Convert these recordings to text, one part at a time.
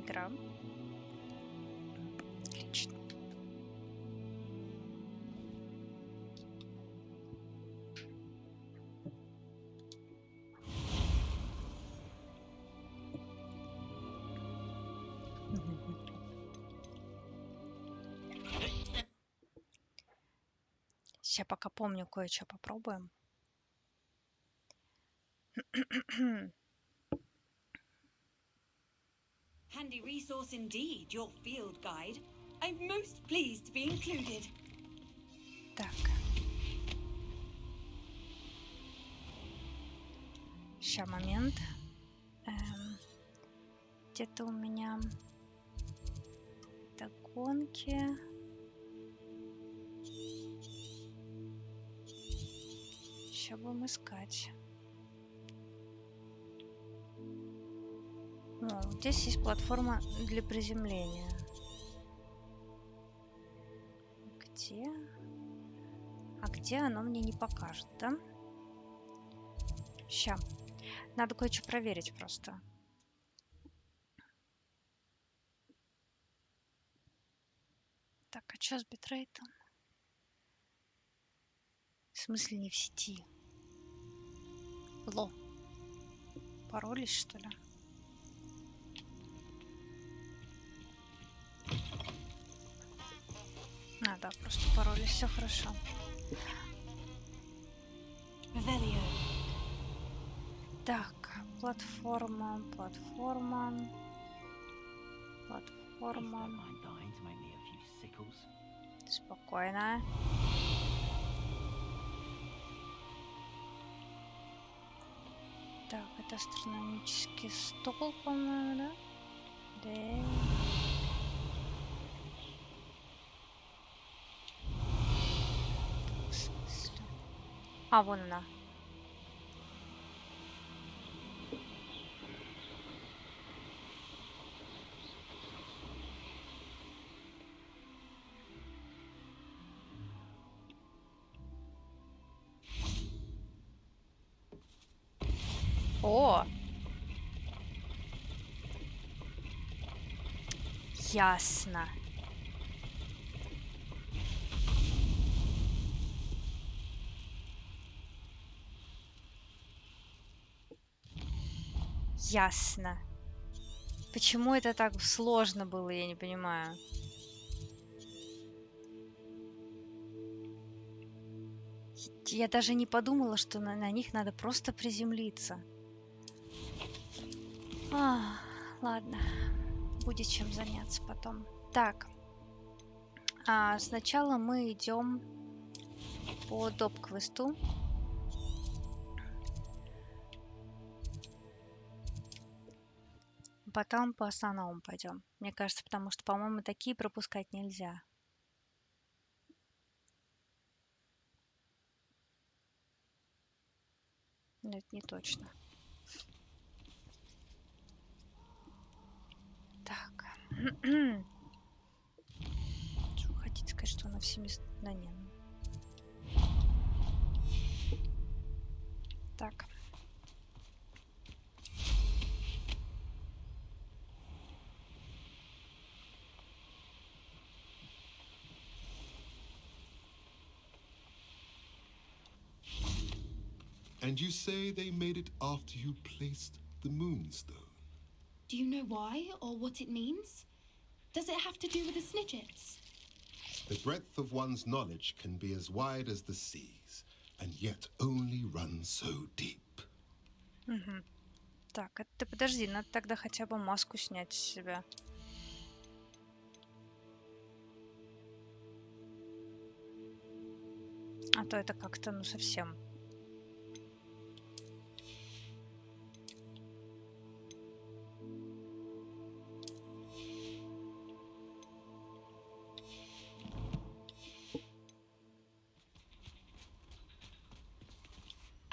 игра. Отлично. Сейчас пока помню, кое-что попробуем. Handy resource indeed, your field guide. I'm most pleased to be included. Так. Сейчас, момент. Где-то у меня догонки. Сейчас будем искать. Ну, здесь есть платформа для приземления. Где? А где оно мне не покажет, да? Ща. Надо кое-что проверить просто. Так, а что с битрейтом? В смысле не в сети? Ло. Поролись, что ли? А, да, просто поролись, все хорошо. Так, платформа. Спокойно. Так, это астрономический стол, по-моему, да? Да. В смысле? А, вон она. О! Ясно. Ясно. Почему это так сложно было, я не понимаю. Я даже не подумала, что на них надо просто приземлиться. Ладно. Будет чем заняться потом. Так. Сначала мы идем по доп-квесту. Потом по основному пойдем. Мне кажется, потому что, по-моему, такие пропускать нельзя. Но это не точно. Так. Что вы хотите сказать, что она все места... Да нет. Так. And you say they made it after you placed the moonstone? Do you know why or what it means? Does it have to do with the snidgets? The breadth of one's knowledge can be as wide as the seas, and yet only run so deep. Угу. Так, это ты подожди, надо тогда хотя бы маску снять с себя. А то это как-то, ну, совсем...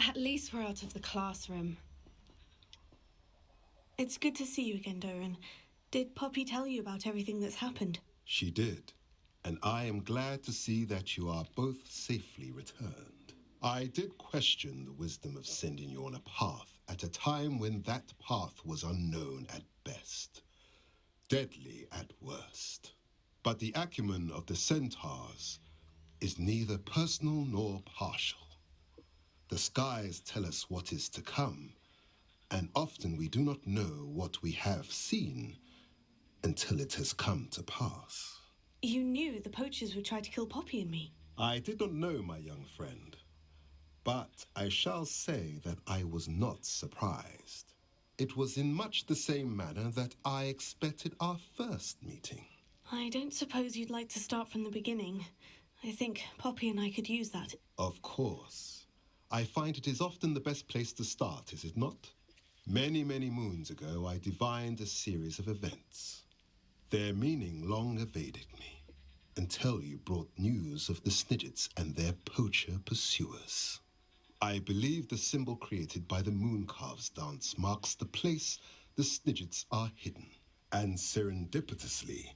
At least we're out of the classroom. It's good to see you again, Doran. Did Poppy tell you about everything that's happened? She did, and I am glad to see that you are both safely returned. I did question the wisdom of sending you on a path at a time when that path was unknown at best. deadly at worst. But the acumen of the centaurs is neither personal nor partial. The skies tell us what is to come, and often we do not know what we have seen until it has come to pass. You knew the poachers would try to kill Poppy and me. I did not know, my young friend, but I shall say that I was not surprised. It was in much the same manner that I expected our first meeting. I don't suppose you'd like to start from the beginning. I think Poppy and I could use that. Of course. I find it is often the best place to start, is it not? Many, many moons ago, I divined a series of events. Their meaning long evaded me, until you brought news of the Snidgets and their poacher pursuers. I believe the symbol created by the Mooncalves dance marks the place the Snidgets are hidden. And serendipitously,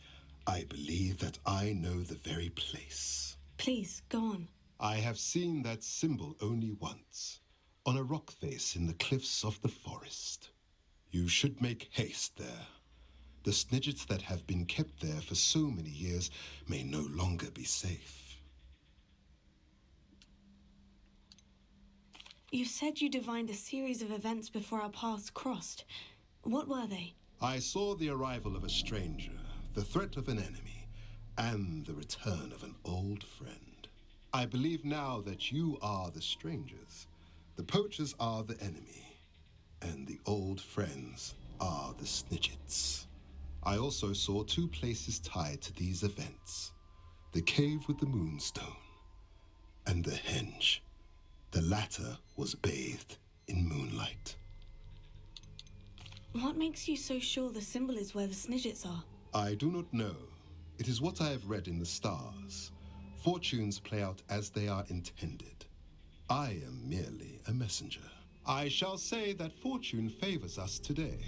I believe that I know the very place. Please, go on. I have seen that symbol only once, on a rock face in the cliffs of the forest. You should make haste there. The Snidgets that have been kept there for so many years may no longer be safe. You said you divined a series of events before our paths crossed. What were they? I saw the arrival of a stranger, the threat of an enemy, and the return of an old friend. I believe now that you are the strangers, the poachers are the enemy, and the old friends are the Snidgets. I also saw two places tied to these events: the cave with the moonstone and the henge. The latter was bathed in moonlight. What makes you so sure the symbol is where the Snidgets are? I do not know. It is what I have read in the stars. Fortunes play out as they are intended. I am merely a messenger. I shall say that fortune favors us today.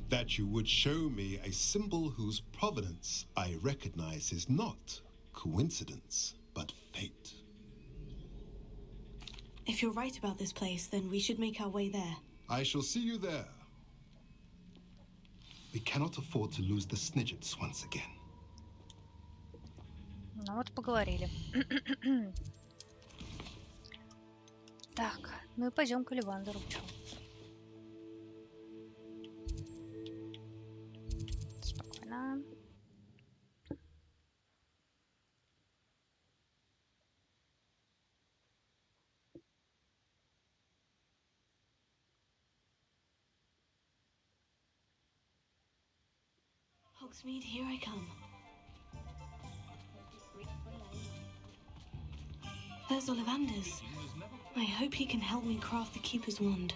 That you would show me a symbol whose provenance I recognize is not coincidence, but fate. If you're right about this place, then we should make our way there. I shall see you there. We cannot afford to lose the Snidgets once again. Ну вот поговорили. Так, ну и пойдем к Оливандеру. Спокойно. Hogsmeade, here I come. There's Ollivander's. I hope he can help me craft the Keeper's wand.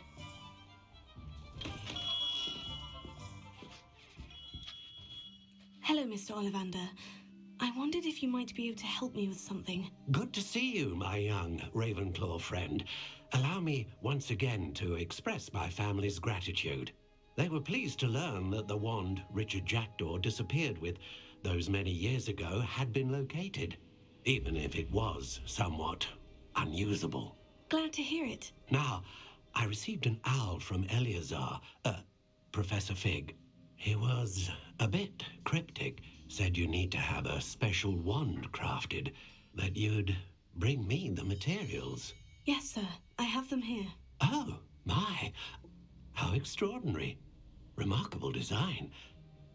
Hello, Mr. Ollivander. I wondered if you might be able to help me with something. Good to see you, my young Ravenclaw friend. Allow me once again to express my family's gratitude. They were pleased to learn that the wand Richard Jackdaw disappeared with those many years ago had been located, even if it was somewhat unusable. Glad to hear it. Now, I received an owl from Eleazar, Professor Fig. He was a bit cryptic, said you need to have a special wand crafted, that you'd bring me the materials. Yes, sir. I have them here. Oh, my. How extraordinary. Remarkable design.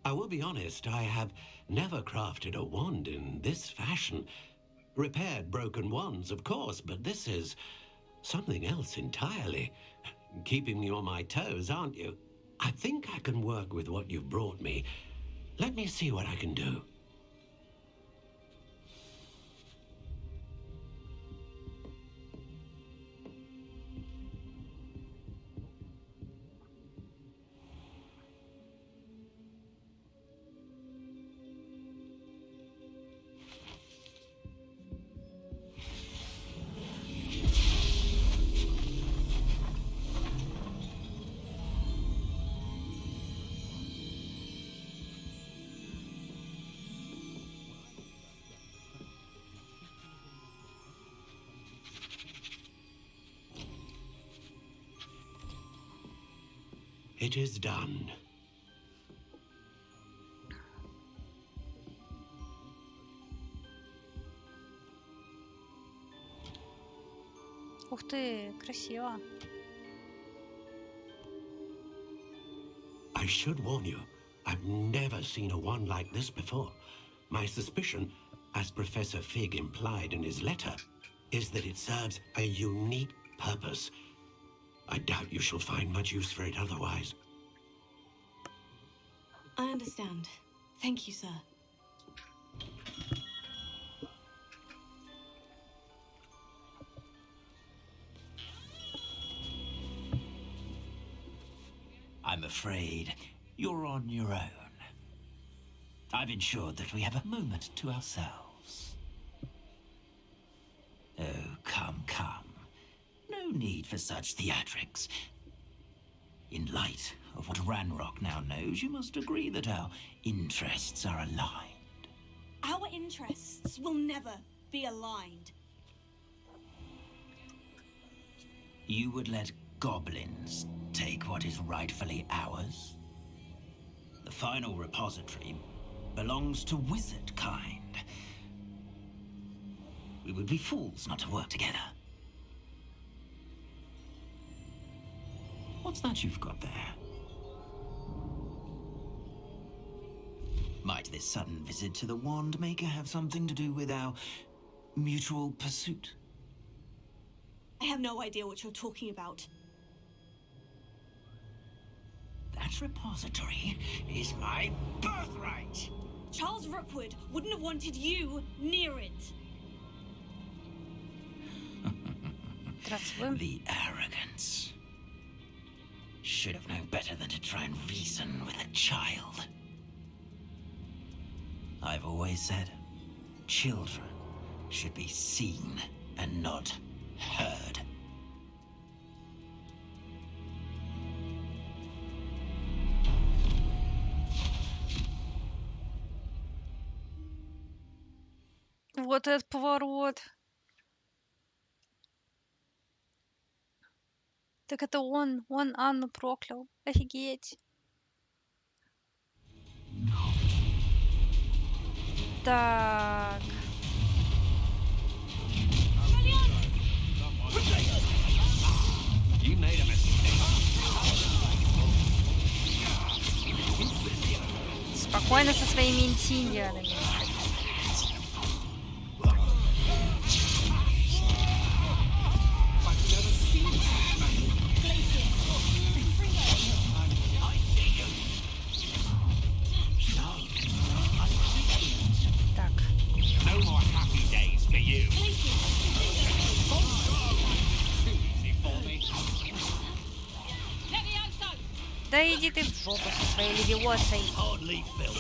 I will be honest, I have never crafted a wand in this fashion. Repaired broken wands, of course, but this is something else entirely. Keeping me on my toes, aren't you? I think I can work with what you've brought me. Let me see what I can do. It is done. Ух ты, красиво. I should warn you, I've never seen a wand like this before. My suspicion, as Professor Fig implied in his letter, is that it serves a unique purpose. I doubt you shall find much use for it otherwise. I understand. Thank you, sir. I'm afraid you're on your own. I've ensured that we have a moment to ourselves. Oh, come, come. No need for such theatrics. In light of what Ranrock now knows, you must agree that our interests are aligned. Our interests will never be aligned. You would let goblins take what is rightfully ours? The final repository belongs to wizard kind. We would be fools not to work together. What's that you've got there? Might this sudden visit to the Wand Maker have something to do with our mutual pursuit? I have no idea what you're talking about. That repository is my birthright! Charles Rookwood wouldn't have wanted you near it. Здравствуй. The arrogance. Should have known better than to try and reason with a child. I've always said, children should be seen and not heard. Вот этот поворот. Так это он Анну проклял. Офигеть. Так. You made a mistake. Спокойно со своими интиндианами. Так. No more happy days for you. Easy for me. Да иди ты в жопу со своей левиосой. Hardly felt.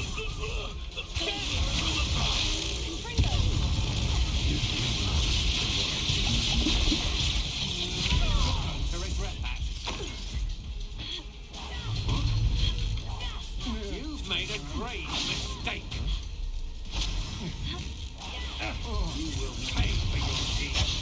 To regret that. You've made a grave mistake. You will pay for your deeds.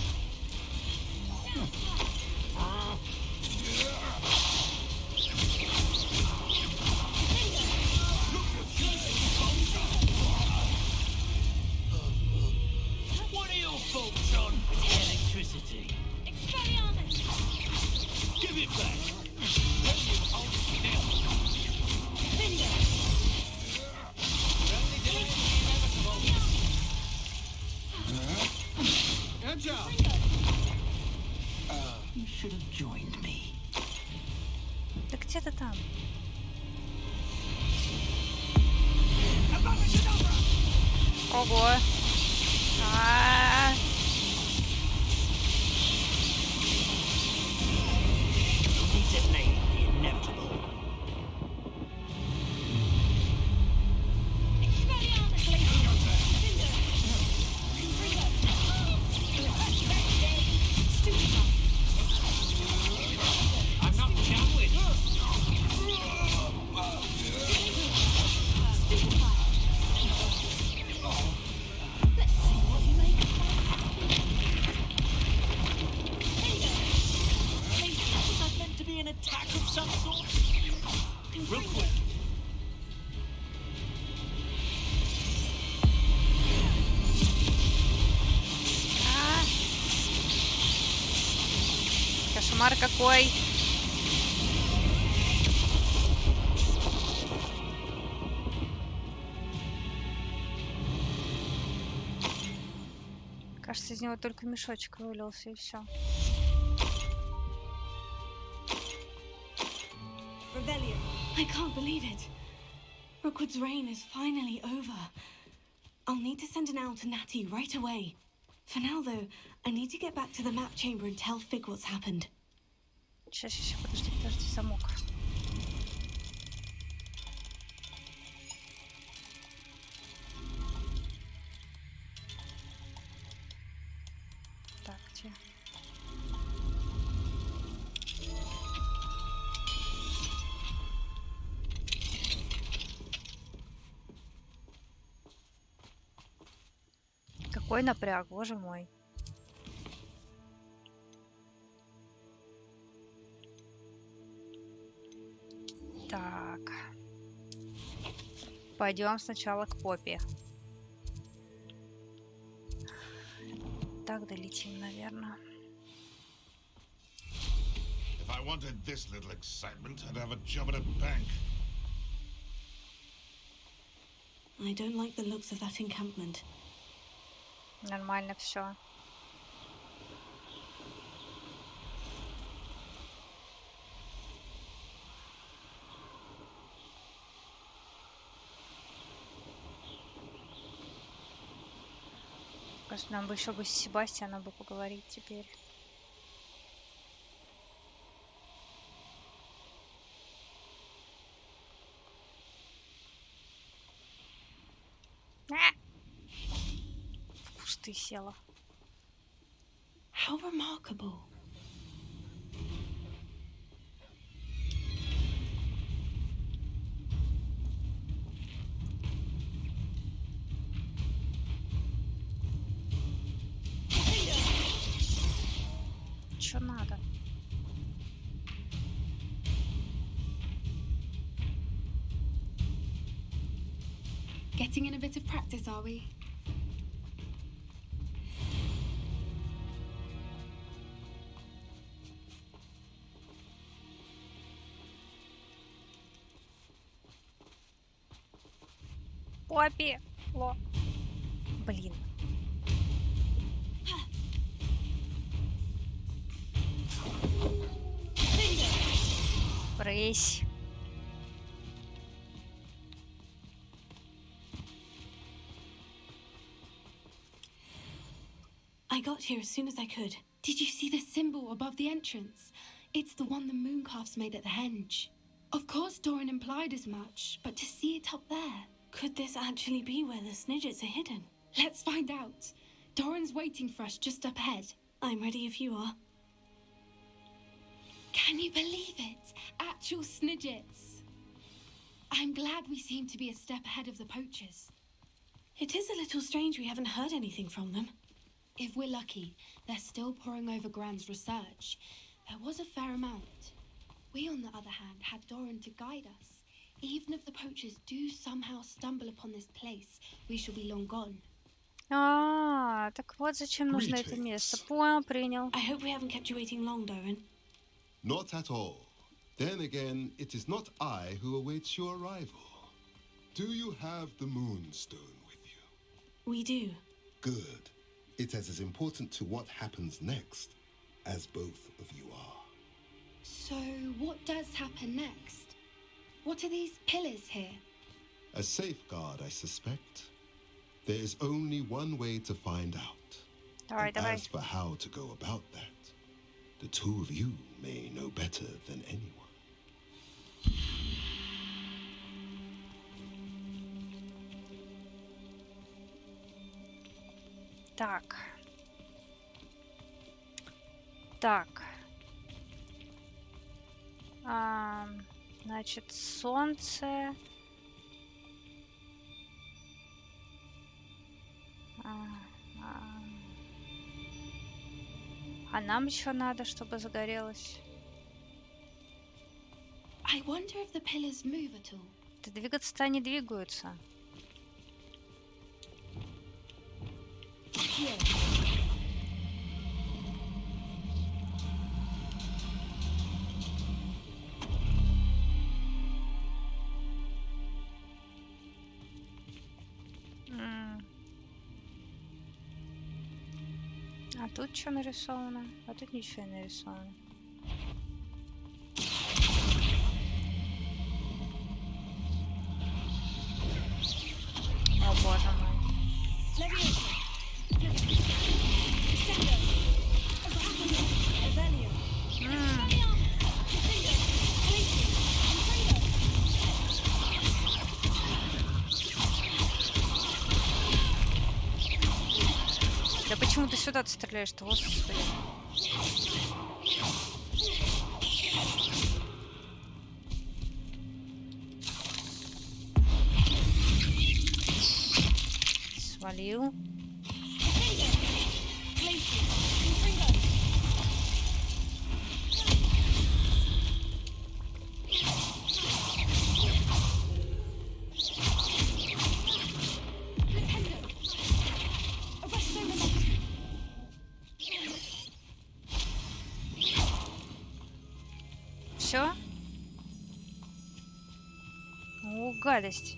What are your thoughts on electricity? Give it back. Will you hold still? Only delaying the inevitable. Good job. You should have joined me. Да где ты там? Ого. А-а-а. Designate the inevitable. I'm not done with you. Was that meant to be an attack of some sort? Real quick. А. Кошмар какой. Кажется, из него только мешочек вылился и все. Rebellion. I can't believe it. Rookwood's reign is finally over. I'll need to send an owl to Natty right away. For now, though, I need to get back to the map chamber and tell Fig what's happened. Сейчас, подожди, замок. Так, где? Какой напряг, боже мой. Так. Пойдем сначала к Поппи. Так долетим, наверное. If I wanted this little excitement, I'd have a job at a bank. I don't like the looks of that encampment. Нормально все. Кажется, нам бы еще бы с Себастьяном бы поговорить теперь. В кусты села. How remarkable. Что надо? Getting in a bit of practice, are we? Поппи! О! Блин. Брысь. I got here as soon as I could. Did you see the symbol above the entrance? It's the one the mooncalfs made at the henge. Of course Doran implied as much, but to see it up there... Could this actually be where the Snidgets are hidden? Let's find out. Doran's waiting for us just up ahead. I'm ready if you are. Can you believe it? Actual Snidgets. I'm glad we seem to be a step ahead of the poachers. It is a little strange we haven't heard anything from them. If we're lucky, they're still poring over Gran's research. There was a fair amount. We, on the other hand, had Doran to guide us. Even if the poachers do somehow stumble upon this place, we shall be long gone. Так вот зачем нужно это место. Понял, принял. I hope we haven't kept you waiting long, Doran. Not at all. Then again, it is not I who awaits your arrival. Do you have the moonstone with you? We do. Good. It is as important to what happens next as both of you are. So, what does happen next? What are these pillars here? A safeguard, I suspect. There is only one way to find out. Давай, давай. As for how to go about that, the two of you may know better than anyone. Так. Так. Значит, солнце. А нам еще надо, чтобы загорелось. I wonder if the pillars move at all. Да двигаться-то они двигаются. А тут что нарисовано? А тут ничего не нарисовано. О боже мой. Да почему ты сюда стреляешь-то, господи? Свалил. Все? О, гадость.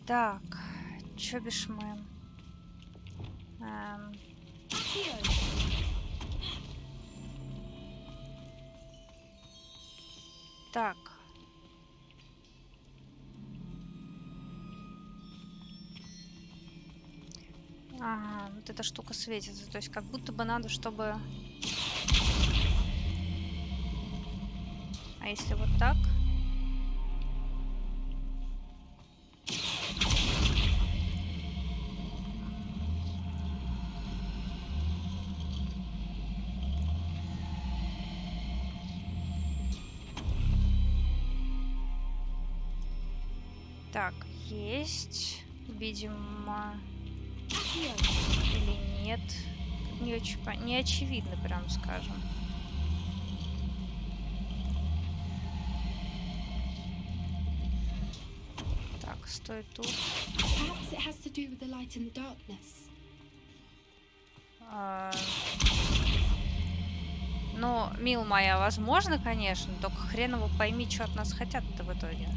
Так, чё бишь мы? Так. Ага, вот эта штука светится. То есть как будто бы надо, чтобы... А если вот так? Так, есть. Видимо... Или нет. Не очень не очевидно, прям скажем. Так, стой тут. Ну, мил моя, возможно, конечно, только хрен его пойми, что от нас хотят-то в итоге.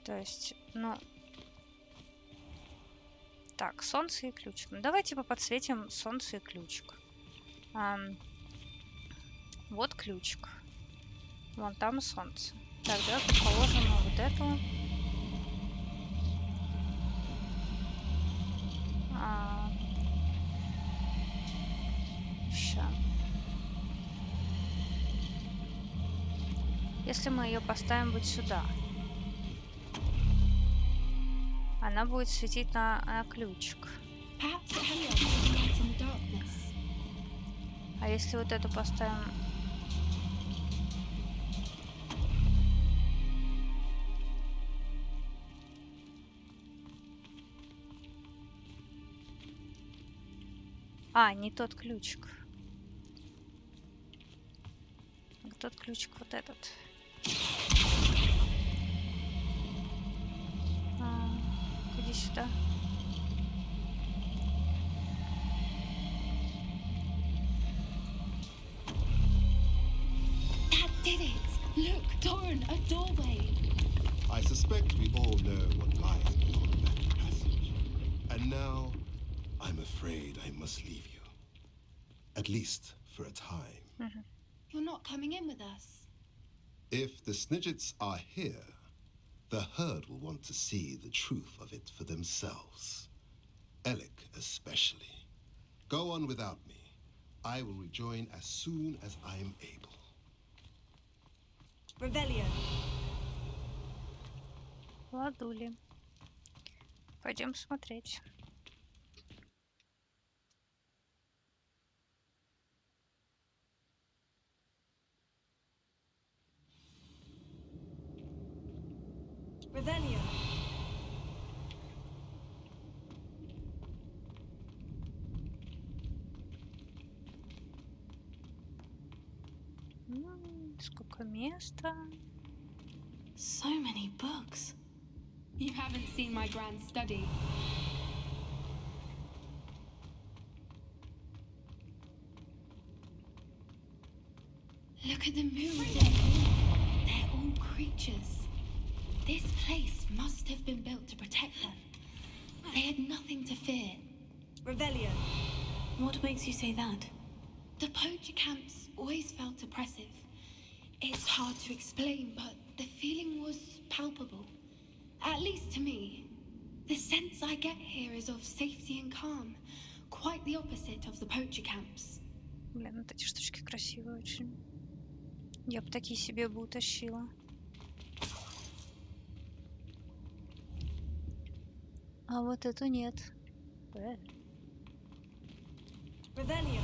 То есть, ну... Так, солнце и ключик. Ну, давайте подсветим солнце и ключик. Вот ключик. Вон там и солнце. Так, давай предположим вот эту. Ща. Если мы ее поставим вот сюда, она будет светить на ключик. А если вот эту поставим... А, не тот ключик. Тот ключик вот этот. Иди сюда. That did it. Look, Doran, a doorway. I suspect we all know what lies beyond that passage. And now, I'm afraid I must leave you. At least for a time. You're not coming in with us. If the Snidgets are here, the herd will want to see the truth of it for themselves. Alec especially. Go on without me. I will rejoin as soon as I am able. Revelio. Ладули. Пойдем смотреть. Revelio. Сколько места. So many books. You haven't seen my grand study. the moons and more. They're all creatures. This place must have been built to protect them. They had nothing to fear. Revelio. What makes you say that? The poacher camps always felt oppressive. It's hard to explain, but the feeling was palpable. At least to me. The sense I get here is of safety and calm. Quite the opposite of the poacher camps. Блин, вот эти штучки красивые очень. Я бы такие себе бы утащила. А вот эту нет. Revelio.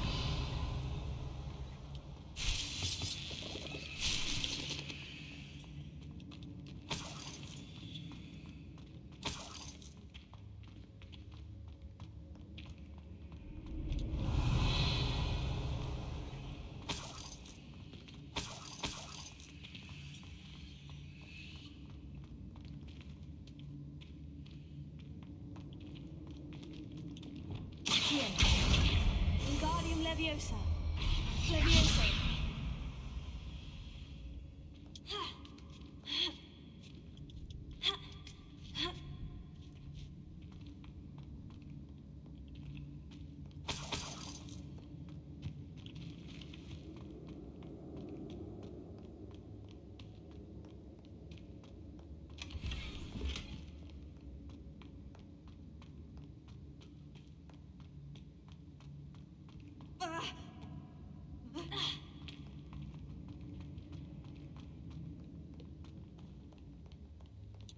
Wingardium Leviosa. Leviosa.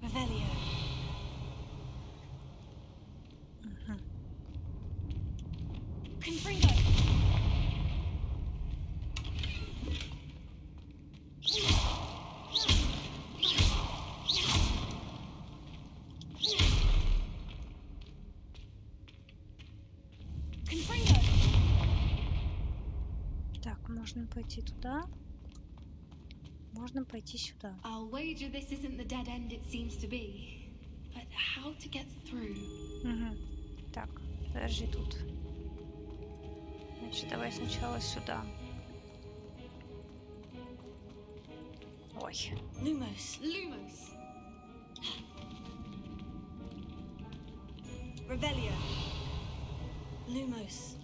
Revelio. Confringo. Confringo. Так, можно пойти туда. Можно пойти сюда. I'll wager this isn't the dead end it seems to be. But how to get through? Так, подожди тут. Значит, давай сначала сюда. Ой. Lumos. Lumos. Revelio. Lumos.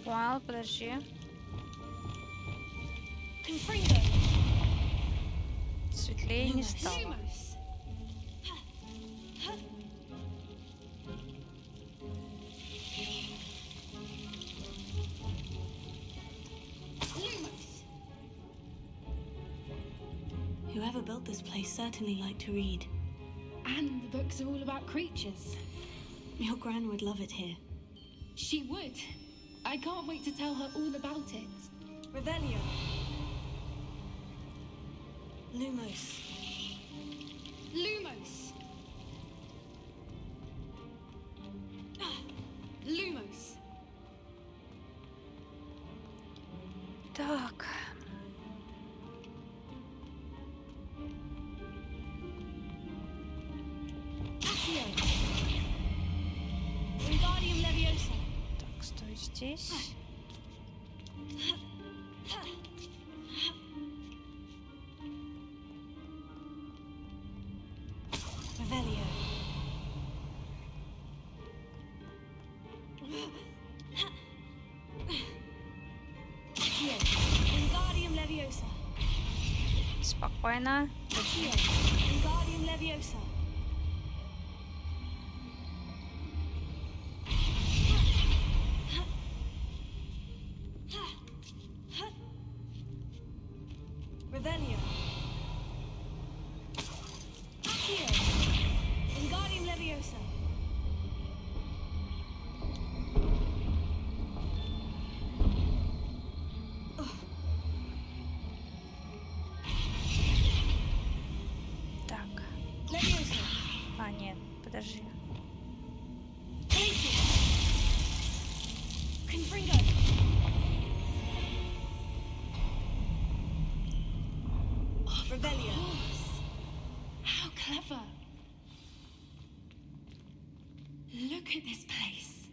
Понял, подожди. Confringo. Светлее не стало. Lumos. Lumos. Whoever built this place certainly liked to read. And the books are all about creatures. Your gran would love it here. She would. I can't wait to tell her all about it. Revelio. Lumos. Lumos. Lumos. Так. Accio. Wingardium Leviosa. Так, стой здесь. Revelio. Accio. Wingardium Leviosa. Спокойно. Accio. Wingardium Leviosa. Revelio. Accio. Wingardium Leviosa. Так. Leviosa. А, нет, подожди. Glacius. Confringo. Revelio. How clever. Look at this place.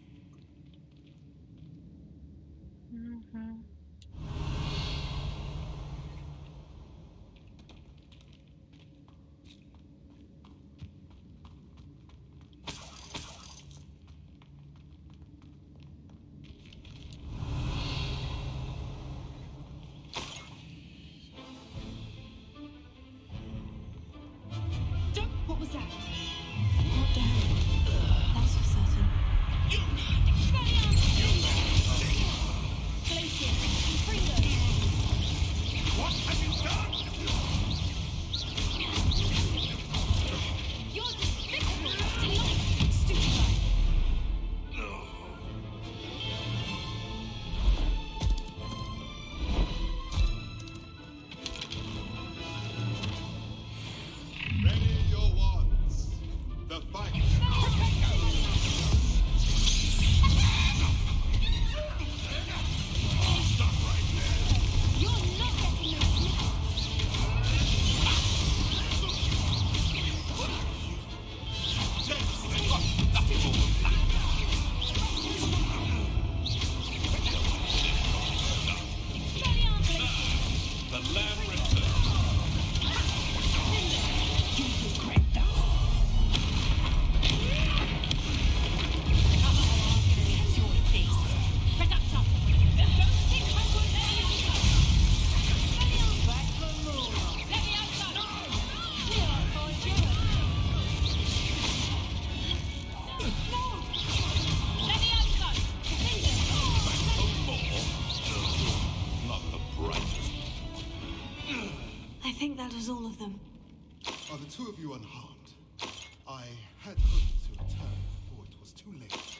I think that was all of them. Are the two of you unharmed? I had hoped to return before it was too late.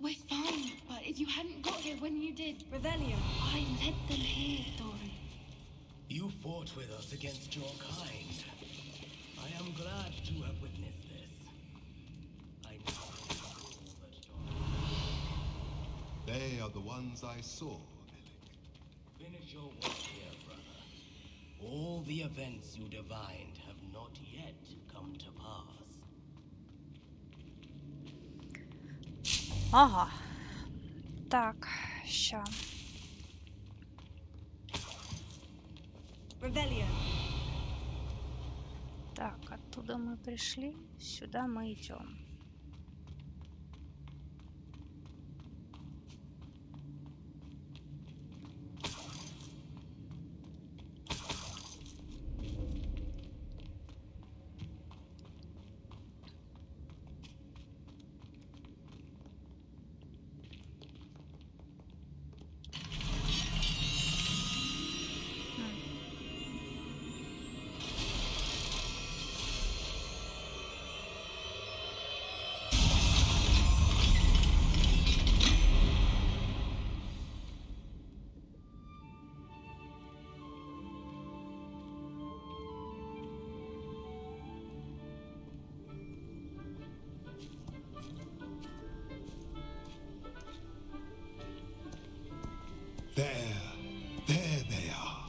We're fine, but if you hadn't got here when you did, Revelio. I led them here, Doran. You fought with us against your kind. I am glad to have witnessed this. I know all that Doran. They are the ones I saw, Finish your work here, brother. All the events you divined have not yet come to pass. Ага. Так, ща. Revelio. Так, оттуда мы пришли, сюда мы идем. There they are.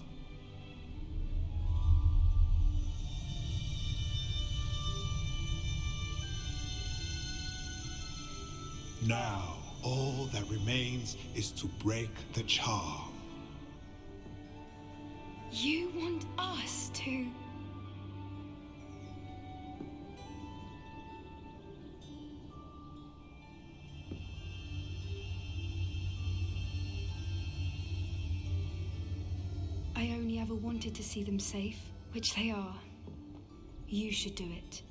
Now, all that remains is to break the charm. You want us to... I only ever wanted to see them safe, which they are. You should do it.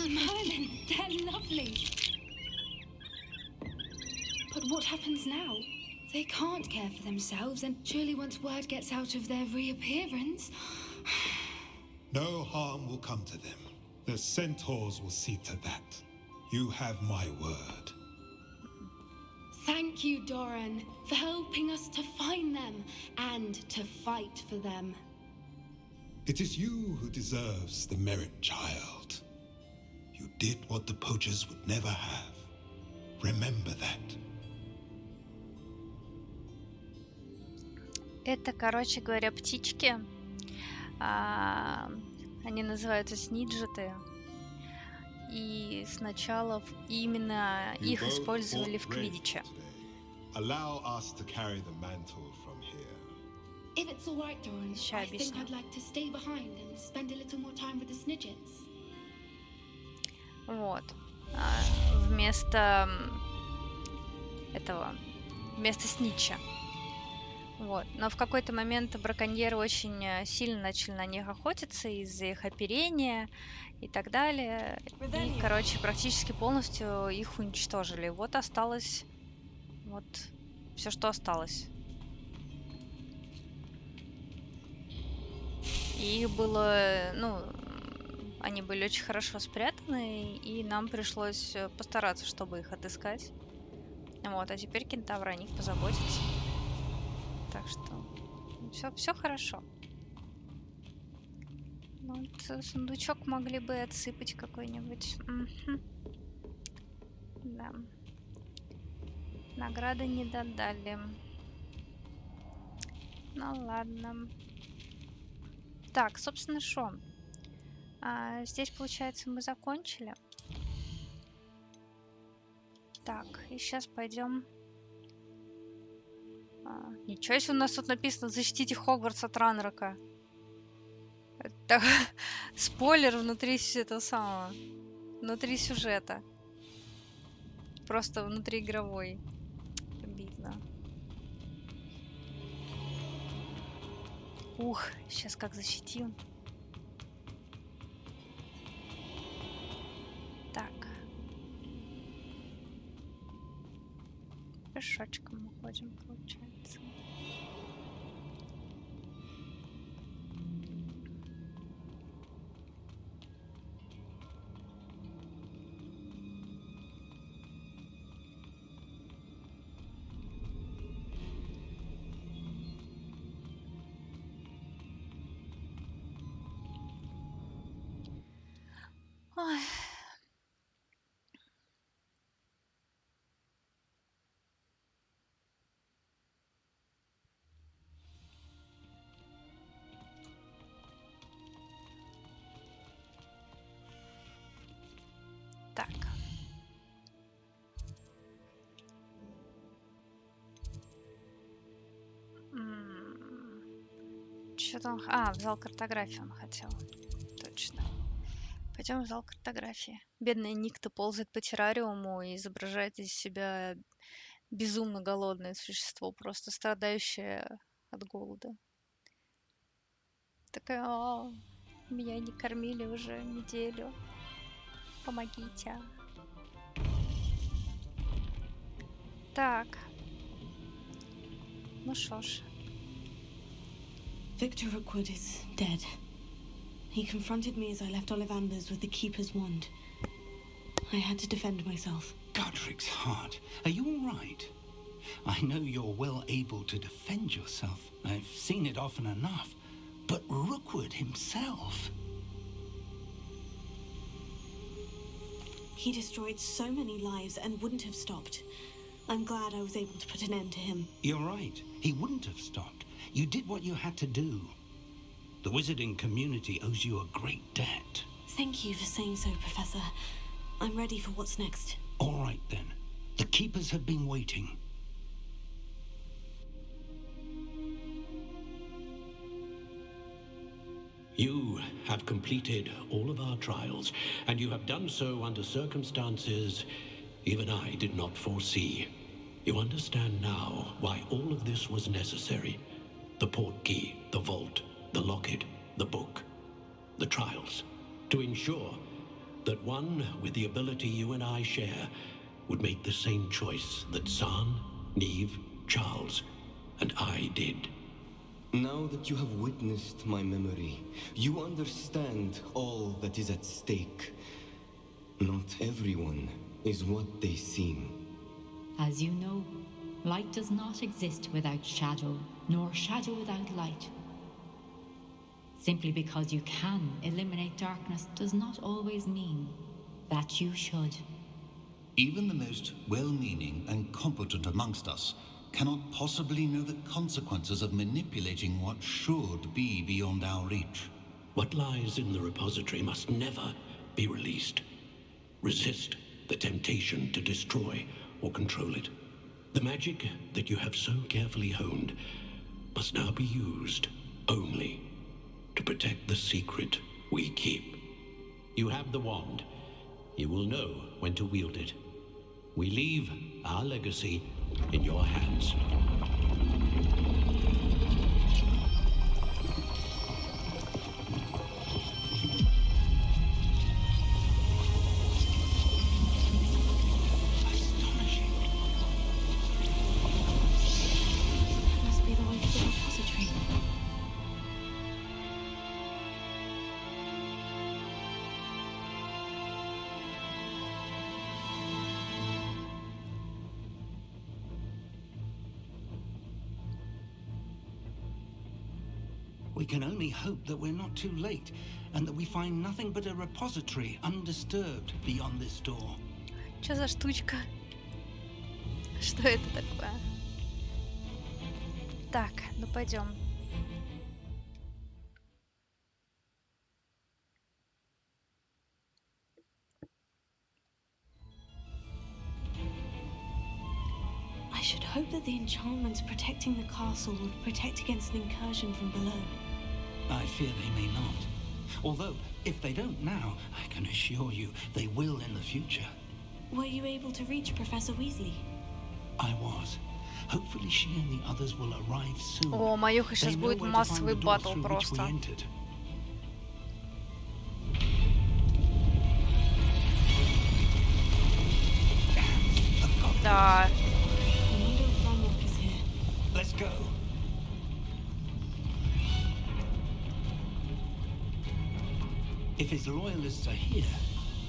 Merlin, they're lovely. But what happens now? They can't care for themselves, and surely once word gets out of their reappearance... No harm will come to them. The centaurs will see to that. You have my word. Thank you, Doran, for helping us to find them and to fight for them. It is you who deserves the merit, child. You did what the poachers would never have. Remember that. Это, короче говоря, птички. Они называются сниджеты. И сначала именно их использовали в квиддиче. Allow us to carry the mantle from here. If it's all right, Doran, I think I'd like to stay behind and spend a little more time with the Snidgets. Вот. Вместо этого, вместо снитча. Вот. Но в какой-то момент браконьеры очень сильно начали на них охотиться из-за их оперения и так далее. И, короче, практически полностью их уничтожили. Вот осталось вот все, что осталось. И их было, ну, они были очень хорошо спрятаны, и нам пришлось постараться, чтобы их отыскать. Вот, а теперь кентавр о них позаботится. Так что все хорошо. Вот сундучок могли бы отсыпать какой-нибудь. Угу. Да. Награды не додали. Ну ладно. Так, собственно, шо? Здесь, получается, мы закончили. Так, и сейчас пойдем. Ничего себе, у нас тут написано: защитите Хогвартс от Ранрока. Это спойлер внутри этого самого. Внутри сюжета. просто внутриигровой. Обидно. Ух, сейчас как защитил. Так. Пешочком мы ходим, получается. Ой. Так. Что-то он... А, в зал картографии он хотел. Точно. Пойдем в зал картографии. Бедная Никта ползает по террариуму и изображает из себя безумно голодное существо, просто страдающее от голода. Такая, меня не кормили уже неделю. Помогите. Так. Ну шо ж. Victor Rookwood is dead. He confronted me as I left Ollivanders with the Keeper's wand. I had to defend myself. Godric's heart, are you all right? I know you're well able to defend yourself. I've seen it often enough. But Rookwood himself... He destroyed so many lives and wouldn't have stopped. I'm glad I was able to put an end to him. You're right. He wouldn't have stopped. You did what you had to do. The wizarding community owes you a great debt. Thank you for saying so, Professor. I'm ready for what's next. All right, then. The Keepers have been waiting. You have completed all of our trials, and you have done so under circumstances even I did not foresee. You understand now why all of this was necessary. The portkey, the vault, the locket, the book, the trials. To ensure that one with the ability you and I share would make the same choice that Zahn, Neve, Charles, and I did. Now that you have witnessed my memory, you understand all that is at stake. Not everyone is what they seem. As you know, light does not exist without shadow, nor shadow without light. Simply because you can eliminate darkness does not always mean that you should. Even the most well-meaning and competent amongst us cannot possibly know the consequences of manipulating what should be beyond our reach. What lies in the repository must never be released. Resist the temptation to destroy or control it. The magic that you have so carefully honed must now be used only to protect the secret we keep. You have the wand. You will know when to wield it. We leave our legacy in your hands. Must be the way to the repository. We can only hope that we're not too late, and that we find nothing but a repository undisturbed beyond this door. Что за штучка? Что это такое? Так, ну пойдем. I should hope that the enchantments protecting the castle would protect against an incursion from below. I fear they may not. Although, if they don't now, I can assure you they will in the future. Were you able to reach Professor Weasley? I was. Hopefully she and the others will arrive soon. О, Маюха, сейчас They know будет where to массовый find the door батл through which we просто. entered. Да. Let's go. If his loyalists are here,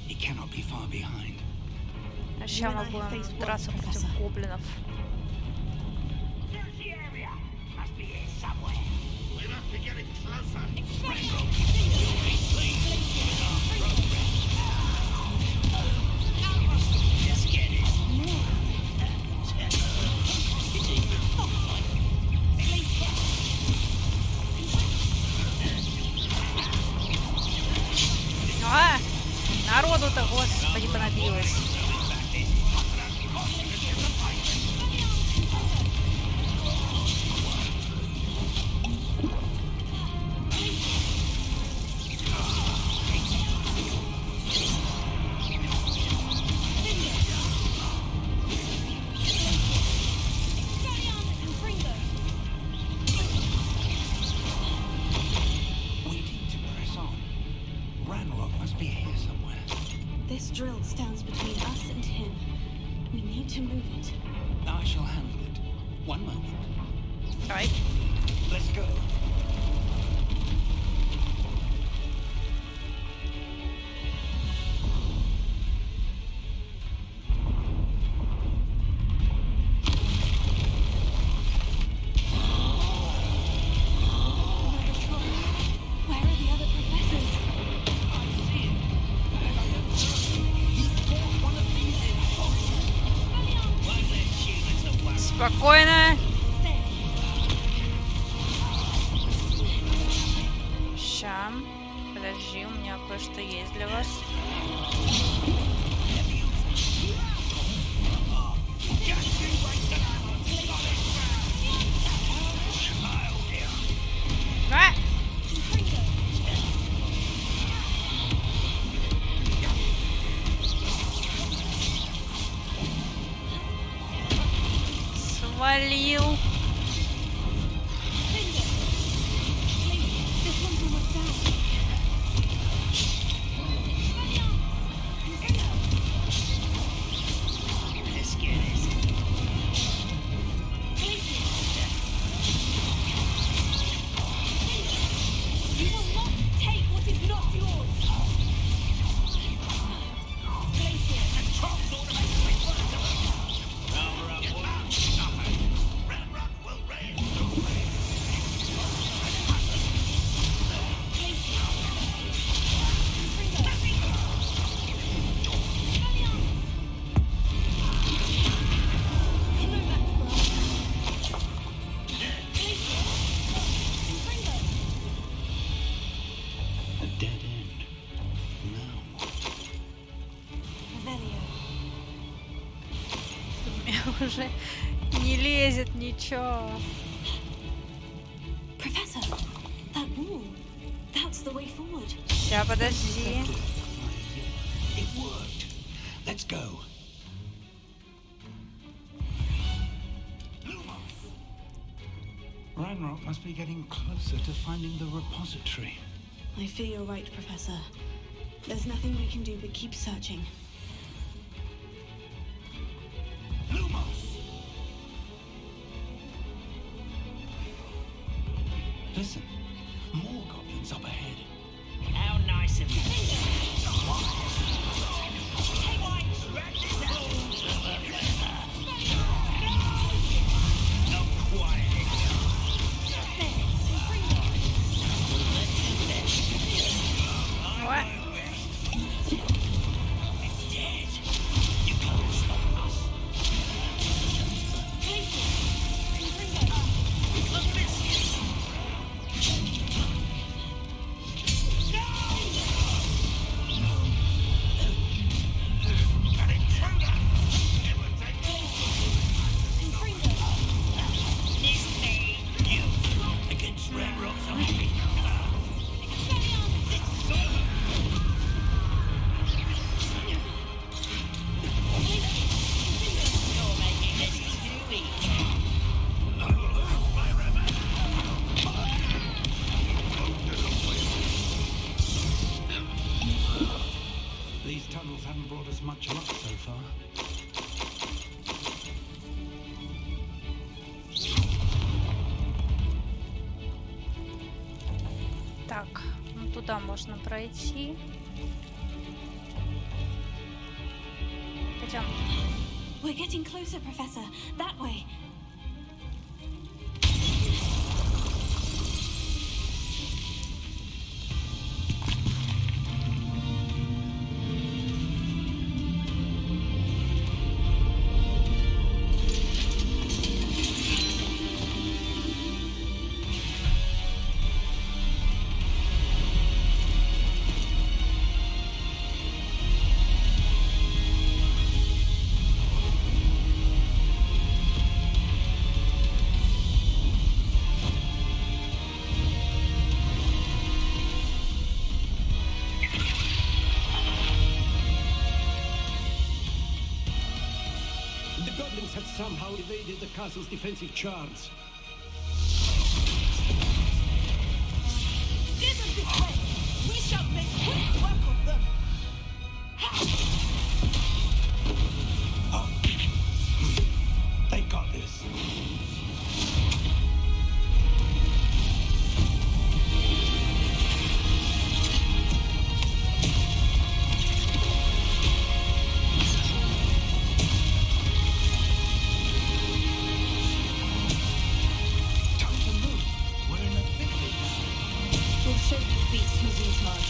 he cannot be far behind. А сейчас мы будем драться против гоблинов. А! Народу-то, господи, понабилось. This drill stands between us and him. We need to move it. I shall handle it. One moment. Right. Let's go. Спокойно. Ща. Подожди, у меня кое-что есть для вас. А! Свалил. Уже не лезет ничего. Professor, that wall. That's the way forward. Ща, подожди. It worked. Let's go. Ranrock must be getting closer to finding the repository. I fear you're right, Professor. There's nothing we can do but keep searching. Listen, more goblins up ahead. How nice of you. What? туда можно пройти. Пойдем. We're getting closer, Professor. That way. Have somehow evaded the castle's defensive charms. Steer them this way. We shall make quick work of them. They got this. Show these beasts who's in charge.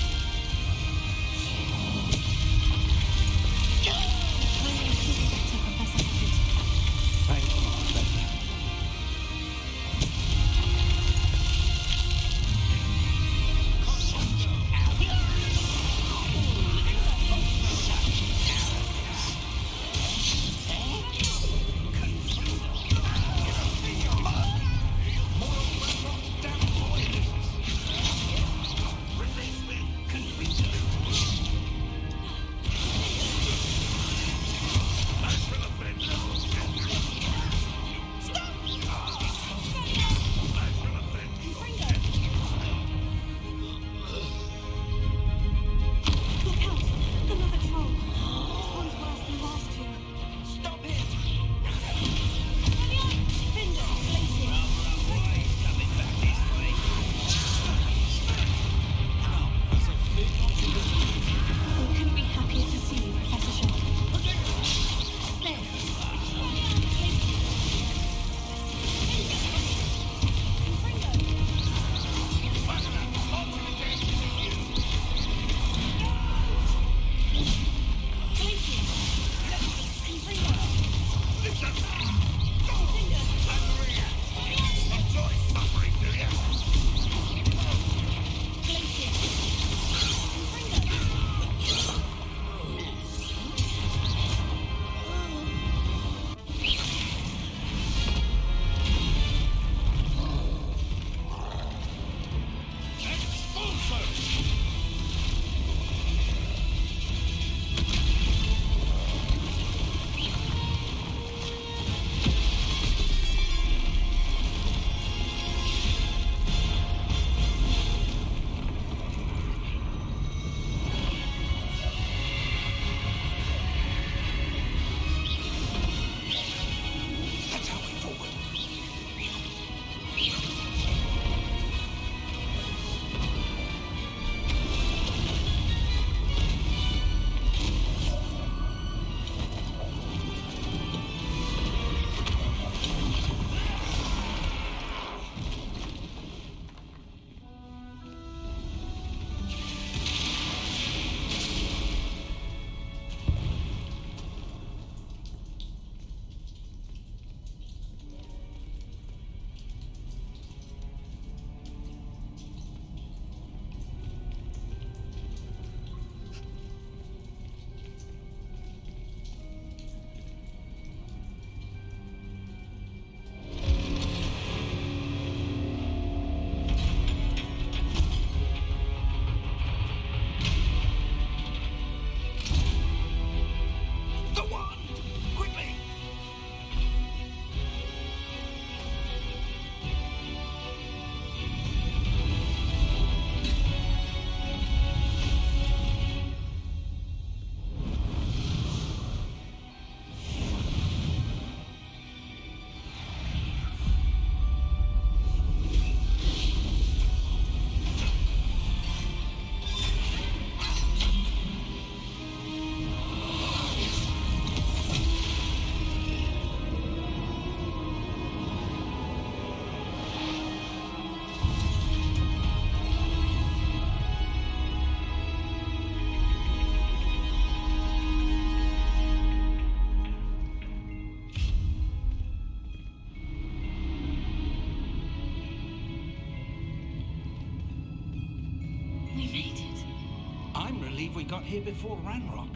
got here before Ranrock.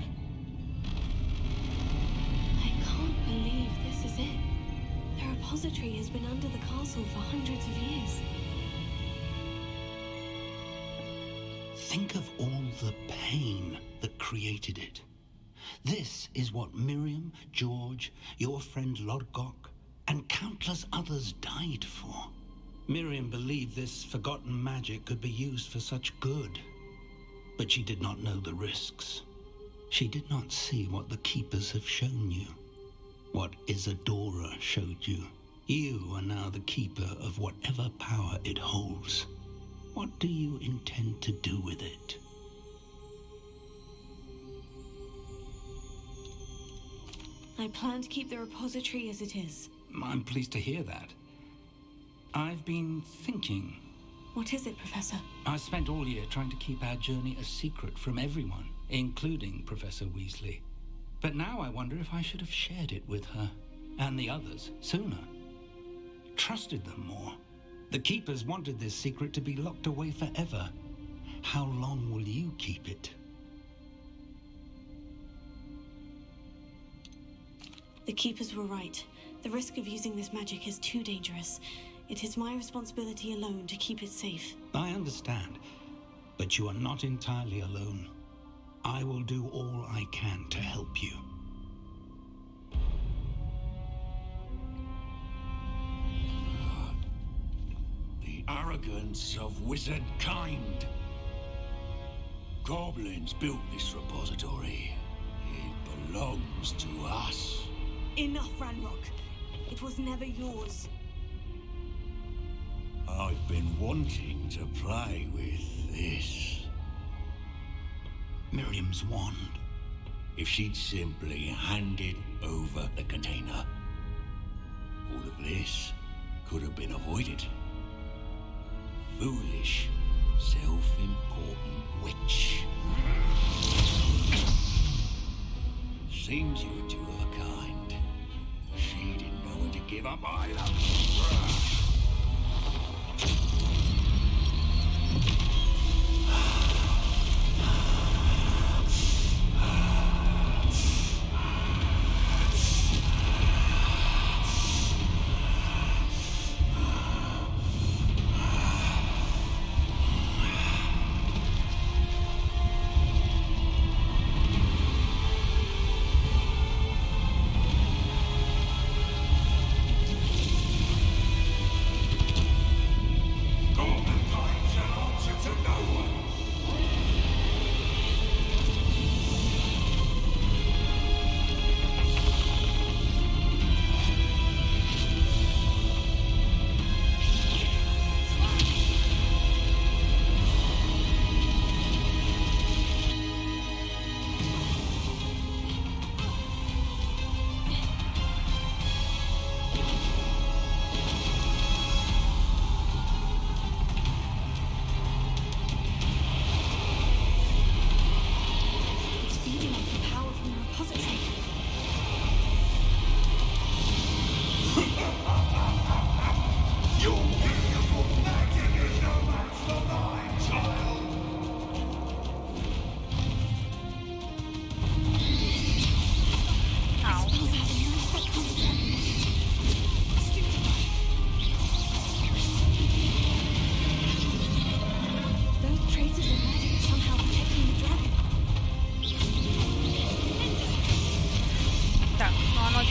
I can't believe this is it. The repository has been under the castle for hundreds of years. Think of all the pain that created it. This is what Miriam, George, your friend Lodgok, and countless others died for. Miriam believed this forgotten magic could be used for such good. But she did not know the risks. She did not see what the Keepers have shown you. What Isadora showed you. You are now the Keeper of whatever power it holds. What do you intend to do with it? I plan to keep the repository as it is. I'm pleased to hear that. I've been thinking. What is it, Professor? I spent all year trying to keep our journey a secret from everyone, including Professor Weasley. But now I wonder if I should have shared it with her and the others sooner. Trusted them more. The Keepers wanted this secret to be locked away forever. How long will you keep it? The Keepers were right. The risk of using this magic is too dangerous. It is my responsibility alone to keep it safe. I understand, but you are not entirely alone. I will do all I can to help you. The arrogance of wizard kind. Goblins built this repository. It belongs to us. Enough, Ranrock. It was never yours. I've been wanting to play with this. Miriam's wand. If she'd simply handed over the container, all of this could have been avoided. Foolish, self-important witch. Seems you were two of a kind. She didn't know when to give up either.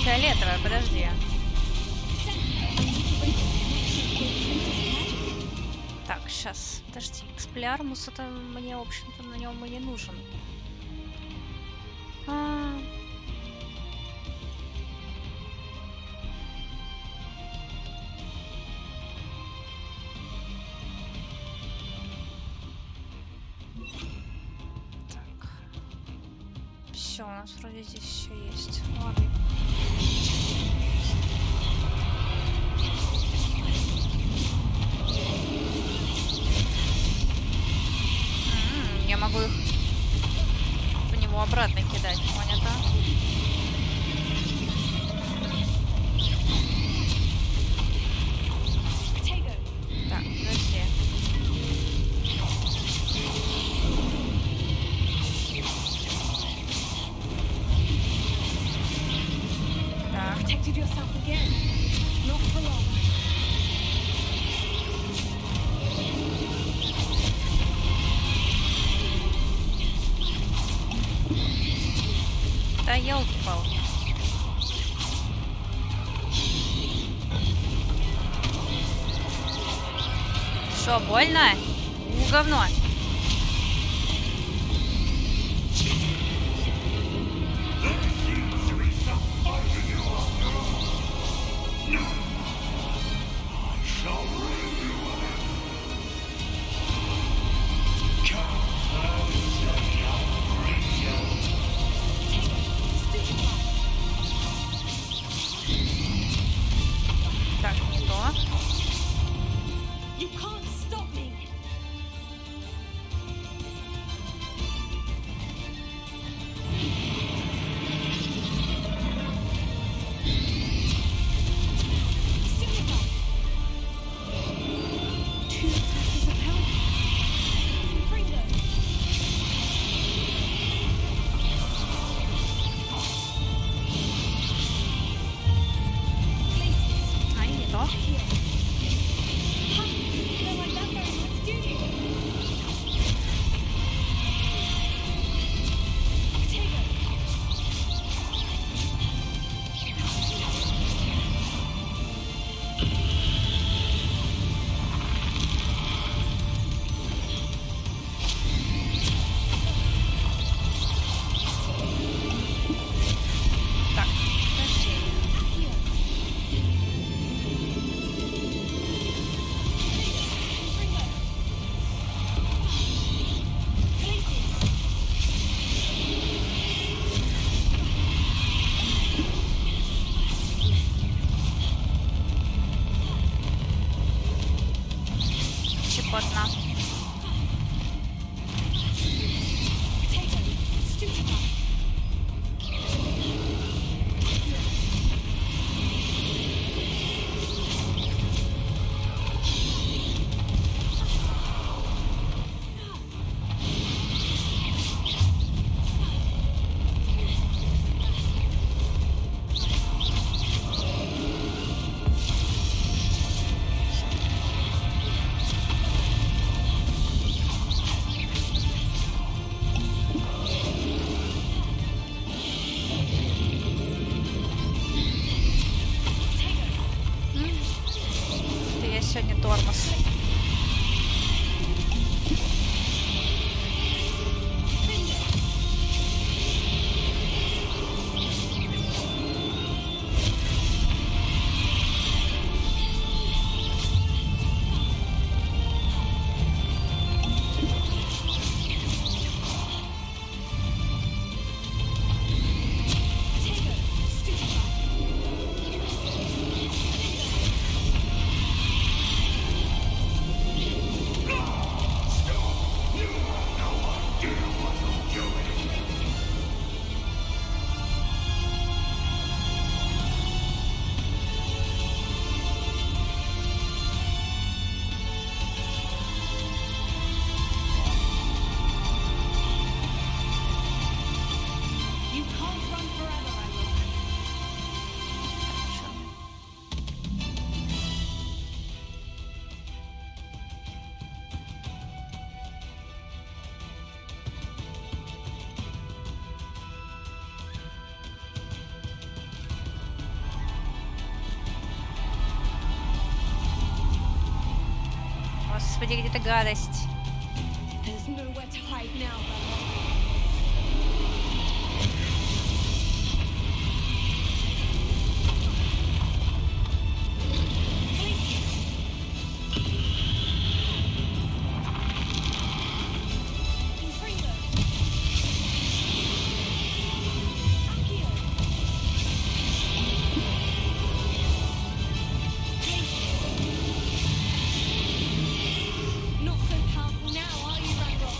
Фиолетовая, подожди. Так, сейчас, подожди. Эксплиармус, это мне, в общем-то, на нем и не нужен. Так. Все, у нас вроде здесь все есть. Ладно. Я могу их по нему обратно кидать, понятно? Так, подожди. protected yourself again. Not for long. Да елки-палки. Что, больно? Говно. Так, что? You can't stop me. Two flashes of help. Fringo. Places. Ай, не то. Here. Ha! You don't like that very much, do you? Potato. Так, подожди. Чепотно. Ты я сегодня тормоз. You can't run forever, Randall. Господи, где-то гадость. There's nowhere to hide now, Randall. Not so powerful now, are you, Randall?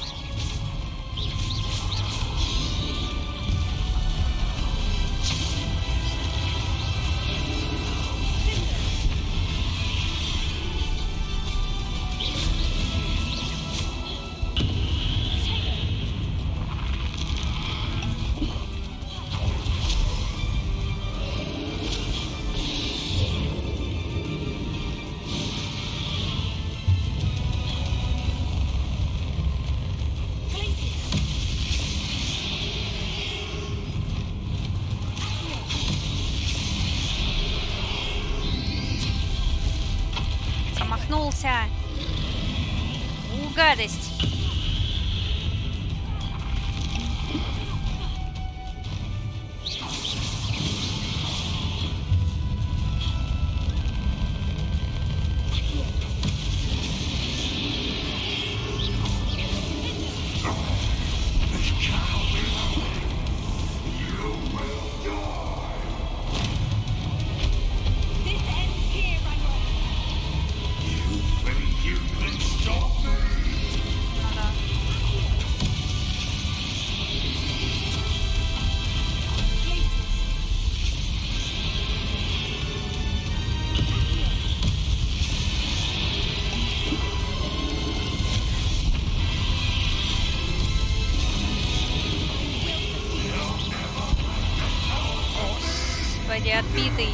промахнулся. Гадость. Отбитый.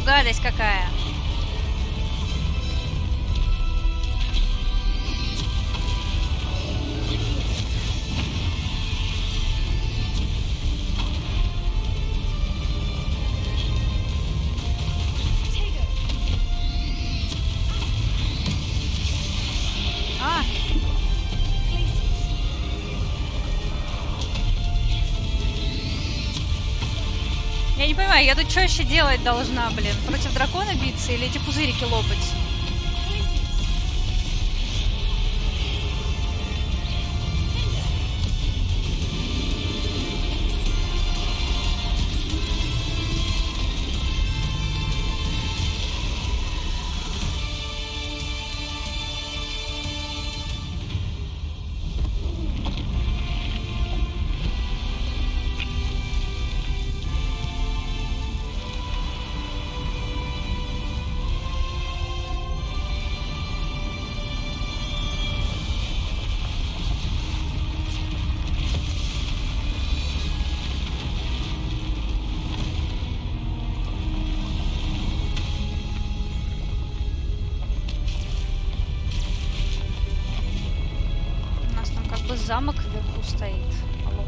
Гадость какая. Я не понимаю, я тут что еще делать должна, блин? Против дракона биться или эти пузырики лопать? Замок вверху стоит. Алло.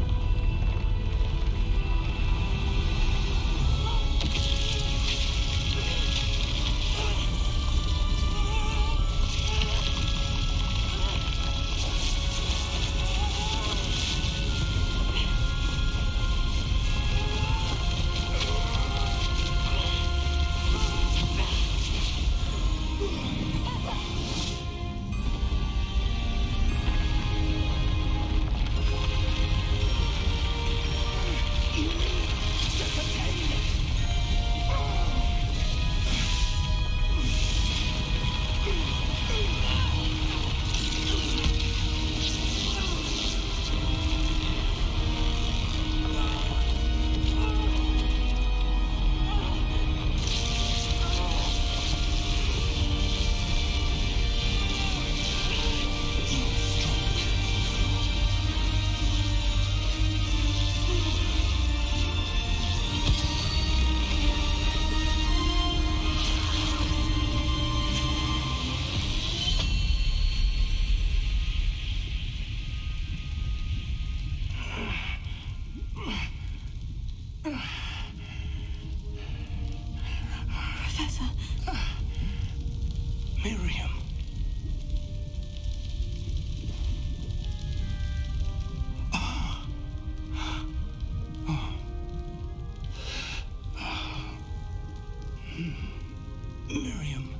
Miriam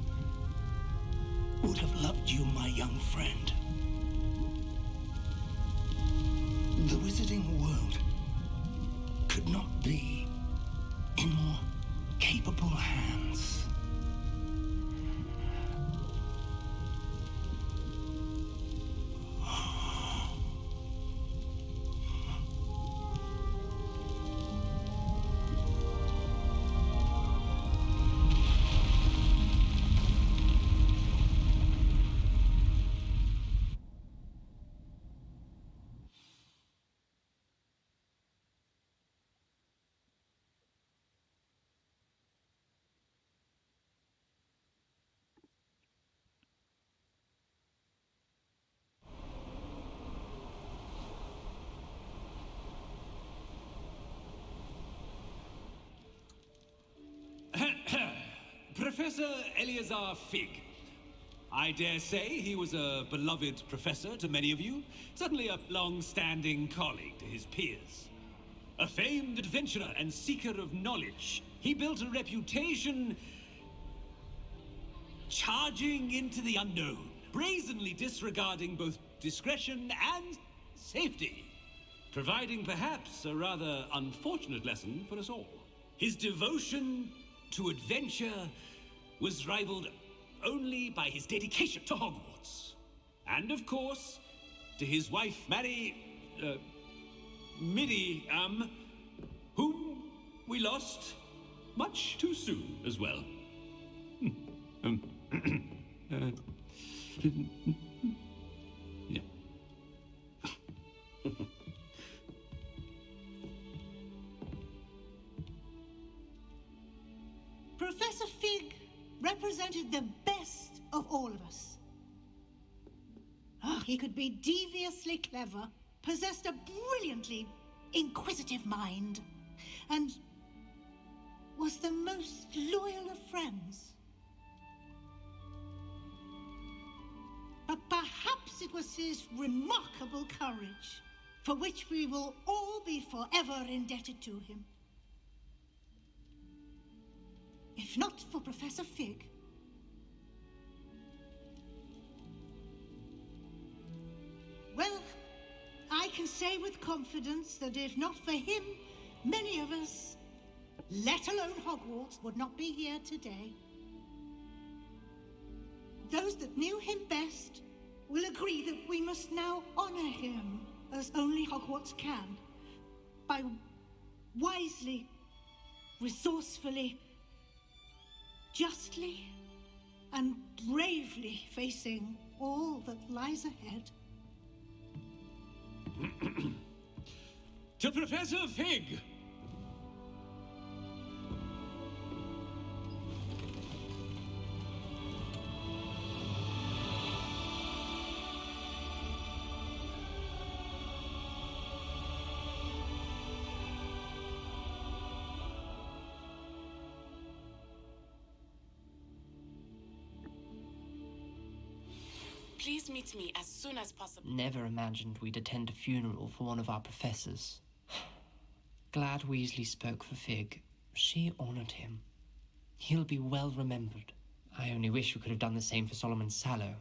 would have loved you, my young friend. The wizarding world could not be in more capable hands. Professor Eleazar Fig. I dare say he was a beloved professor to many of you, certainly a long-standing colleague to his peers. A famed adventurer and seeker of knowledge, he built a reputation charging into the unknown, brazenly disregarding both discretion and safety, providing perhaps a rather unfortunate lesson for us all. His devotion to adventure was rivaled only by his dedication to Hogwarts. And of course, to his wife, Miriam, whom we lost much too soon as well. Yeah. Professor Fig represented the best of all of us. He could be deviously clever, possessed a brilliantly inquisitive mind, and was the most loyal of friends. But perhaps it was his remarkable courage, for which we will all be forever indebted to him. If not for Professor Fig, well, I can say with confidence that if not for him, many of us, let alone Hogwarts, would not be here today. Those that knew him best will agree that we must now honor him as only Hogwarts can, by wisely, resourcefully, justly and bravely facing all that lies ahead. To Professor Fig! Please meet me as soon as possible. Never imagined we'd attend a funeral for one of our professors. Glad Weasley spoke for Fig. She honored him. He'll be well remembered. I only wish we could have done the same for Solomon Sallow.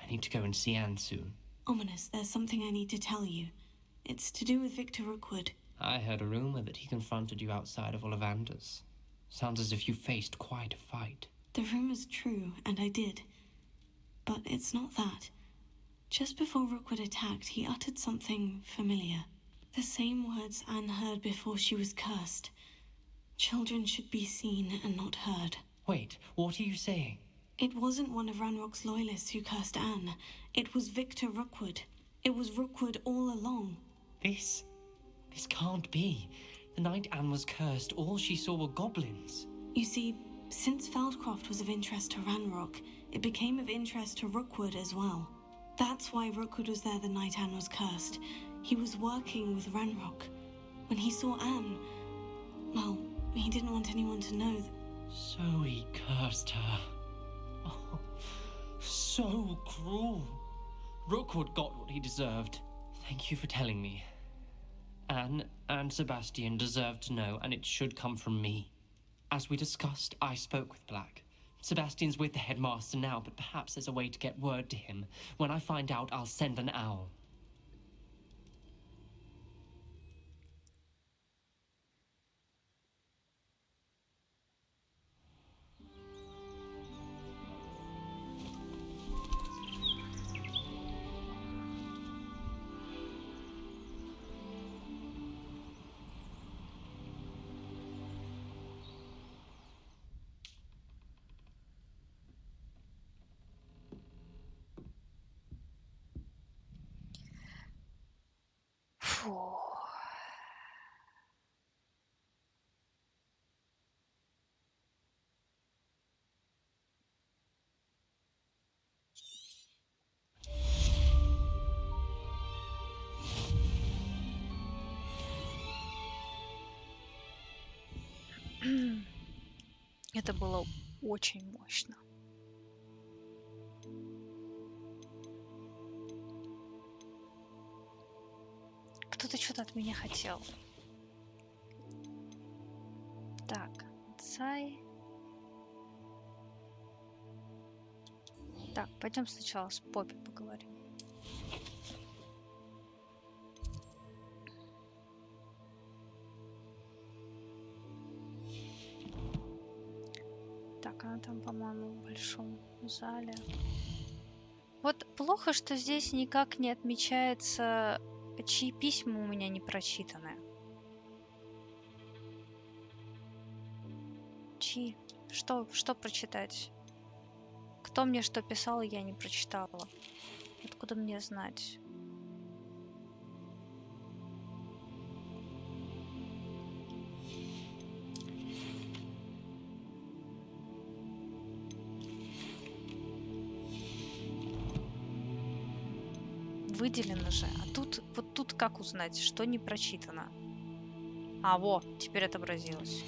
I need to go and see Anne soon. Ominous, there's something I need to tell you. It's to do with Victor Rookwood. I heard a rumor that he confronted you outside of Ollivander's. Sounds as if you faced quite a fight. The rumor's true, and I did. But it's not that. Just before Rookwood attacked, he uttered something familiar. The same words Anne heard before she was cursed. Children should be seen and not heard. Wait, what are you saying? It wasn't one of Ranrock's loyalists who cursed Anne. It was Victor Rookwood. It was Rookwood all along. This can't be. The night Anne was cursed, all she saw were goblins. You see, since Feldcroft was of interest to Ranrock, it became of interest to Rookwood as well. That's why Rookwood was there the night Anne was cursed. He was working with Ranrock. When he saw Anne, well, he didn't want anyone to know that... So he cursed her. Oh, so cruel. Rookwood got what he deserved. Thank you for telling me. Anne and Sebastian deserve to know, and it should come from me. As we discussed, I spoke with Black. Sebastian's with the headmaster now, but perhaps there's a way to get word to him. When I find out, I'll send an owl. Фу. Это было очень мощно. Кто-то что-то от меня хотел. Так, Цай. Так, пойдем сначала с Поппи поговорим. Так, она там, по-моему, в большом зале. Вот плохо, что здесь никак не отмечается, чьи письма у меня не прочитаны. Чьи? Что прочитать? Кто мне что писал, я не прочитала. Откуда мне знать? Выделено же. А тут, вот тут как узнать, что не прочитано? А, во, теперь отобразилось.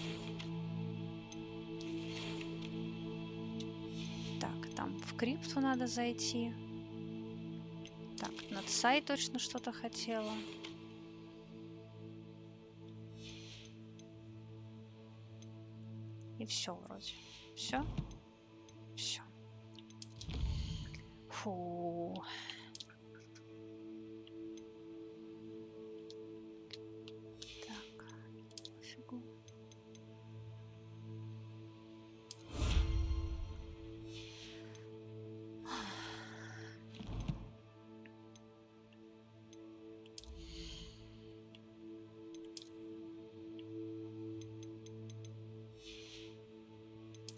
Так, там в крипту надо зайти. Так, над сайт точно что-то хотела. И все вроде. Все? Все. Фу.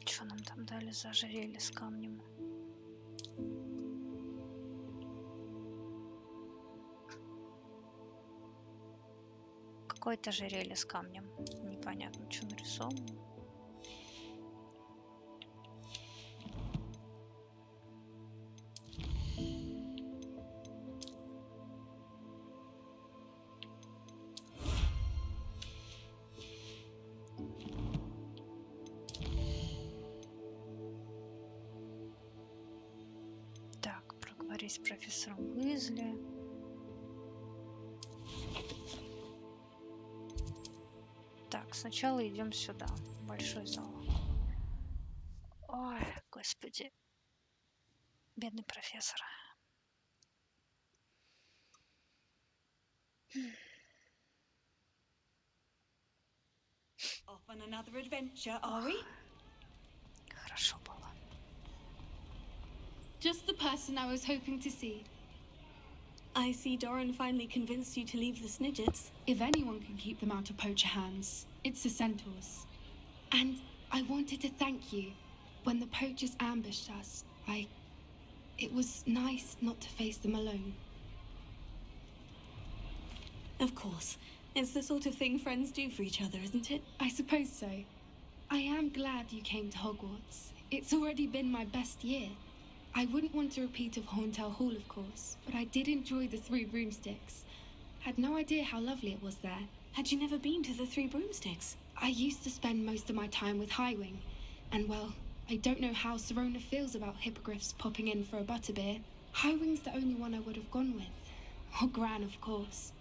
Что нам там дали за ожерелье с камнем? Какое-то ожерелье с камнем. Непонятно, что нарисовано. С профессором Уизли. Так, сначала идем сюда, в большой зал. Ой, господи. Бедный профессор. Off on another adventure, are we? Хорошо было. Just the person I was hoping to see. I see Doran finally convinced you to leave the Snidgets. If anyone can keep them out of poacher hands, it's the centaurs. And I wanted to thank you. When the poachers ambushed us, it was nice not to face them alone. Of course. It's the sort of thing friends do for each other, isn't it? I suppose so. I am glad you came to Hogwarts. It's already been my best year. I wouldn't want a repeat of Horntail Hall, of course, but I did enjoy the Three Broomsticks. Had no idea how lovely it was there. Had you never been to the Three Broomsticks? I used to spend most of my time with Highwing, and well, I don't know how Serona feels about hippogriffs popping in for a butterbeer. Highwing's the only one I would have gone with. Or Gran, of course.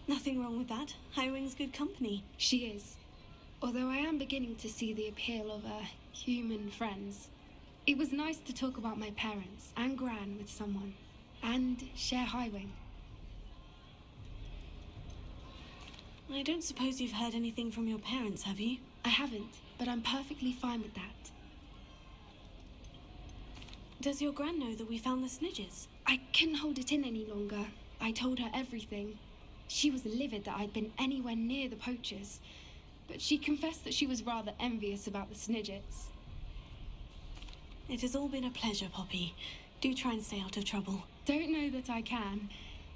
Nothing wrong with that. Highwing's good company. She is. Although I am beginning to see the appeal of human friends. It was nice to talk about my parents and Gran with someone, and share Highwing. I don't suppose you've heard anything from your parents, have you? I haven't, but I'm perfectly fine with that. Does your Gran know that we found the snidges? I couldn't hold it in any longer. I told her everything. She was livid that I'd been anywhere near the poachers, but she confessed that she was rather envious about the snidgets. It has all been a pleasure, Poppy. Do try and stay out of trouble. Don't know that I can.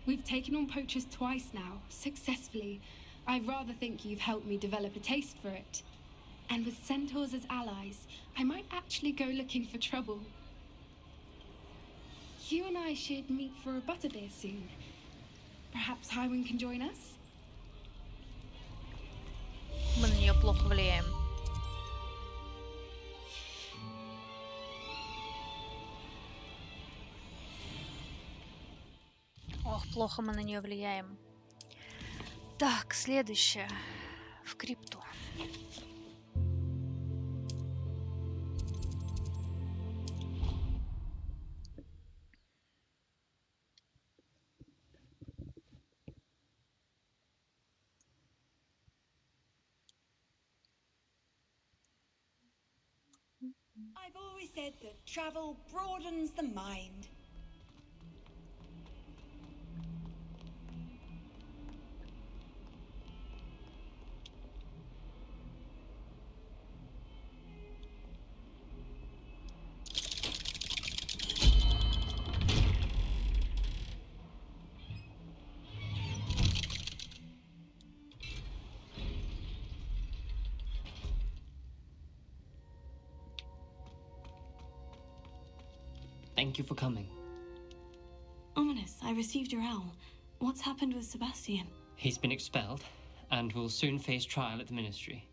We've taken on poachers twice now, successfully. I rather think you've helped me develop a taste for it. And with centaurs as allies, I might actually go looking for trouble. You and I should meet for a butterbeer soon. Perhaps Highwing can join us? Мы на нее плохо влияем. Ох, плохо мы на нее влияем. Так, следующее. В крипту. I've always said that travel broadens the mind. Thank you for coming. Ominous, I received your owl. What's happened with Sebastian? He's been expelled, and will soon face trial at the Ministry.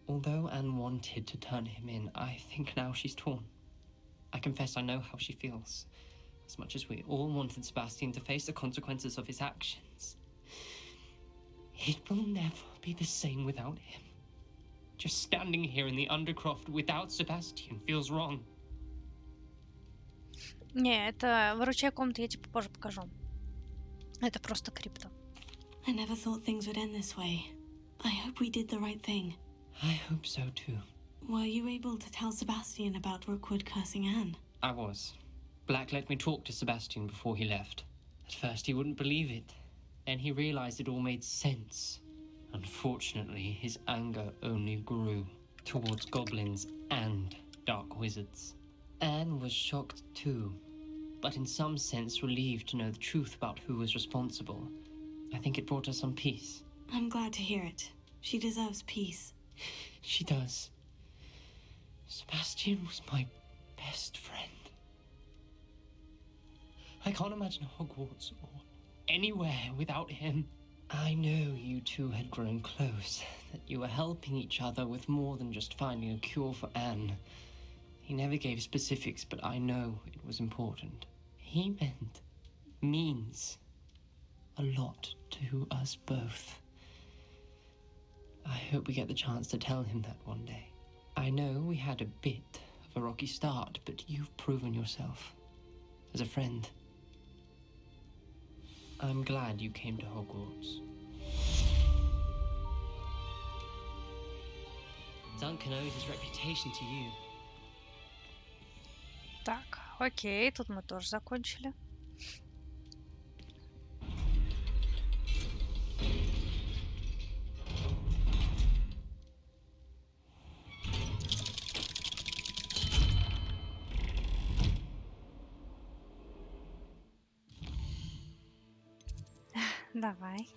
Although Anne wanted to turn him in, I think now she's torn. I confess I know how she feels. As much as we all wanted Sebastian to face the consequences of his actions. It will never be the same without him. Just standing here in the Undercroft without Sebastian feels wrong. Не, это выручай комнату, я тебе позже покажу. Это просто крипто. I never thought things would end this way. I hope we did the right thing. I hope so too. Were you able to tell Sebastian about Rookwood cursing Anne? I was. Black let me talk to Sebastian before he left. At first he wouldn't believe it. Then he realized it all made sense. Unfortunately, his anger only grew towards goblins and dark wizards. Anne was shocked too, but in some sense relieved to know the truth about who was responsible. I think it brought her some peace. I'm glad to hear it. She deserves peace. She does. Sebastian was my best friend. I can't imagine Hogwarts or anywhere without him. I know you two had grown close, that you were helping each other with more than just finding a cure for Anne. He never gave specifics, but I know it was important. He means a lot to us both. I hope we get the chance to tell him that one day. I know we had a bit of a rocky start, but you've proven yourself as a friend. I'm glad you came to Hogwarts. Duncan owes his reputation to you. Так, окей, тут мы тоже закончили. Давай.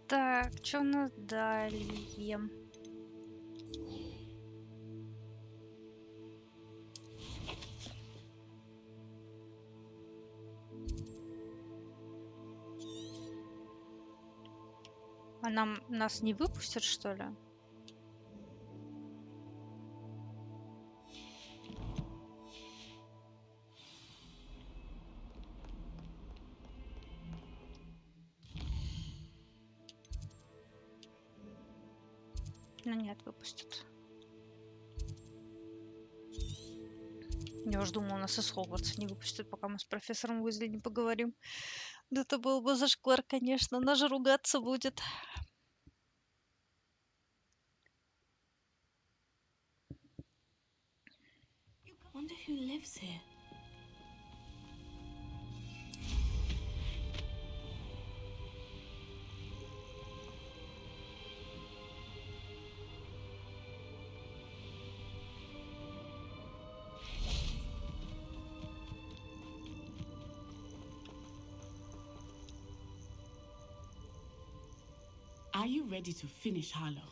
Так, что у нас далее? А нас не выпустят, что ли? Ну нет, выпустят. Я уж думала, нас из Хогвартса не выпустят, пока мы с профессором Уизли не поговорим. Да это был бы зашквар, конечно. Нас же ругаться будет. Wonder who lives here. Are you ready to finish Harlow?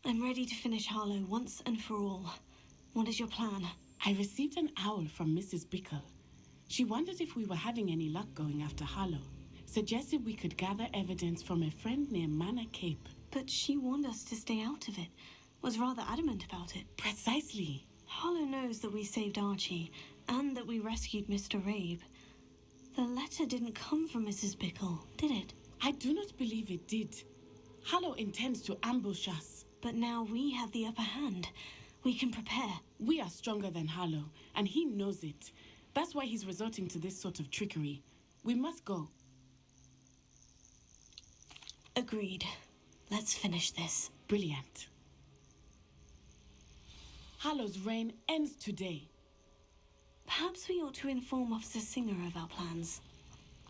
I'm ready to finish Harlow once and for all. What is your plan? I received an owl from Mrs. Bickle. She wondered if we were having any luck going after Harlow. Suggested we could gather evidence from a friend near Manor Cape. But she warned us to stay out of it. Was rather adamant about it. Precisely. Harlow knows that we saved Archie, and that we rescued Mr. Rabe. The letter didn't come from Mrs. Bickle, did it? I do not believe it did. Harlow intends to ambush us. But now we have the upper hand. We can prepare. We are stronger than Harlow, and he knows it. That's why he's resorting to this sort of trickery. We must go. Agreed. Let's finish this. Brilliant. Harlow's reign ends today. Perhaps we ought to inform Officer Singer of our plans.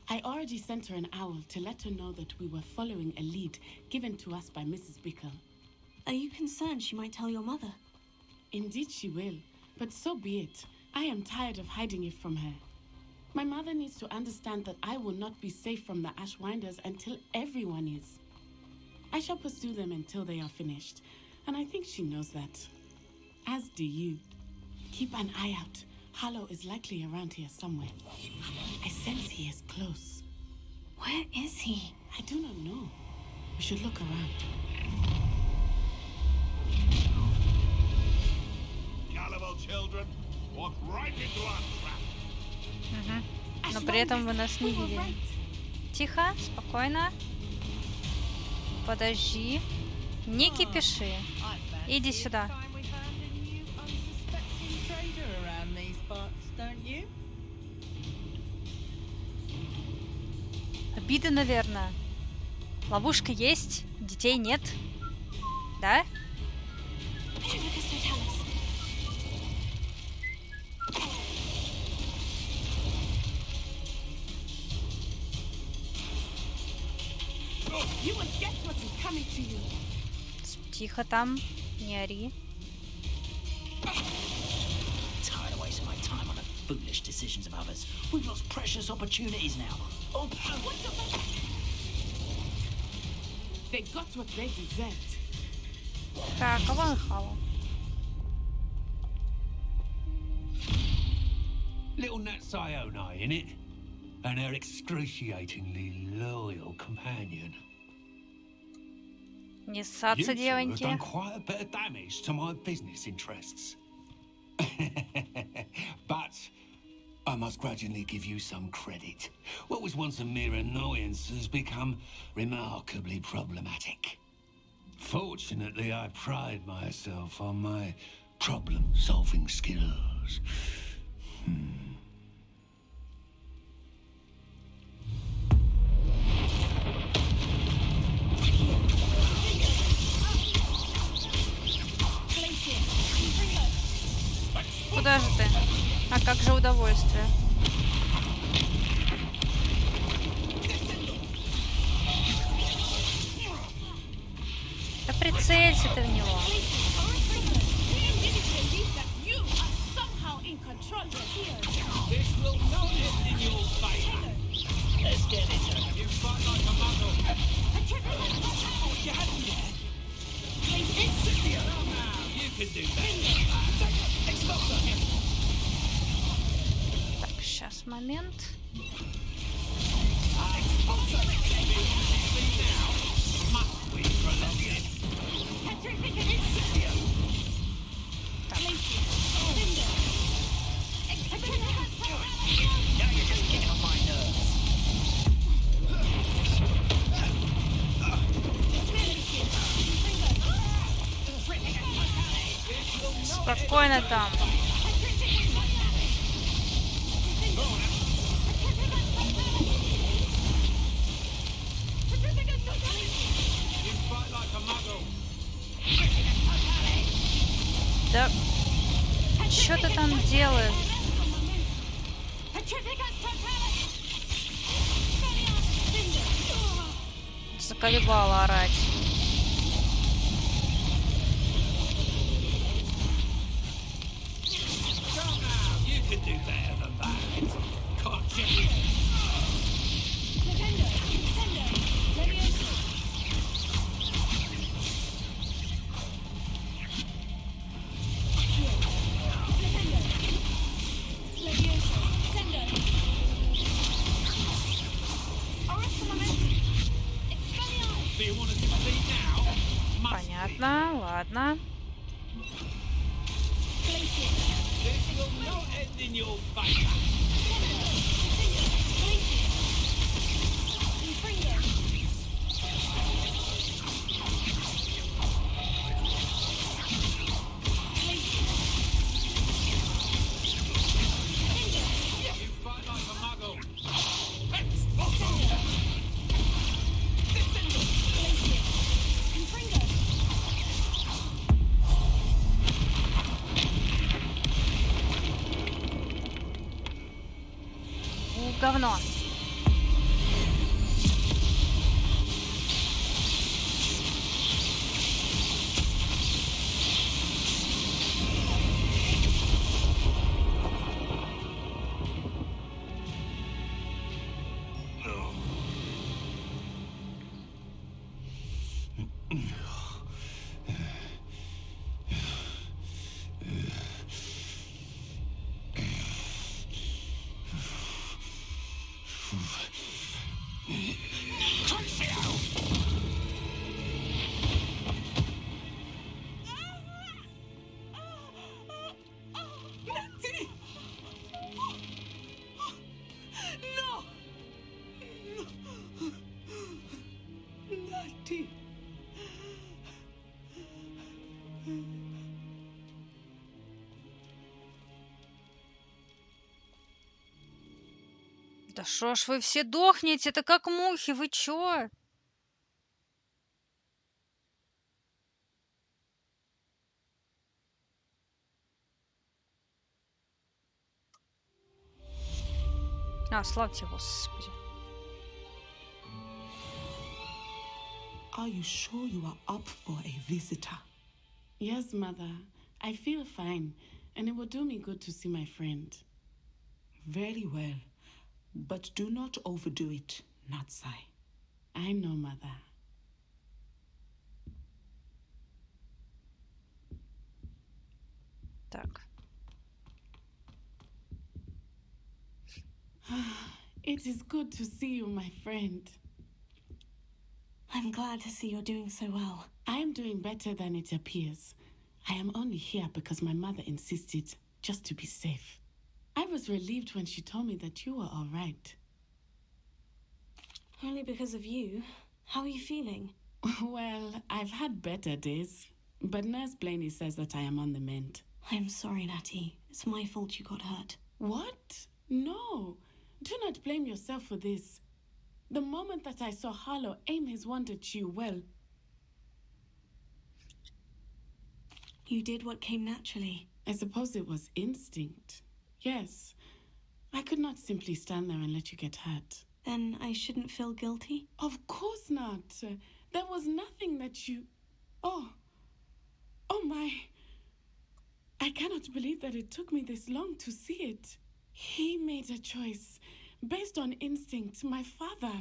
I already sent her an owl to let her know that we were following a lead given to us by Mrs. Bickle. Are you concerned she might tell your mother? Indeed she will, but so be it. I am tired of hiding it from her. My mother needs to understand that I will not be safe from the Ashwinders until everyone is. I shall pursue them until they are finished, and I think she knows that. As do you. Keep an eye out. Harlow is likely around here somewhere. I sense he is close. Where is he? I do not know. We should look around. Gullible children, walk right into our trap. Но при этом вы нас не видели. Тихо, спокойно. Подожди. Не кипиши. Иди сюда. Обида, наверное. Ловушка есть, детей нет. Да? Тихо там, не ори. Tired of wasting my time on the foolish decisions of others. We've lost precious opportunities now. Oh, they got what they deserved. Так, а вон Хава. Little Nat Sione, innit? And her excruciatingly loyal companion. Не ссаться, You two have девоньки. done quite a bit of damage to my business interests. But I must grudgingly give you some credit. What was once a mere annoyance has become remarkably problematic. Fortunately, I pride myself on my problem-solving skills. Куда же ты? А как же удовольствие? Да прицелься ты в него. Так, сейчас момент. там? Да что ты там делаешь? Заколебала орать. Понятно, ладно. Говно. Да шо ж вы все дохнете? Это как мухи, вы чё? Славьте Господи. Are you sure you are up for a visitor? Yes, Mother. I feel fine, and it will do me good to see my friend. Very well. But do not overdo it, Natsai. I know, Mother. Так. It is good to see you, my friend. I'm glad to see you're doing so well. I am doing better than it appears. I am only here because my mother insisted, just to be safe. I was relieved when she told me that you were all right. Only because of you. How are you feeling? Well, I've had better days, but Nurse Blaney says that I am on the mend. I'm sorry, Natty. It's my fault you got hurt. What? No. Do not blame yourself for this. The moment that I saw Harlow aim his wand at you, well... You did what came naturally. I suppose it was instinct. Yes. I could not simply stand there and let you get hurt. Then I shouldn't feel guilty? Of course not. There was nothing that you... Oh my... I cannot believe that it took me this long to see it. He made a choice based on instinct. My father,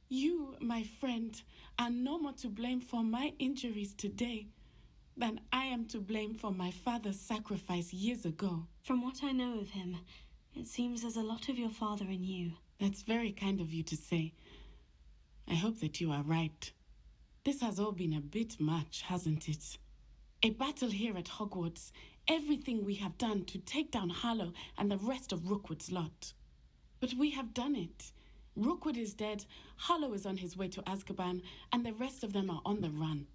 you, my friend, are no more to blame for my injuries today than I am to blame for my father's sacrifice years ago. From what I know of him, it seems there's a lot of your father in you. That's very kind of you to say. I hope that you are right. This has all been a bit much, hasn't it? A battle here at Hogwarts, everything we have done to take down Harlow and the rest of Rookwood's lot. But we have done it. Rookwood is dead, Harlow is on his way to Azkaban, and the rest of them are on the run.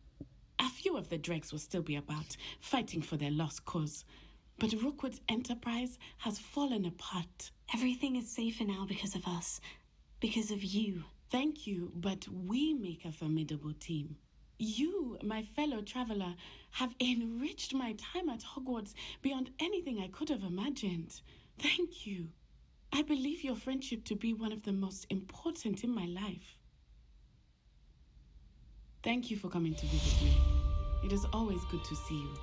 A few of the dregs will still be about, fighting for their lost cause. But Rookwood's enterprise has fallen apart. Everything is safer now because of us. Because of you. Thank you, but we make a formidable team. You, my fellow traveler, have enriched my time at Hogwarts beyond anything I could have imagined. Thank you. I believe your friendship to be one of the most important in my life. Thank you for coming to visit me. It is always good to see you.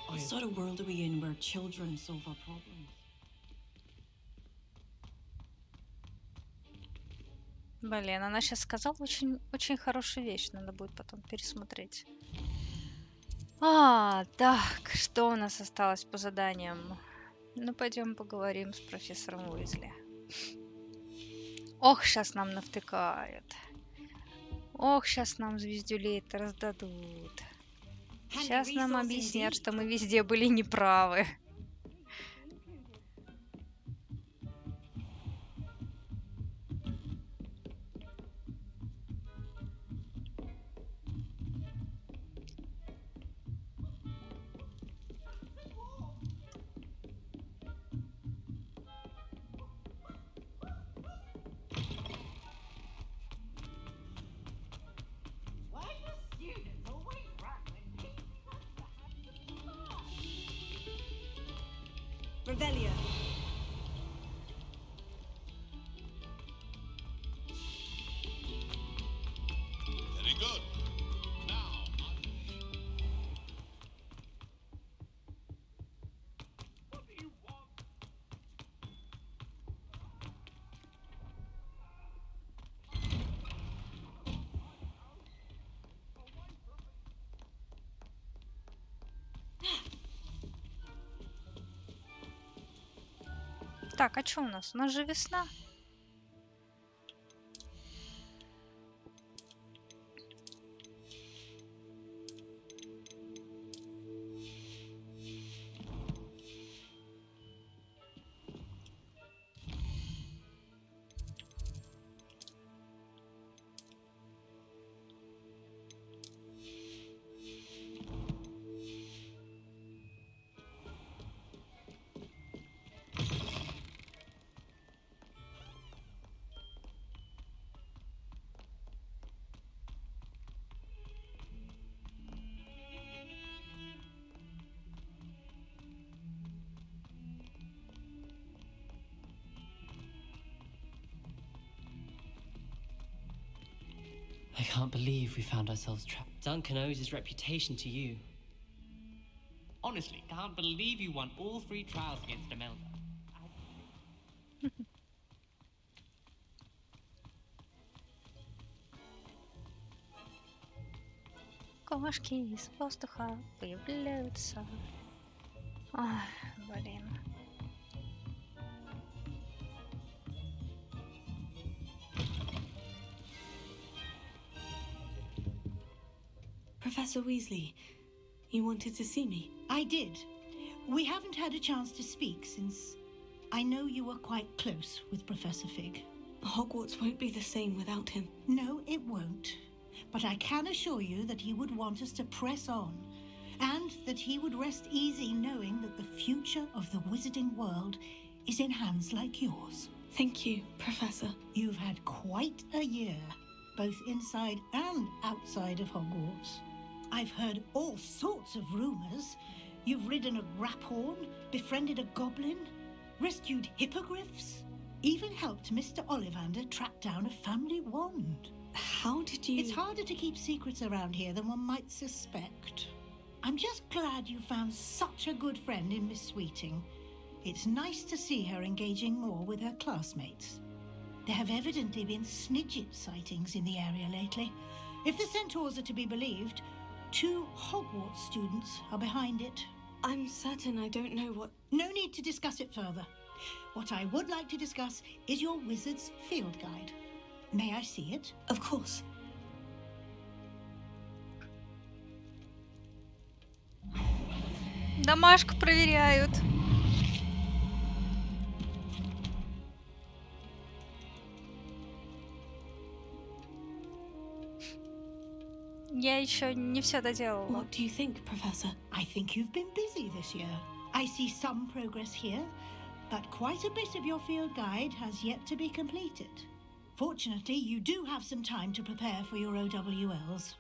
What sort of world are we in where children solve our problems? Блин, она сейчас сказала очень хорошую вещь. Надо будет потом пересмотреть. Так, что у нас осталось по заданиям? Ну, пойдем поговорим с профессором Уизли. Ох, сейчас нам навтыкают. Ох, сейчас нам звездюлей-то раздадут. Сейчас нам объяснят, что мы везде были неправы. Revelia. Very good. Now, what do you want? Так, а что у нас? У нас же весна. I can't believe we found ourselves trapped. Duncan owes his reputation to you. Honestly, can't believe you won all 3 trials against Imelda. Кошки из воздуха появляются. Ай, блин. Professor Weasley, you wanted to see me? I did. We haven't had a chance to speak since I know you were quite close with Professor Fig. Hogwarts won't be the same without him. No, it won't. But I can assure you that he would want us to press on, and that he would rest easy knowing that the future of the wizarding world is in hands like yours. Thank you, Professor. You've had quite a year, both inside and outside of Hogwarts. I've heard all sorts of rumours. You've ridden a graphorn, befriended a goblin, rescued hippogriffs, even helped Mr. Ollivander track down a family wand. How did you... It's harder to keep secrets around here than one might suspect. I'm just glad you found such a good friend in Miss Sweeting. It's nice to see her engaging more with her classmates. There have evidently been Snidget sightings in the area lately. If the centaurs are to be believed, 2 Hogwarts students are behind it. I'm certain I don't know what... No need to discuss it further. What I would like to discuss is your wizard's field guide. May I see it? Of course. Домашку проверяют. Я еще не все доделала. What do you think, Professor? I think you've been busy this year. I see some progress here, but quite a bit of your field guide has yet to be completed. Fortunately, you do have some time to prepare for your OWLs.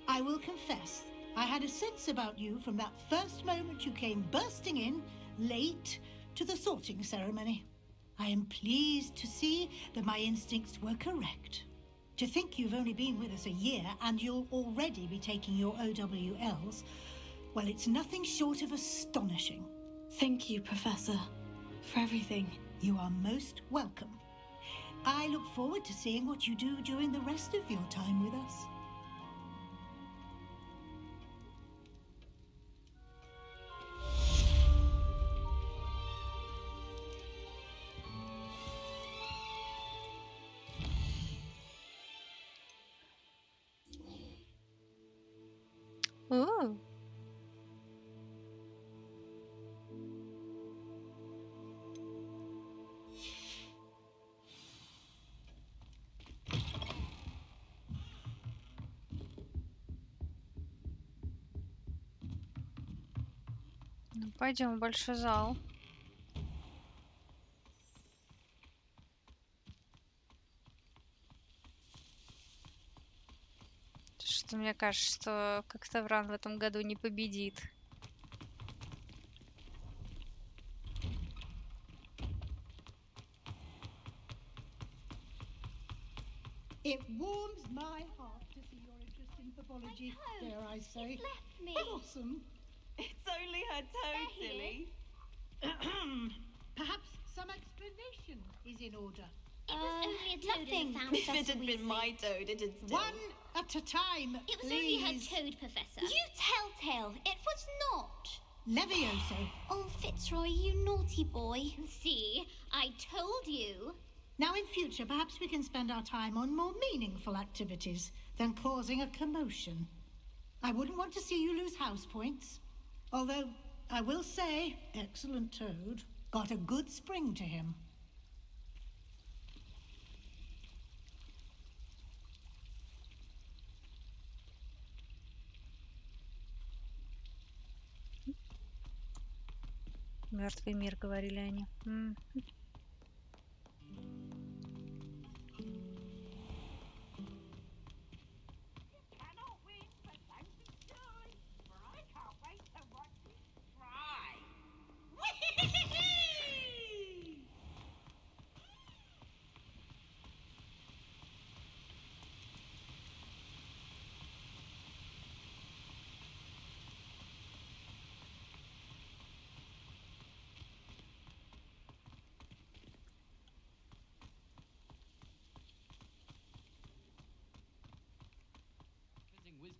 I will confess, I had a sense about you from that first moment you came bursting in, late, to the sorting ceremony. I am pleased to see that my instincts were correct. To think you've only been with us a year and you'll already be taking your OWLs, well, it's nothing short of astonishing. Thank you, Professor, for everything. You are most welcome. I look forward to seeing what you do during the rest of your time with us. Ooh. Ну, пойдем в большой зал. Что мне кажется, что как-то Вран в этом году не победит. It warms my heart to see your interest in pathology, dare I say. It's left me. Blossom. It's only her toe, silly. Perhaps some explanation is in order. It was only a toad in the found If it had been my toad, it'd still... One at a time, It was please. only her toad, Professor. You telltale. It was not. Levioso. Oh, Fitzroy, you naughty boy. See, I told you. Now in future, perhaps we can spend our time on more meaningful activities than causing a commotion. I wouldn't want to see you lose house points. Although, I will say, excellent toad, got a good spring to him. Мертвый мир, говорили они.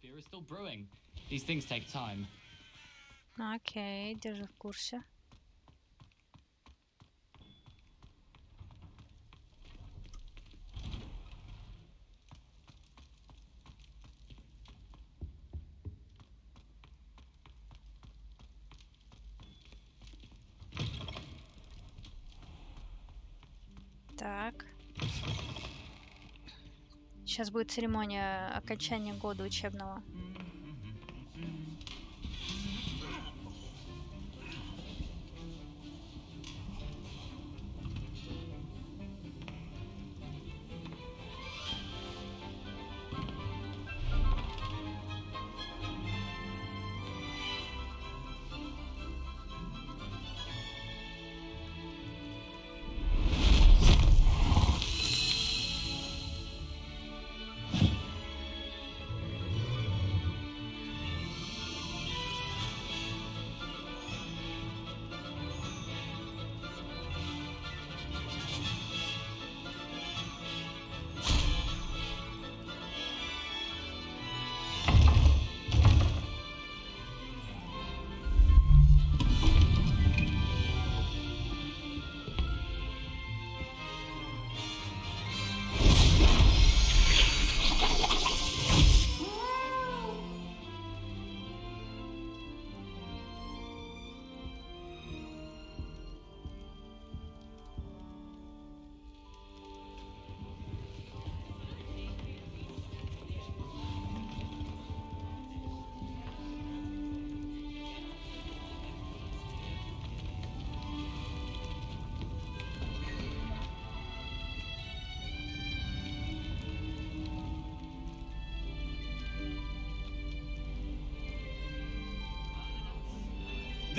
Beer is still brewing. These things take time. Окей, держи в курсе. Так. Сейчас будет церемония окончания года учебного.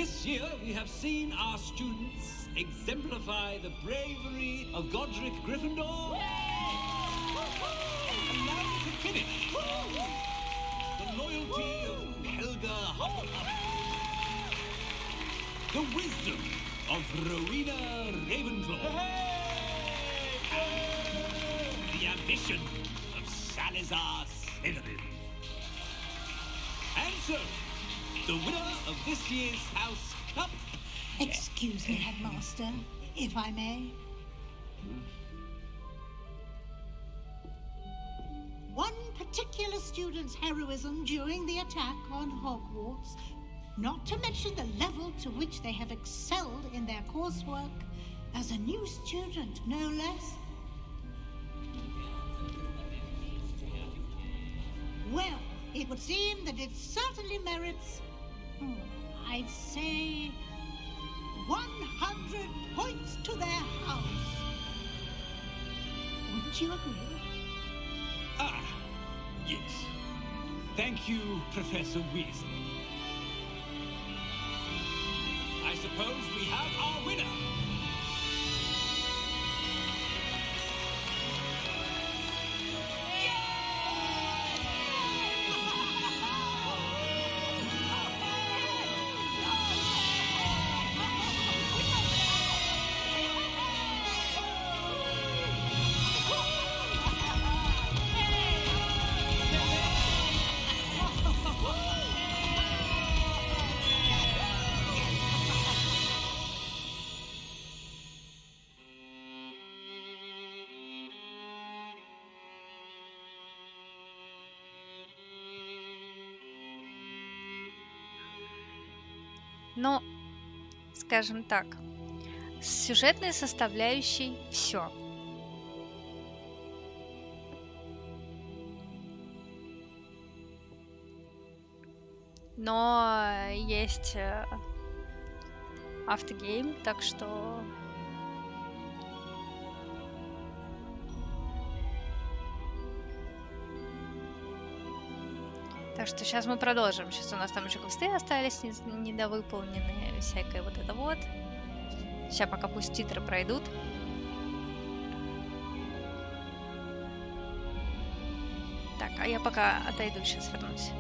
This year, we have seen our students exemplify the bravery of Godric Gryffindor. And now to finish, the loyalty of Helga Hufflepuff. The wisdom of Rowena Ravenclaw. And the ambition of Salazar Slytherin. And so, the winner of this year's House Cup... Excuse me, Headmaster, if I may. One particular student's heroism during the attack on Hogwarts, not to mention the level to which they have excelled in their coursework, as a new student, no less. Well, it would seem that it certainly merits, I'd say, 100 points to their house. Wouldn't you agree? Ah, yes. Thank you, Professor Weasley. I suppose we have our winner. Но, скажем так, с сюжетной составляющей все. Но есть автогейм, так что сейчас мы продолжим. Сейчас у нас там еще квесты остались недовыполненные, всякое вот это вот. Сейчас пока пусть титры пройдут. Так, а я пока отойду, сейчас вернусь.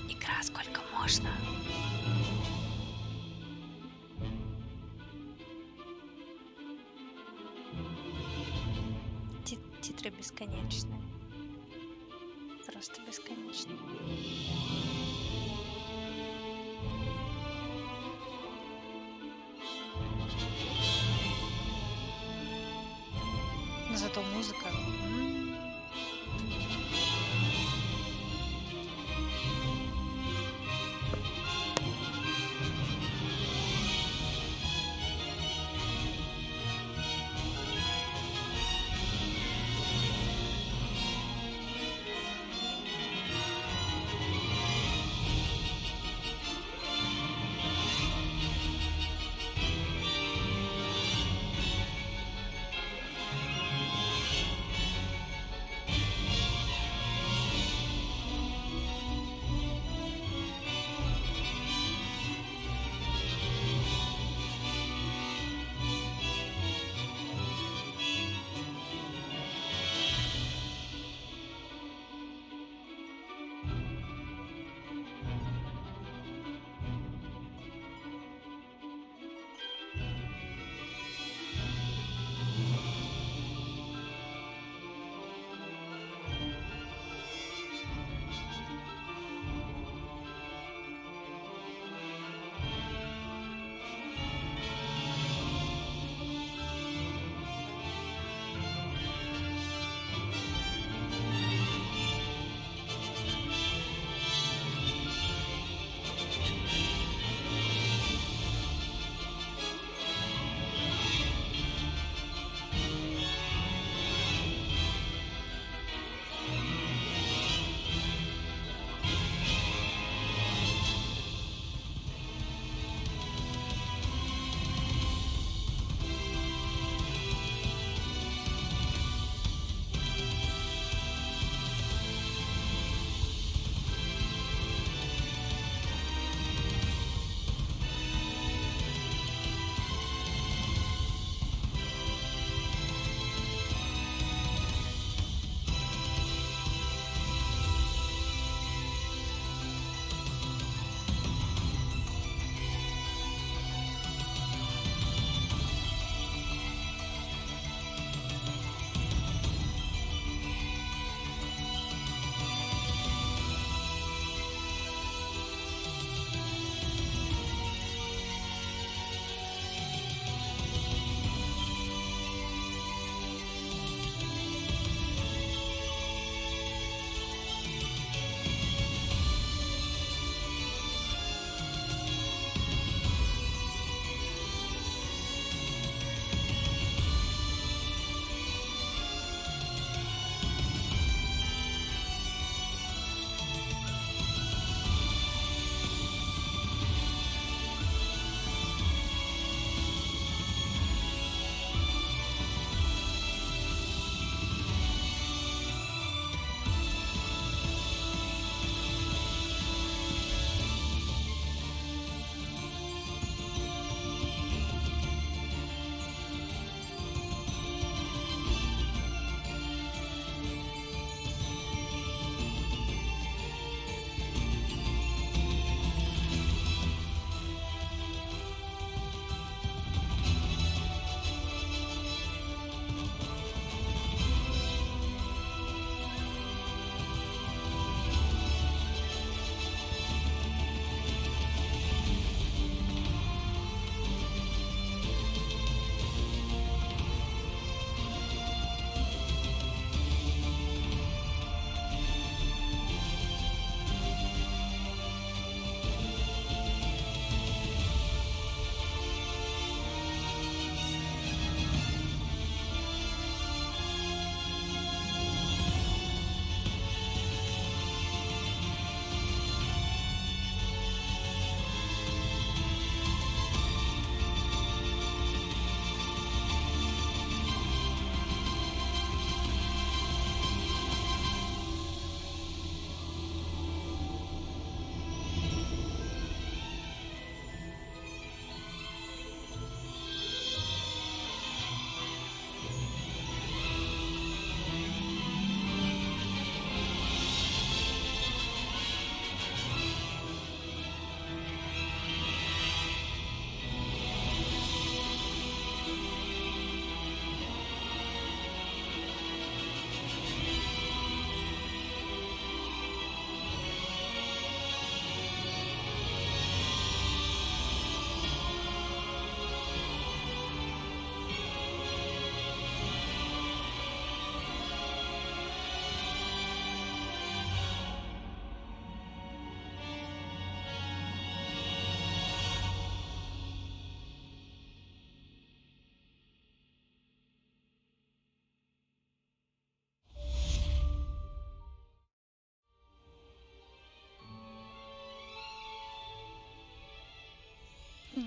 Игра сколько можно. Титры бесконечные. Просто бесконечные. Но зато музыка.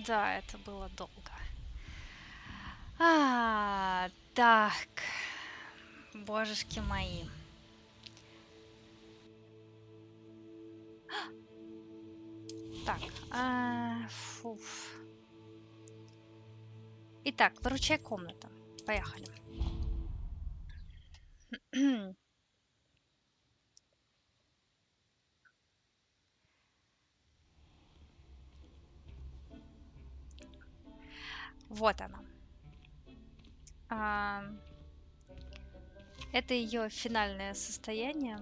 Да, это было долго. Так. Божешки мои. Так. Фуф. Итак, выручай комнату. Поехали. Вот она. Это ее финальное состояние.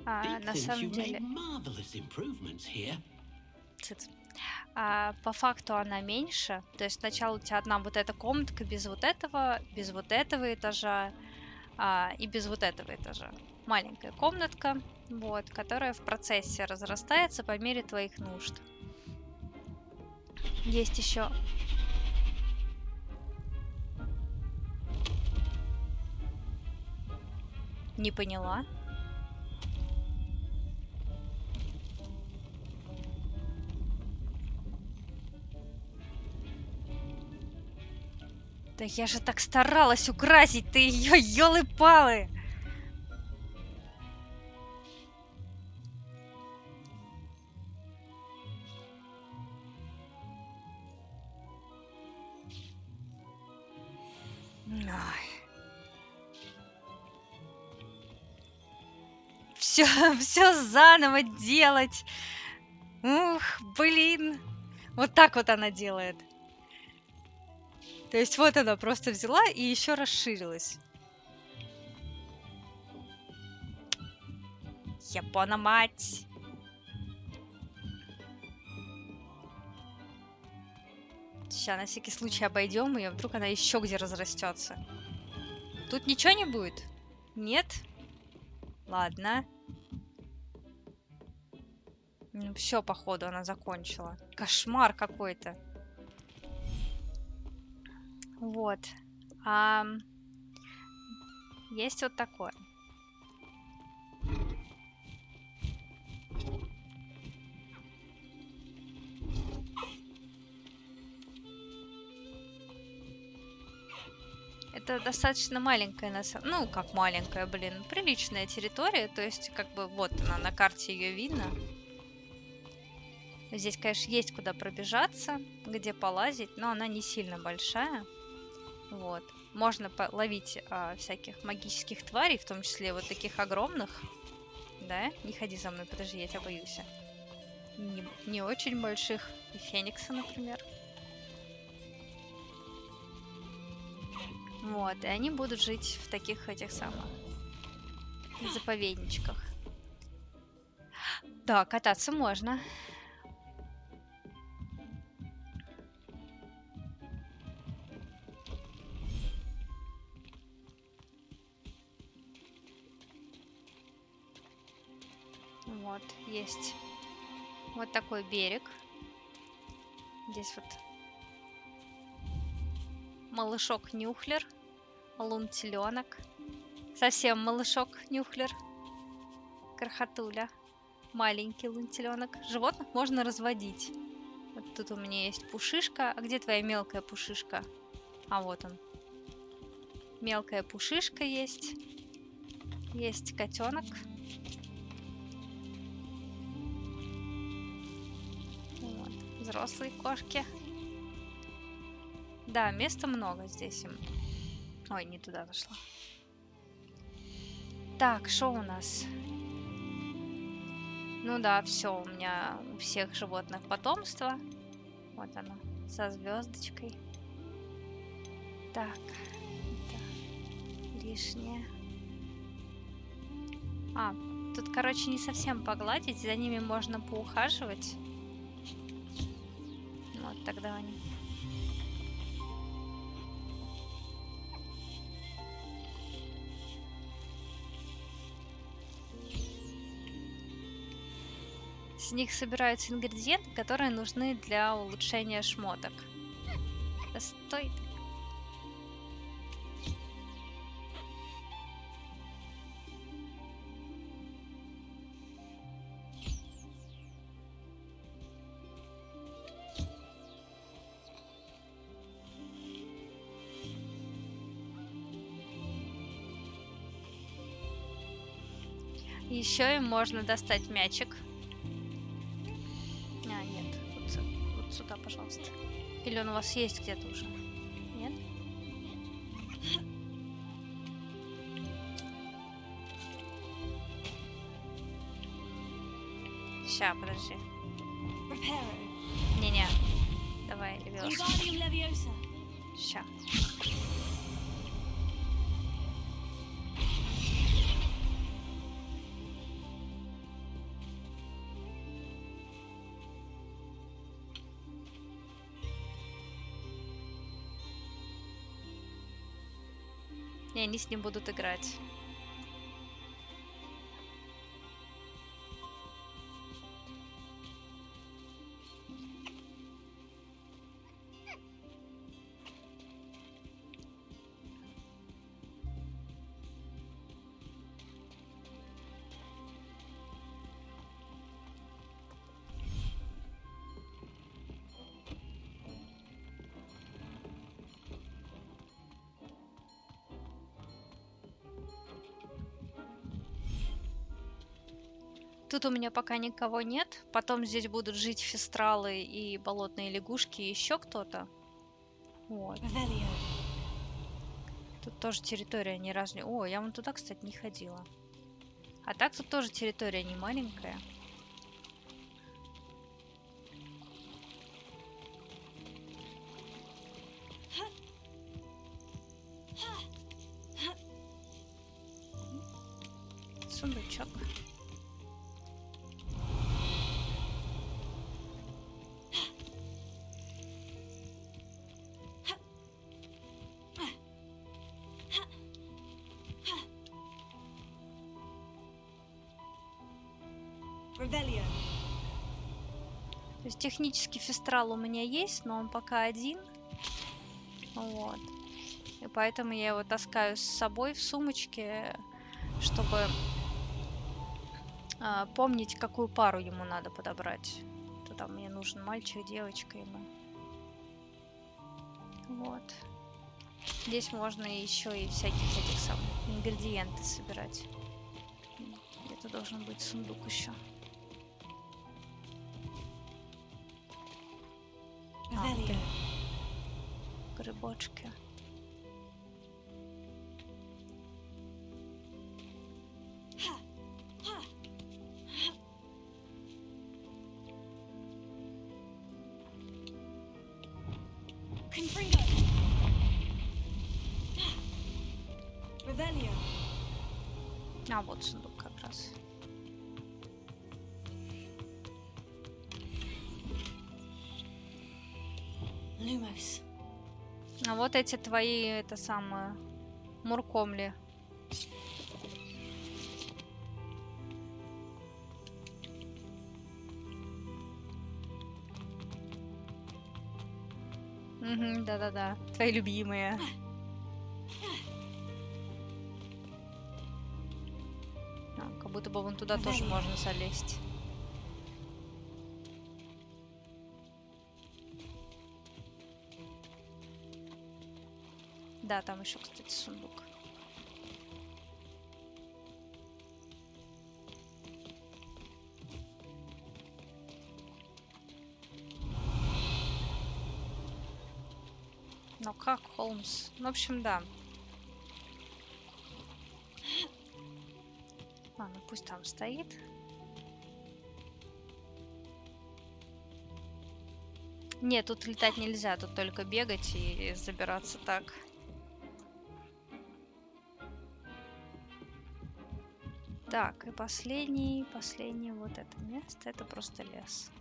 На самом деле... По факту она меньше. То есть сначала у тебя одна вот эта комнатка без вот этого этажа и без вот этого этажа. Маленькая комнатка, вот, которая в процессе разрастается по мере твоих нужд. Есть еще... Не поняла. Да я же так старалась украсить ты ее, ёлы-палы! Все заново делать. Ух, блин. Вот так вот она делает. То есть вот она просто взяла и еще расширилась. Япона мать. Сейчас на всякий случай обойдем ее, вдруг она еще где разрастется. Тут ничего не будет? Нет? Ладно. Ну все, походу, она закончила. Кошмар какой-то. Вот. Есть вот такое. Это достаточно маленькая, ну, как маленькая, блин, приличная территория. То есть, как бы, вот она, на карте ее видно. Здесь, конечно, есть куда пробежаться, где полазить, но она не сильно большая. Вот. Можно ловить всяких магических тварей, в том числе вот таких огромных. Да? Не ходи за мной, подожди, я тебя боюсь. Не очень больших. И феникса, например. Вот. И они будут жить в таких этих самых заповедничках. Да, кататься можно. Вот, есть вот такой берег. Здесь вот малышок Нюхлер, лунтеленок. Совсем малышок Нюхлер. Крохотуля. Маленький лунтеленок. Животных можно разводить. Вот тут у меня есть пушишка. А где твоя мелкая пушишка? А вот он. Мелкая пушишка есть. Есть котенок. Вот. Взрослые кошки. Да, места много здесь им. Ой, не туда зашла. Так, что у нас? Ну да, все, у меня у всех животных потомство. Вот оно, со звездочкой. Так, это лишнее. Тут, короче, не совсем погладить, за ними можно поухаживать. Вот тогда они... С них собираются ингредиенты, которые нужны для улучшения шмоток. Да стой ты. Еще им можно достать мячик. А, нет. Вот сюда, пожалуйста. Или он у вас есть где-то уже? Нет? Ща, подожди. Не-не. Давай, Левиоса. Ща. И они с ним будут играть. Тут у меня пока никого нет. Потом здесь будут жить фестралы и болотные лягушки, и еще кто-то. Вот. Тут тоже территория ни разу не... О, я вон туда, кстати, не ходила. А так тут тоже территория не маленькая. Сундучок. То есть технически фестрал у меня есть, но он пока один. Вот. И поэтому я его таскаю с собой в сумочке, чтобы помнить, какую пару ему надо подобрать. То там мне нужен мальчик, девочка ему. Вот. Здесь можно еще и всяких этих самых ингредиенты собирать. Где-то должен быть сундук еще. Грибочки. А вот сундук как раз. А вот эти твои, это самое, муркомли. Угу, да-да-да, твои любимые. Как будто бы вон туда тоже можно залезть. Да, там еще, кстати, сундук. Ну как, Холмс? Ну, в общем, да. Ладно, пусть там стоит. Нет, тут летать нельзя, тут только бегать и забираться так. Так, и последний вот это место, это просто лес.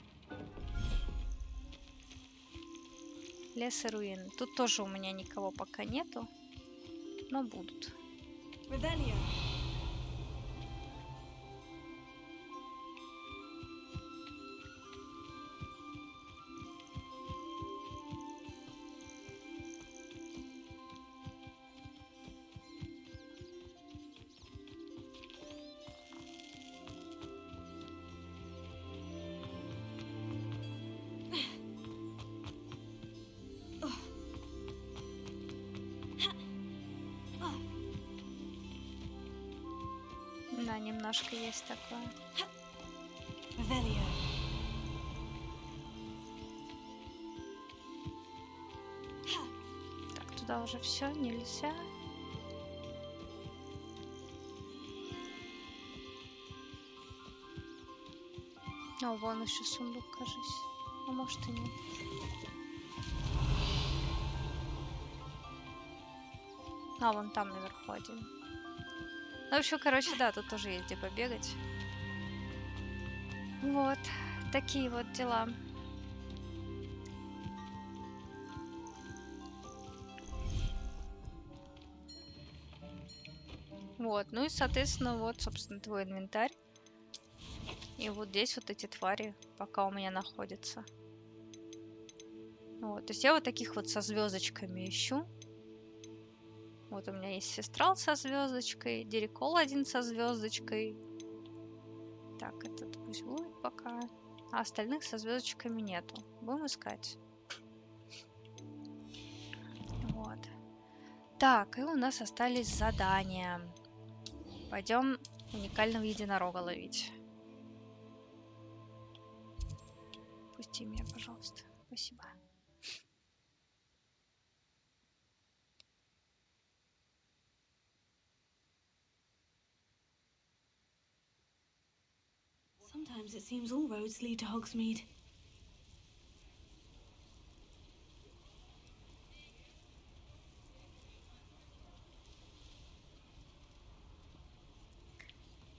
Лес и руины. Тут тоже у меня никого пока нету, но будут. немножко есть такое. Так, туда уже все, нельзя. О, вон еще сундук, кажись. А может и нет. А, вон там наверху один. Ну, в общем, короче, да, тут тоже есть где побегать. Вот, такие вот дела. Вот, ну и, соответственно, вот, собственно, твой инвентарь. И вот здесь вот эти твари пока у меня находятся. Вот, то есть я вот таких вот со звездочками ищу. Вот у меня есть Сестрал со звездочкой, Дерикол один со звездочкой. Так, этот пусть будет пока. А остальных со звездочками нету. Будем искать. Вот. Так, и у нас остались задания. Пойдем уникального единорога ловить. Пусти меня, пожалуйста. Спасибо. Sometimes it seems all roads lead to Hogsmeade.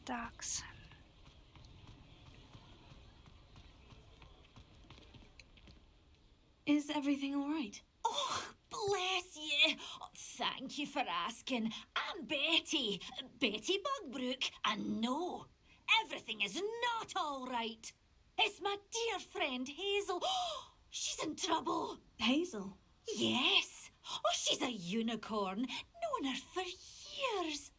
Такс. Is everything all right? Oh, bless you. Oh, thank you for asking. I'm Betty. Betty Bugbrook. And no, everything is not all right. It's my dear friend Hazel. Oh, she's in trouble. Hazel? Yes. Oh, she's a unicorn. Known her for years.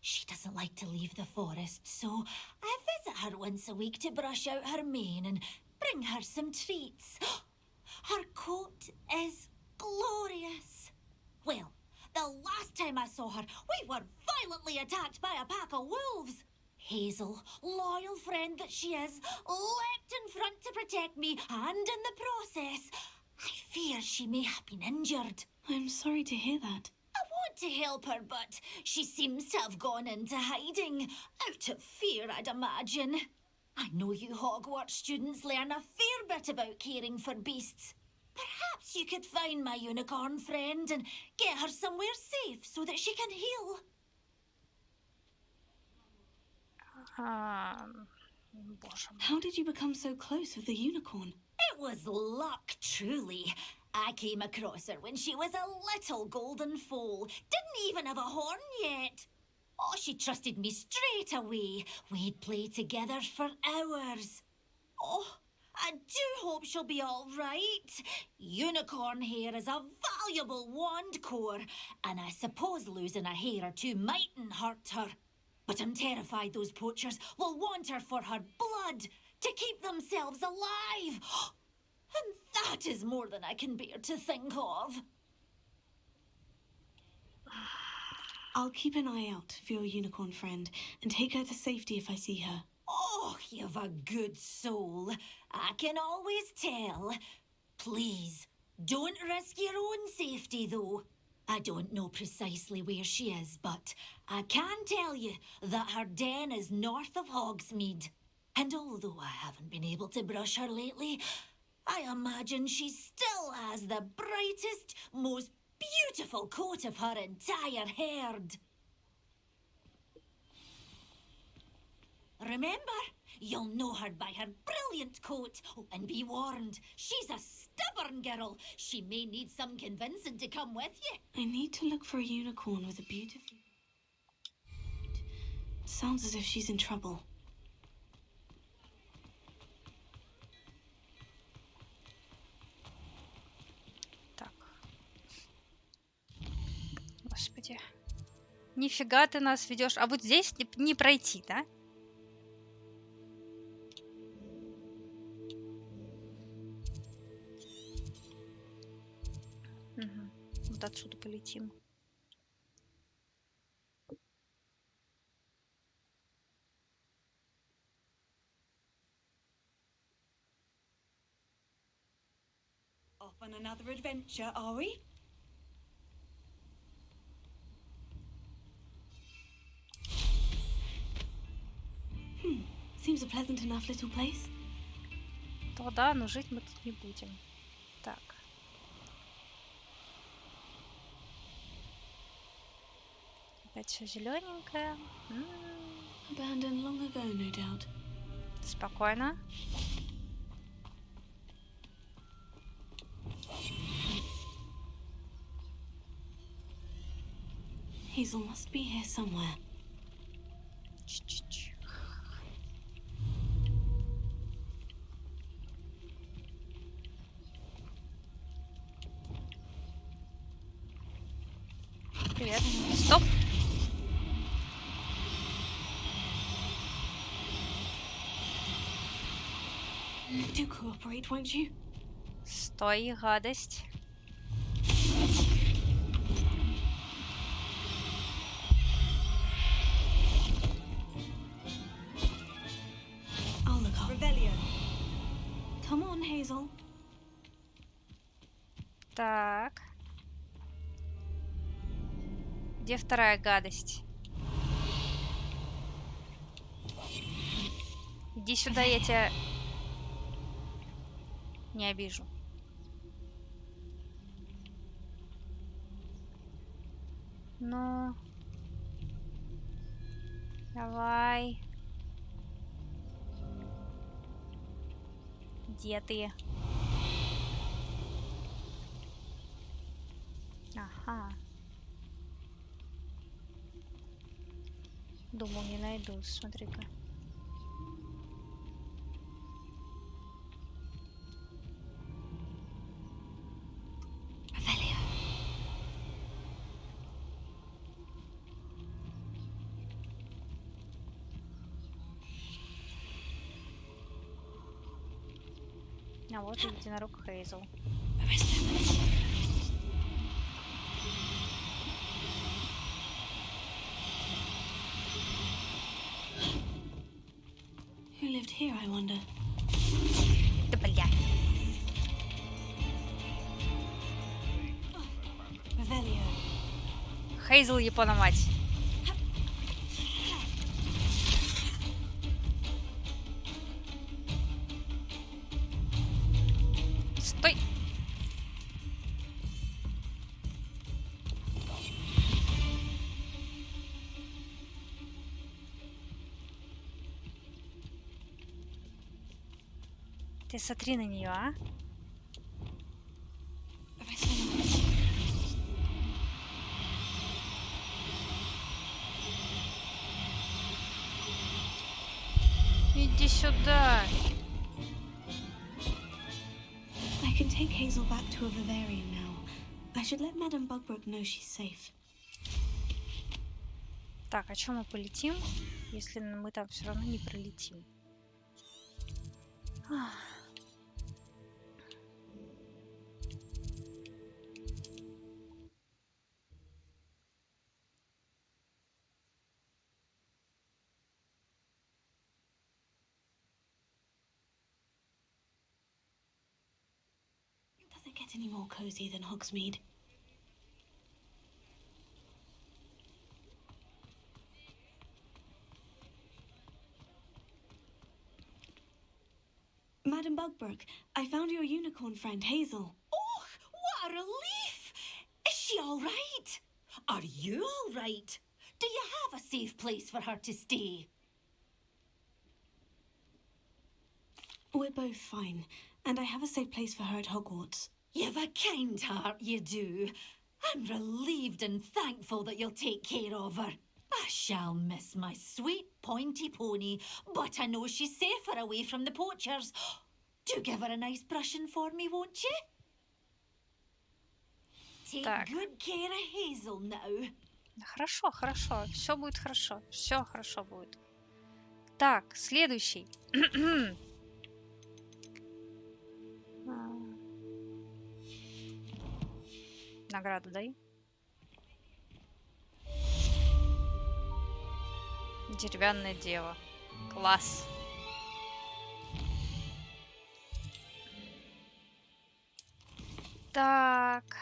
She doesn't like to leave the forest, so I visit her once a week to brush out her mane and bring her some treats. Her coat is glorious. Well, the last time I saw her, we were violently attacked by a pack of wolves. Hazel, loyal friend that she is, leapt in front to protect me, and in the process, I fear she may have been injured. I'm sorry to hear that. I want to help her, but she seems to have gone into hiding. Out of fear, I'd imagine. I know you Hogwarts students learn a fair bit about caring for beasts. Perhaps you could find my unicorn friend and get her somewhere safe so that she can heal. How did you become so close with the unicorn? It was luck, truly. I came across her when she was a little golden foal. Didn't even have a horn yet. Oh, she trusted me straight away. We'd play together for hours. Oh, I do hope she'll be all right. Unicorn hair is a valuable wand core, and I suppose losing a hair or two mightn't hurt her. But I'm terrified those poachers will want her for her blood, to keep themselves alive. And that is more than I can bear to think of. I'll keep an eye out for your unicorn friend and take her to safety if I see her. Oh, you've a good soul. I can always tell. Please, don't risk your own safety, though. I don't know precisely where she is, but I can tell you that her den is north of Hogsmeade. And although I haven't been able to brush her lately, I imagine she still has the brightest, most beautiful coat of her entire herd. Remember, you'll know her by her brilliant coat. Oh, and be warned, she's a stubborn girl. She may need some convincing to come with you. I need to look for a unicorn with a beautiful... It sounds as if she's in trouble. Так. Господи. Нифига ты нас ведешь. А вот здесь не пройти, да? Угу. Вот отсюда полетим. on another adventure, are we? Seems a pleasant enough little place. То да, но жить мы тут не будем. Так. Опять все зелененькое. Abandoned long ago, no doubt. Спокойно. Hazel must be here somewhere. Привет. Стоп. Do cooperate, won't you? Стой, гадость. I'll look up. Revelio. Come on, Hazel. Так. Где вторая гадость? Иди сюда, я тебя не обижу. Ну, давай. Где ты? Ага. Думал, не найду. Смотри-ка. А вот и единорог Хейзел. Who lived here, I wonder? Да бля. Revelio. Хейзел Япона мать. Стой. Ты смотри на нее, а? Иди сюда. I can take Hazel back to a Vivarium now. I should let Madame Bugbrook know she's safe. Так, а чем мы полетим, если мы там все равно не пролетим? Does it get any more cozy than Hogsmeade? Madame Bugbrook, I found your unicorn friend Hazel. Oh, what a relief! Is she all right? Are you all right? Do you have a safe place for her to stay? We're both fine, and I have a safe place for her at Hogwarts. You've a kind heart, you do. I'm relieved and thankful that you'll take care of her. I shall miss my sweet pointy pony, but I know she's safer away from the poachers. Do give her a nice brushing for me, won't you? Take good care of Hazel now. Хорошо, хорошо. Все будет хорошо. Все хорошо будет. Так, следующий. Награду дай. Деревянная дева. Класс. Так.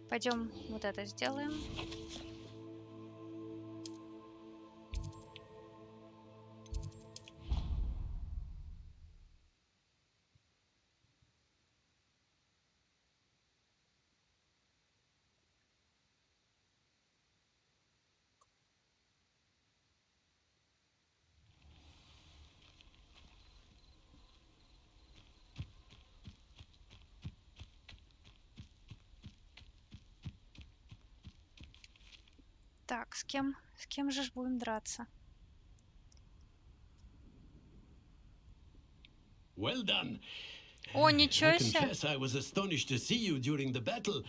Пойдем вот это сделаем. Так, с кем же ж будем драться? Well done. О, ничего I себе. confess I was astonished to see you during the battle,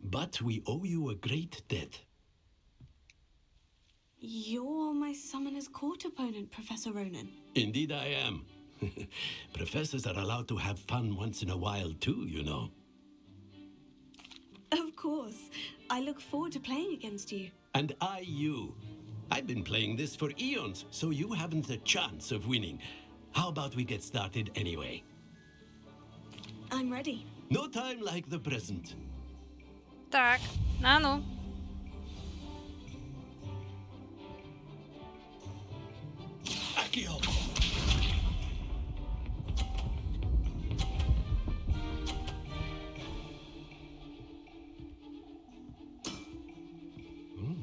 but we owe you a great debt. You're my Summoner's Court opponent, Professor Ronan. Indeed I am. Professors are allowed to have fun once in a while too, you know. Of course. I look forward to playing against you. And I you. I've been playing this for eons, so you haven't a chance of winning. How about we get started anyway? I'm ready. No time like the present. Так, а ну. Accio.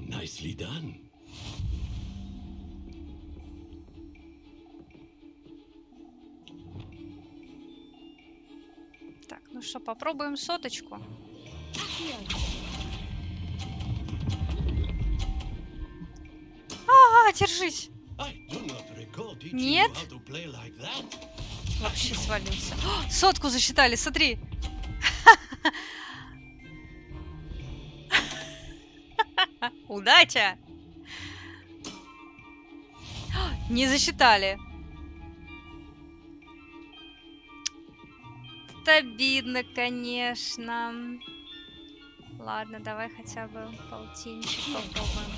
Nicely done. Так, ну что, попробуем соточку. Держись. Нет? Вообще свалился. О, сотку засчитали, смотри. Удача. Не засчитали. Это обидно, конечно. Ладно, давай хотя бы полтинчик попробуем.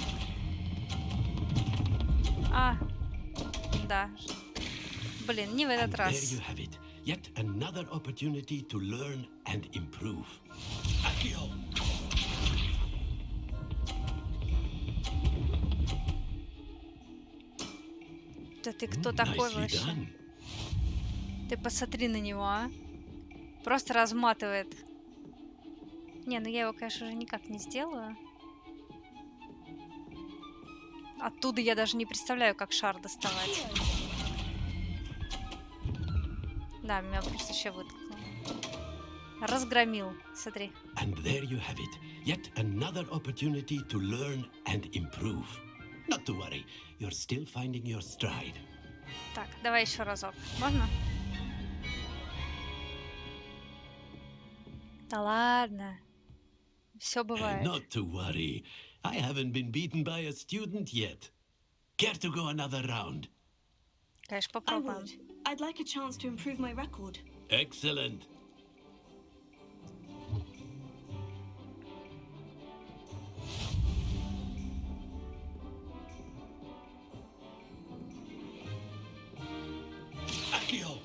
Да. Блин, не в этот раз. Yet another opportunity to learn and improve. Да ты кто такой вообще? Ты посмотри на него, а? Просто разматывает. Не, ну я его, конечно же, никак не сделаю. Оттуда я даже не представляю, как шар доставать. Да, меня просто еще вытолкнул. Разгромил, смотри. And there you have it. Yet another opportunity to learn and improve. Not to worry, you're still finding your stride. Так, давай еще разок. Можно? Да ладно. Все бывает. Not to worry. I haven't been beaten by a student yet. Care to go another round? Конечно, попробуем. I'd like a chance to improve my record. Excellent. Accio.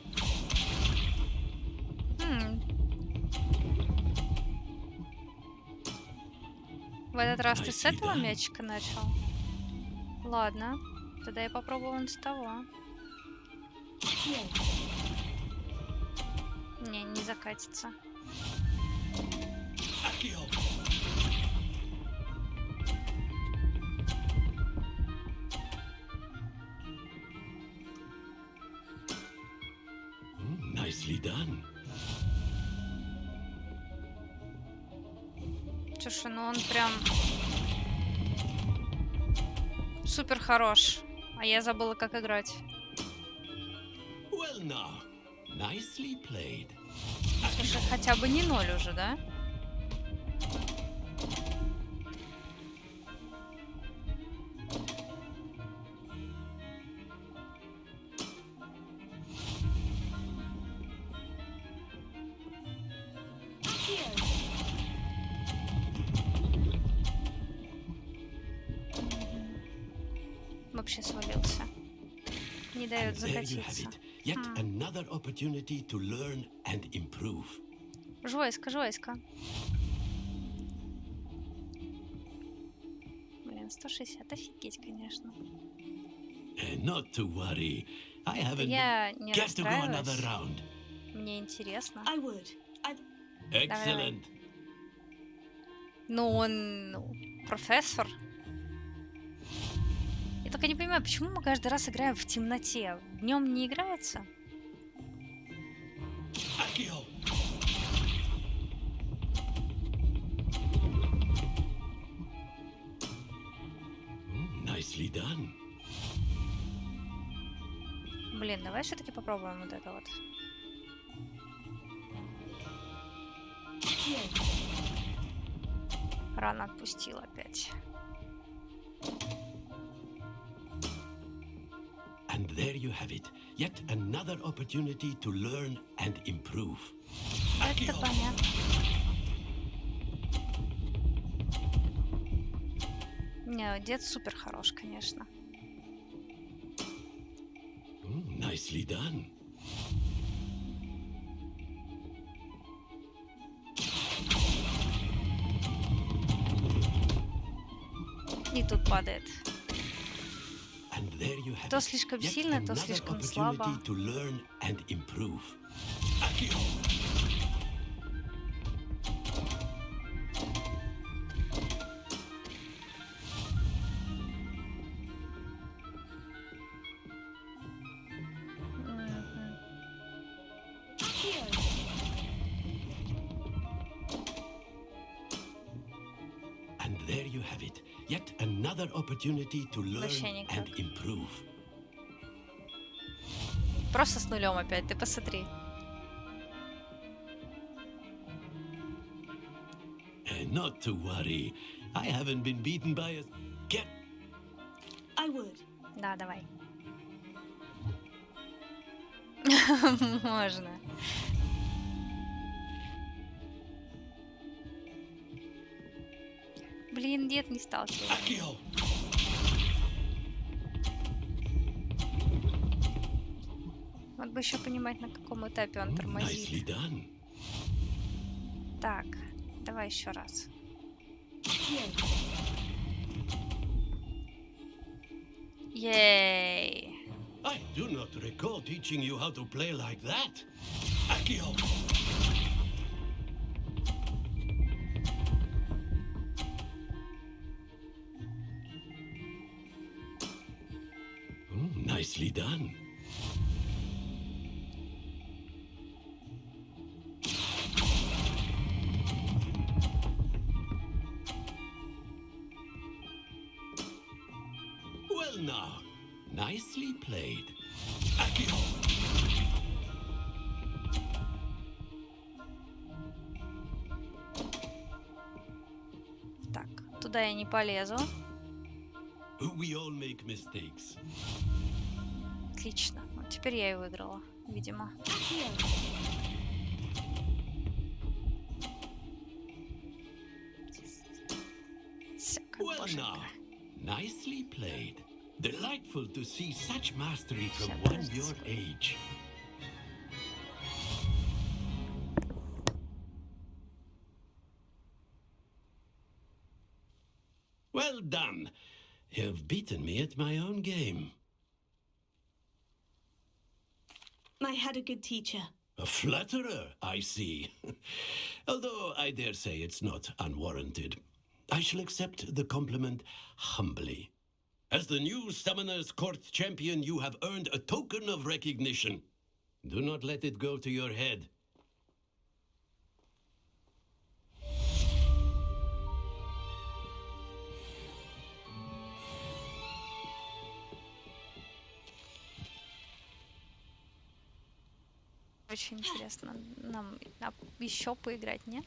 В этот раз ты с этого мячика начал? Ладно, тогда я попробую вон с того. Не закатится. Nicely done. Слушай, ну он прям супер хорош. А я забыла, как играть. Well now, nicely played. Слушай, хотя бы не 0 уже, да? Вообще свалился. Не дает закатиться. Yet another opportunity to learn and improve. Жвойска, жвойска. Блин, 160, офигеть, конечно. Not to worry. I haven't Я не Get to go another расстраиваюсь. round. Мне интересно. I would. Excellent. Ну, он профессор. Я только не понимаю, почему мы каждый раз играем в темноте? Днем не играется? Accio. Nicely done. Блин, давай все-таки попробуем вот это вот. Рано отпустил опять. And there you have it. Yet another opportunity to learn and improve. Это понятно. Не, дед супер хорош, конечно. Nicely done. И тут падает. And there you have То it. слишком Yet сильно, то another слишком opportunity слабо. to learn and improve. Accio. And there you have it. Yet another opportunity to learn Вообще никак. and improve. Просто с нулем опять, ты посмотри. Not to worry. I haven't been beaten by a... Get... I would. Да, давай. Можно. Блин, дед не сталкивается. Accio. Вот бы еще понимать, на каком этапе он тормозит. Nicely done. Так, давай еще раз. Ей! I do not recall teaching you how to play like that. Accio. Nicely done. Well now, nicely played. Accio. Так, туда я не полезу. We all make mistakes. Отлично. Вот теперь я и выиграла, видимо. Всё, как Well боженька. now, nicely played. Delightful to see such mastery from Сейчас, one подожди your секунду. age. Well done. You've beaten me at my own game. I had a good teacher. A flatterer, I see. Although I dare say it's not unwarranted. I shall accept the compliment humbly. As the new Summoner's Court champion, you have earned a token of recognition. Do not let it go to your head. Очень интересно. Нам еще поиграть, не?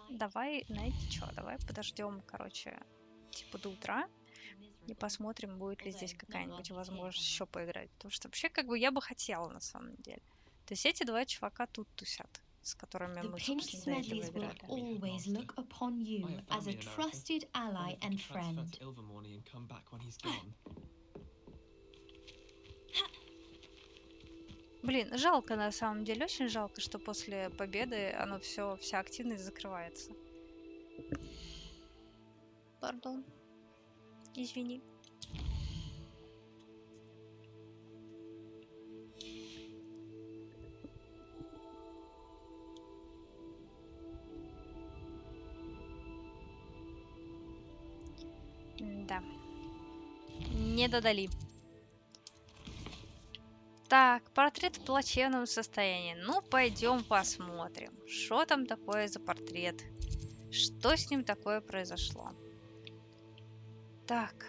Давай, знаете что, давай подождем, короче, типа до утра и посмотрим, будет ли здесь какая-нибудь возможность еще поиграть. Потому что вообще, как бы, я бы хотела, на самом деле. То есть эти два чувака тут тусят, с которыми The мы, Pink собственно, до этого Smedleys will играли. always look upon you as a trusted ally and friend. Блин, жалко на самом деле, очень жалко, что после победы оно все, вся активность закрывается. Пардон. Извини. Да. Не додали. Так, портрет в плачевном состоянии. Ну, пойдем посмотрим, что там такое за портрет. Что с ним такое произошло. Так.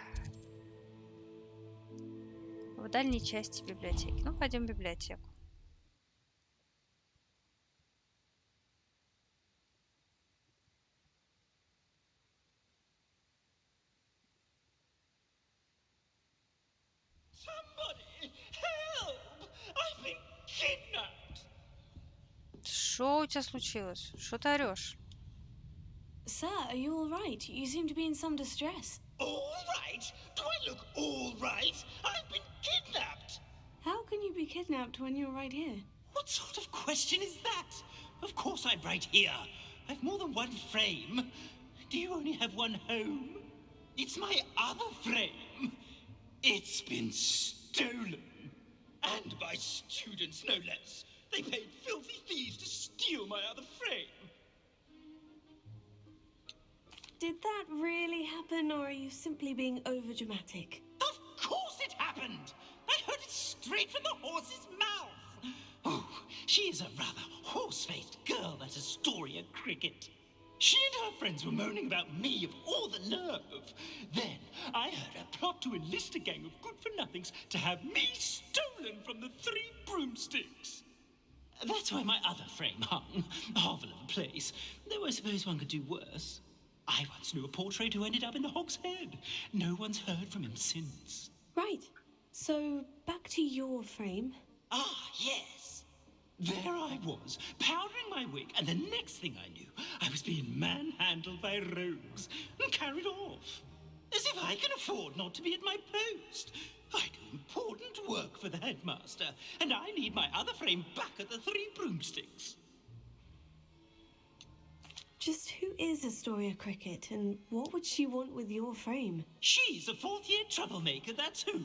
В дальней части библиотеки. Ну, пойдем в библиотеку. Что у тебя случилось? Что ты орешь? Sir, are you all right? You seem to be in some distress. All right? Do I look all right? I've been kidnapped! How can you be kidnapped when you're right here? What sort of question is that? Of course I'm right here. I've more than one frame. Do you only have one home? It's my other frame. It's been stolen. And by students, no less. They paid filthy thieves to steal my other frame. Did that really happen, or are you simply being overdramatic? Of course it happened! I heard it straight from the horse's mouth! Oh, she is a rather horse-faced girl, that Astoria Cricket. She and her friends were moaning about me of all the nerve. Then I heard a plot to enlist a gang of good-for-nothings to have me stolen from the 3 broomsticks. That's why my other frame hung. A hovel of a place. Though I suppose one could do worse. I once knew a portrait who ended up in the Hog's Head. No one's heard from him since. Right. So, back to your frame. Ah, yes. There I was, powdering my wig, and the next thing I knew, I was being manhandled by rogues and carried off. As if I can afford not to be at my post. I do important work for the headmaster, and I need my other frame back at the 3 broomsticks. Just who is Astoria Cricket, and what would she want with your frame? She's a 4th-year troublemaker, that's who.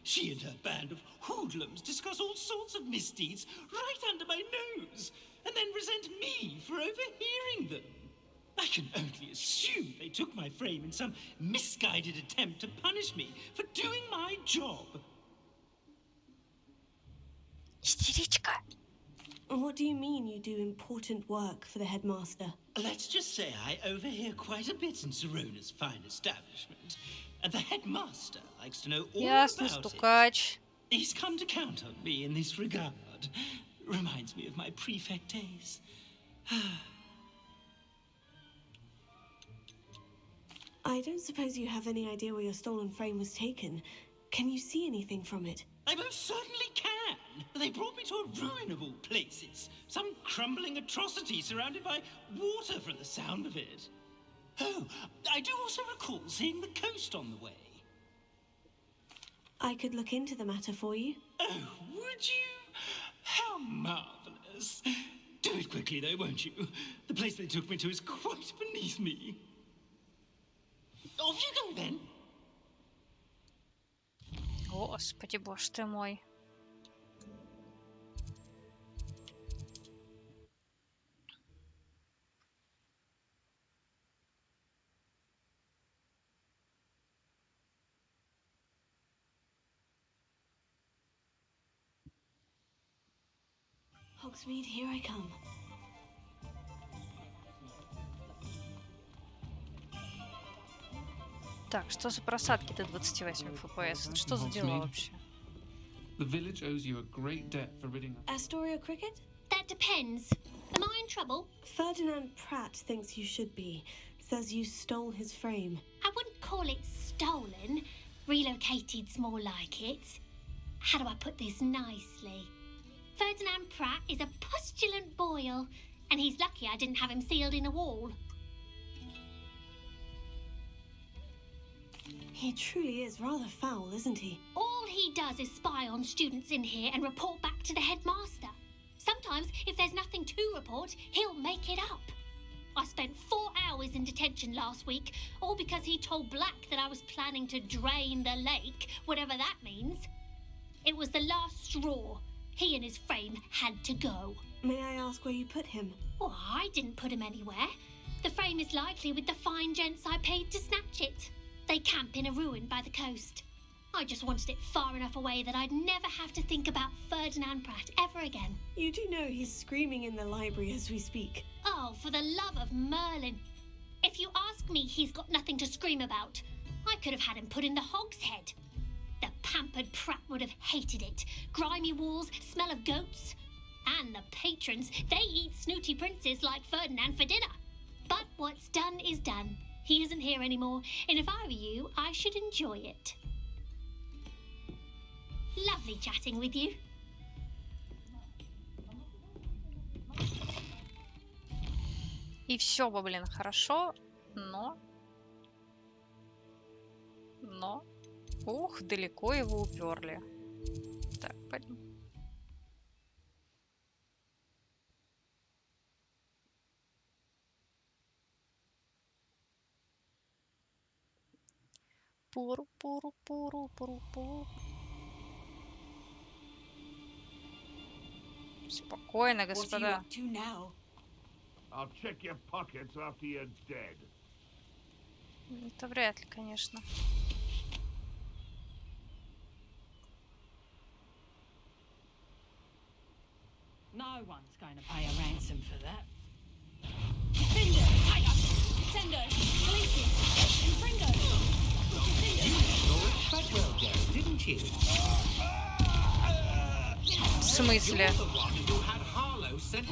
She and her band of hoodlums discuss all sorts of misdeeds right under my nose, and then resent me for overhearing them. I can only assume they took my frame in some misguided attempt to punish me for doing my job. Истеричка. What do you mean you do important work for the headmaster? Let's just say I overhear quite a bit in Serona's fine establishment, and the headmaster likes to know all Ясно, about стукач. it. He's come to count on me in this regard. Reminds me of my prefect days. I don't suppose you have any idea where your stolen frame was taken. Can you see anything from it? I most certainly can. They brought me to a ruin of all places. Some crumbling atrocity surrounded by water from the sound of it. Oh, I do also recall seeing the coast on the way. I could look into the matter for you. Oh, would you? How marvelous. Do it quickly though, won't you? The place they took me to is quite beneath me. Off you go then. Господи, боже ты мой. Hogsmeade, here I come. Так, что за просадки до 28 FPS? Что за дела вообще? The village owes you a great debt for ridding us. Astoria Cricket? That depends. Am I in trouble? Ferdinand Pratt thinks you should be. Says you stole his frame. I wouldn't call it stolen. Relocated's more like it. How do I put this nicely? Ferdinand Pratt is a postulant boil, and he's lucky I didn't have him sealed in a wall. He truly is rather foul, isn't he? All he does is spy on students in here and report back to the headmaster. Sometimes, if there's nothing to report, he'll make it up. I spent 4 hours in detention last week, all because he told Black that I was planning to drain the lake, whatever that means. It was the last straw. He and his frame had to go. May I ask where you put him? Oh, I didn't put him anywhere. The frame is likely with the fine gents I paid to snatch it. They camp in a ruin by the coast. I just wanted it far enough away that I'd never have to think about Ferdinand Pratt ever again. You do know he's screaming in the library as we speak. Oh, for the love of Merlin. If you ask me, he's got nothing to scream about. I could have had him put in the hogshead. The pampered Pratt would have hated it. Grimy walls, smell of goats. And the patrons, they eat snooty princes like Ferdinand for dinner. But what's done is done. He isn't here anymore, and if I were you, I should enjoy it. Lovely chatting with you. И все, блин, хорошо, но... Ух, далеко его уперли. Так, пойдем. Пуру-пуру-пуру-пуру-пуру. Спокойно, господа. I'll check your pockets after you're dead. Это вряд ли, конечно. No one's going to pay a ransom for that. Defender, higher! Descendo, Galician, Confringo! You saw it quite well, Joe, didn't you? В смысле? You're the one who had Harlow sent...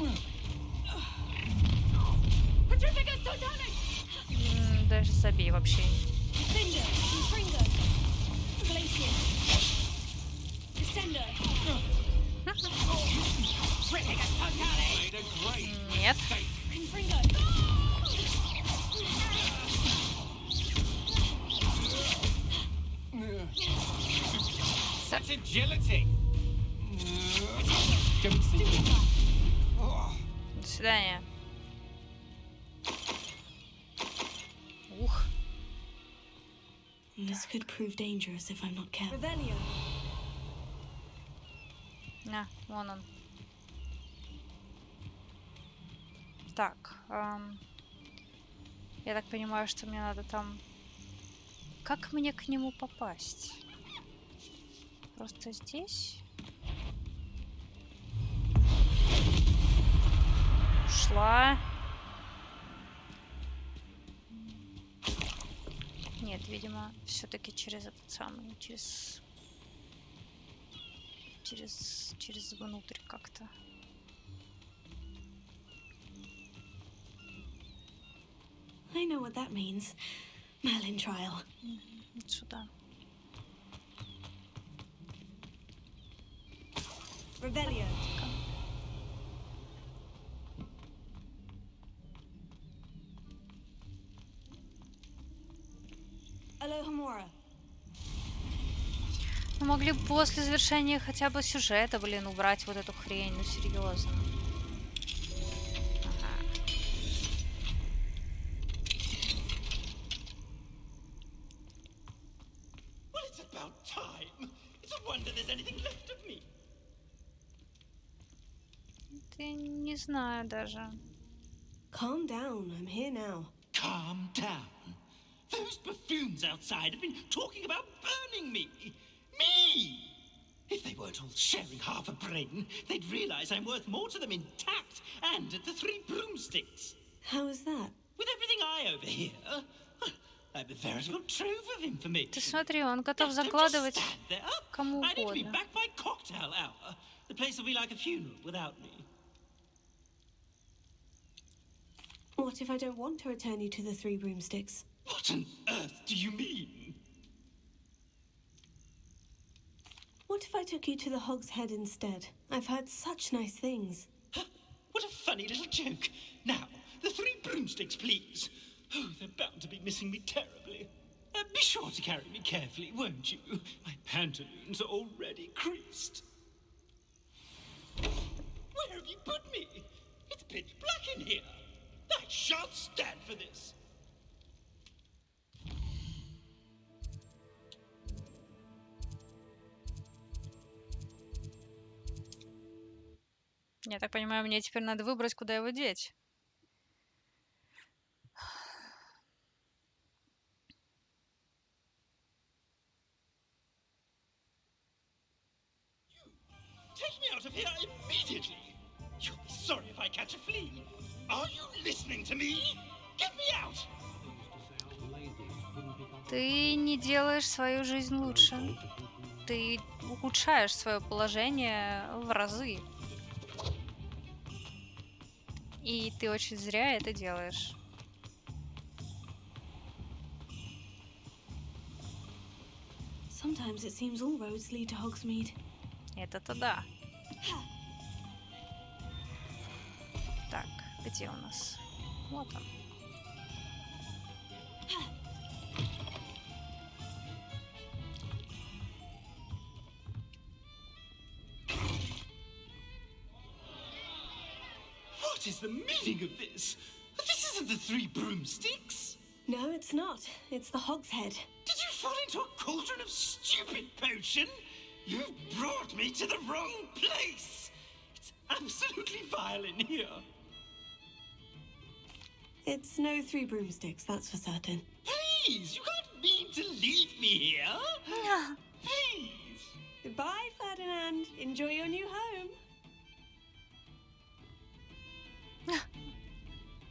Petrificus Titanic! Даже забей вообще. Defender, Confringo, Galician, Descendo. Нет. Such agility. До свидания. Ух. This could prove dangerous if I'm not careful. На, вон он. Так, я так понимаю, что мне надо там... Как мне к нему попасть? Просто здесь? Ушла. Нет, видимо, все-таки через этот самый, через внутрь как-то. I know what that means. Merlin trial. Сюда. Revelio. Alohomora. Мы могли бы после завершения хотя бы сюжета, блин, убрать вот эту хрень, ну серьезно. Ага. Well, it's about time. It's a wonder there's anything left of me. Ты не знаю даже. Calm down, I'm here now. Calm down. Those buffoons outside have been talking about burning me. Me! If they weren't all sharing half a brain, they'd realize I'm worth more to them intact and at the Three Broomsticks. How is that? With everything I overhear, I'm a veritable trove of information. Ты смотри, он готов закладывать кому I need to be угодно. back by cocktail hour. The place will be like a funeral without me. What if I don't want to return you to the Three Broomsticks? What on earth do you mean? What if I took you to the Hog's Head instead? I've heard such nice things. What a funny little joke. Now, the Three Broomsticks, please. Oh, they're bound to be missing me terribly. Be sure to carry me carefully, won't you? My pantaloons are already creased. Where have you put me? It's pitch black in here. I shan't stand for this. Я так понимаю, мне теперь надо выбрать, куда его деть. Take me out of here immediately. You'll be sorry if I catch a flea. Are you listening to me? Get me out. Ты не делаешь свою жизнь лучше. Ты ухудшаешь свое положение в разы. И ты очень зря это делаешь. Sometimes it seems all roads lead to Hogsmeade. Это-то да. Так, где у нас? Вот он. What is the meaning of this? This isn't the Three Broomsticks. No, it's not. It's the Hogshead. Did you fall into a cauldron of stupid potion? You brought me to the wrong place. It's absolutely vile in here. It's no Three Broomsticks, that's for certain. Please, you can't mean to leave me here. Please. Goodbye, Ferdinand. Enjoy your new home.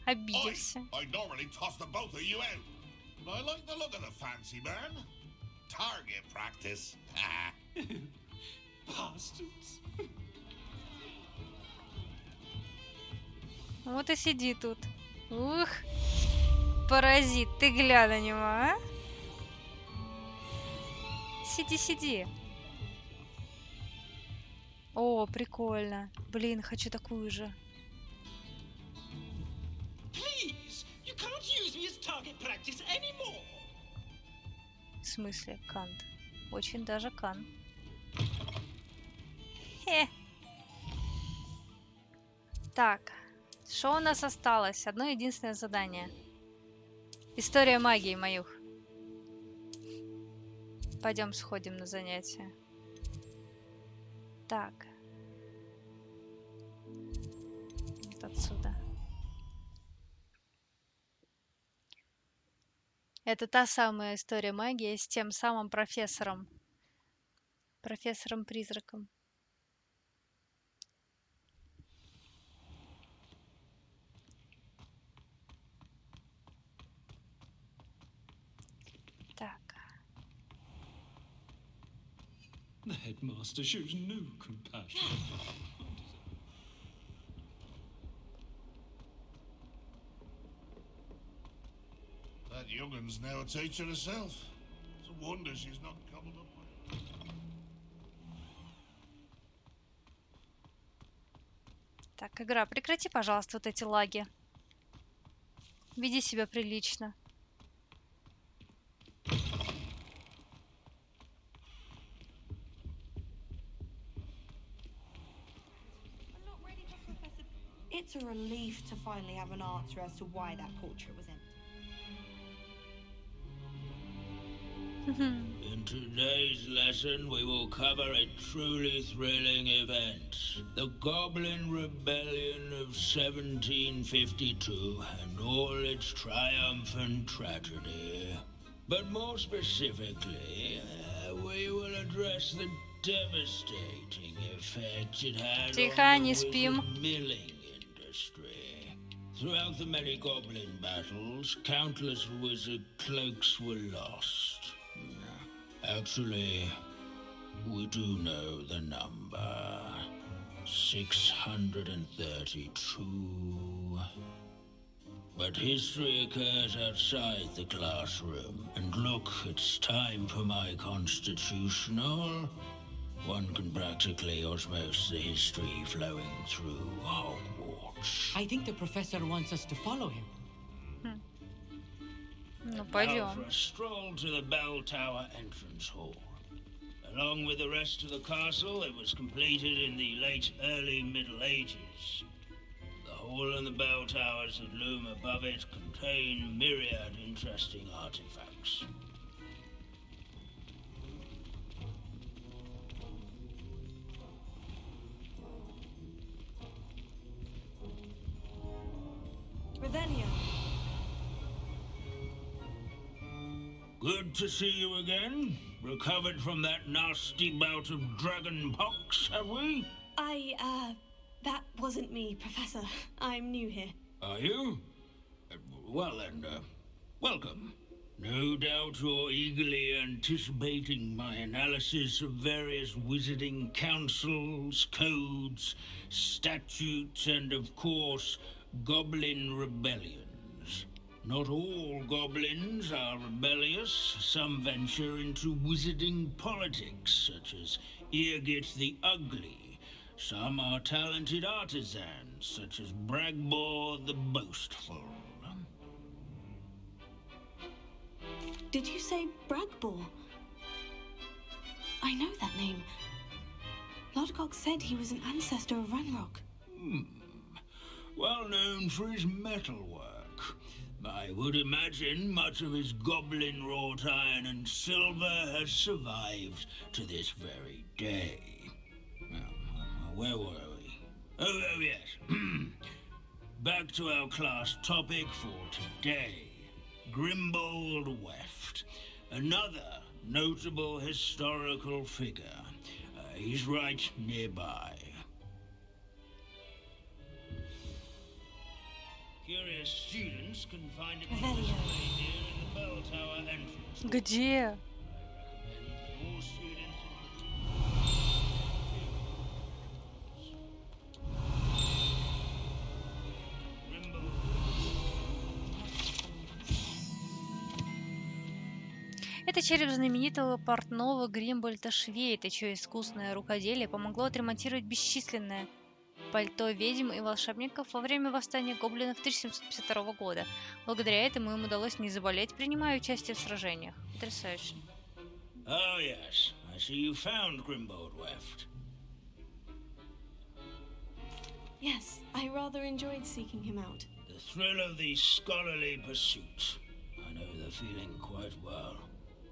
Обиделся. I normally toss the both of you out, but I like the look of the fancy man. Target practice. Bastards. Вот и сиди тут. Ух, паразит, ты глянь на него, а? Сиди, сиди. О, прикольно. Блин, хочу такую же. Please, you can't use me as target practice anymore. В смысле, Кант? Очень даже Кан. Хе. Так, что у нас осталось? Одно единственное задание. История магии, Маюх. Пойдем сходим на занятия. Так. Вот отсюда. Это та самая история магии с тем самым профессором. Профессором-призраком. Так. The headmaster shows no compassion. That youngun's now a teacher herself. It's a wonder she's not cobbled up with. Так, игра, прекрати, пожалуйста, вот эти лаги. Веди себя прилично. It's a relief to finally have an answer as to why that portrait was empty. In today's lesson, we will cover a truly thrilling event. The Goblin Rebellion of 1752 and all its triumphant tragedy. But more specifically, we will address the devastating effect it had on the wizard milling industry. Throughout the many goblin battles, countless wizard cloaks were lost. Actually, we do know the number. 632. But history occurs outside the classroom. And look, it's time for my constitutional. One can practically osmose the history flowing through Hogwarts. I think the professor wants us to follow him. Ну, Now for пойдем. a stroll to the bell tower entrance hall. Along with the rest of the castle, it was completed in the late early Middle Ages. The hall and the bell towers that loom above it contain myriad interesting artifacts. Revelio. Good to see you again. Recovered from that nasty bout of dragon pox, have we? That wasn't me, Professor. I'm new here. Are you? Well then, welcome. No doubt you're eagerly anticipating my analysis of various wizarding councils, codes, statutes, and of course, goblin rebellions. Not all goblins are rebellious. Some venture into wizarding politics, such as Eargit the Ugly. Some are talented artisans, such as Bragbor the Boastful. Did you say Bragbor? I know that name. Lodgok said he was an ancestor of Ranrock. Well known for his metalwork. I would imagine much of his goblin wrought iron and silver has survived to this very day. Where were we? Oh yes. Back to our class topic for today. Grimbold Weft. Another notable historical figure. He's right nearby. Curious students can find it on display here in the bell tower entrance. Где? All students Это череп знаменитого портного Гримбольда Швейта, чье искусное рукоделие помогло отремонтировать бесчисленное пальто ведьм и волшебников во время восстания гоблинов 1752 года. Благодаря этому им удалось не заболеть, принимая участие в сражениях. Потрясающе. Oh yes, I see you found Grimbold Weft. Yes, I rather enjoyed seeking him out. The thrill of the scholarly pursuit. I know the feeling quite well.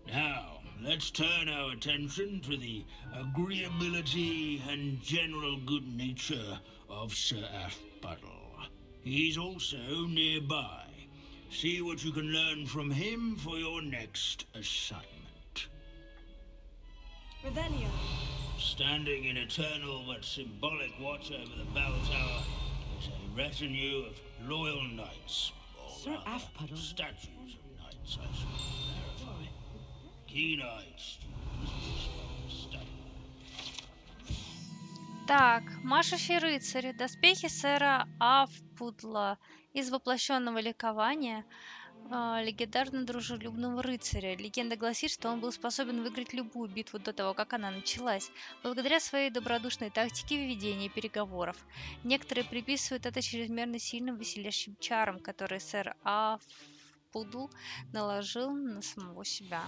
Now, let's turn our attention to the agreeability and general good nature of Sir Athpuddle. He's also nearby. See what you can learn from him for your next assignment. Revelio. Standing in eternal but symbolic watch over the bell tower is a retinue of loyal knights. Sir Athpuddle. Statues of knights, I should clarify. Keen-eyed students. Так, машущий рыцарь. Доспехи сэра Афпудла из воплощенного ликования легендарно-дружелюбного рыцаря. Легенда гласит, что он был способен выиграть любую битву до того, как она началась, благодаря своей добродушной тактике ведения переговоров. Некоторые приписывают это чрезмерно сильным веселящим чарам, которые сэр Афпудл наложил на самого себя.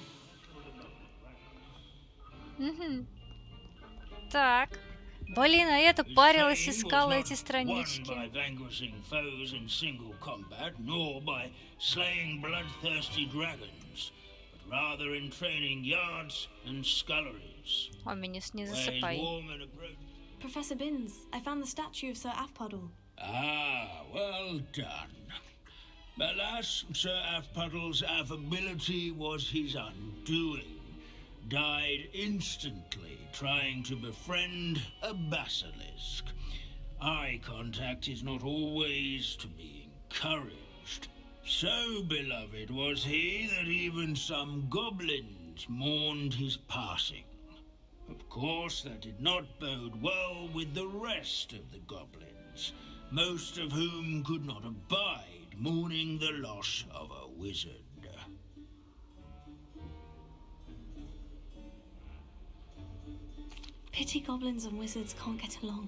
Так. Блин, а я-то парилась, искала эти странички. О, Минис, не засыпай. Professor Binns, I found the statue of Sir Athpuddle. Ah, well done. Alas, Sir Athpuddle's affability was his undoing. Died instantly trying to befriend a basilisk. Eye contact is not always to be encouraged. So beloved was he that even some goblins mourned his passing. Of course, that did not bode well with the rest of the goblins, most of whom could not abide mourning the loss of a wizard. Pity goblins and wizards can't get along.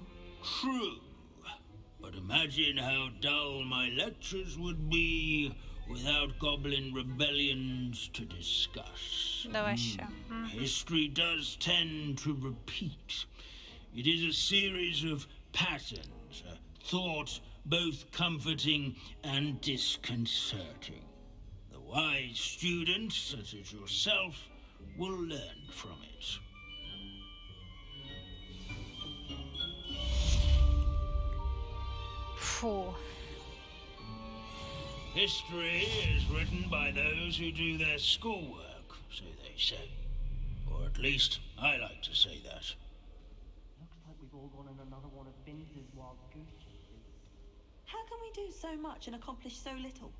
True. But imagine how dull my lectures would be without goblin rebellions to discuss. Да вообще. History does tend to repeat. It is a series of patterns, a thought both comforting and disconcerting. The wise student, such as yourself, will learn from it. Фу. History is written by those who do their schoolwork, so they say. Or at least I like to say that. Looks like we've all gone on another one of Vince's wild goose chases. How can we do so much and accomplish so little?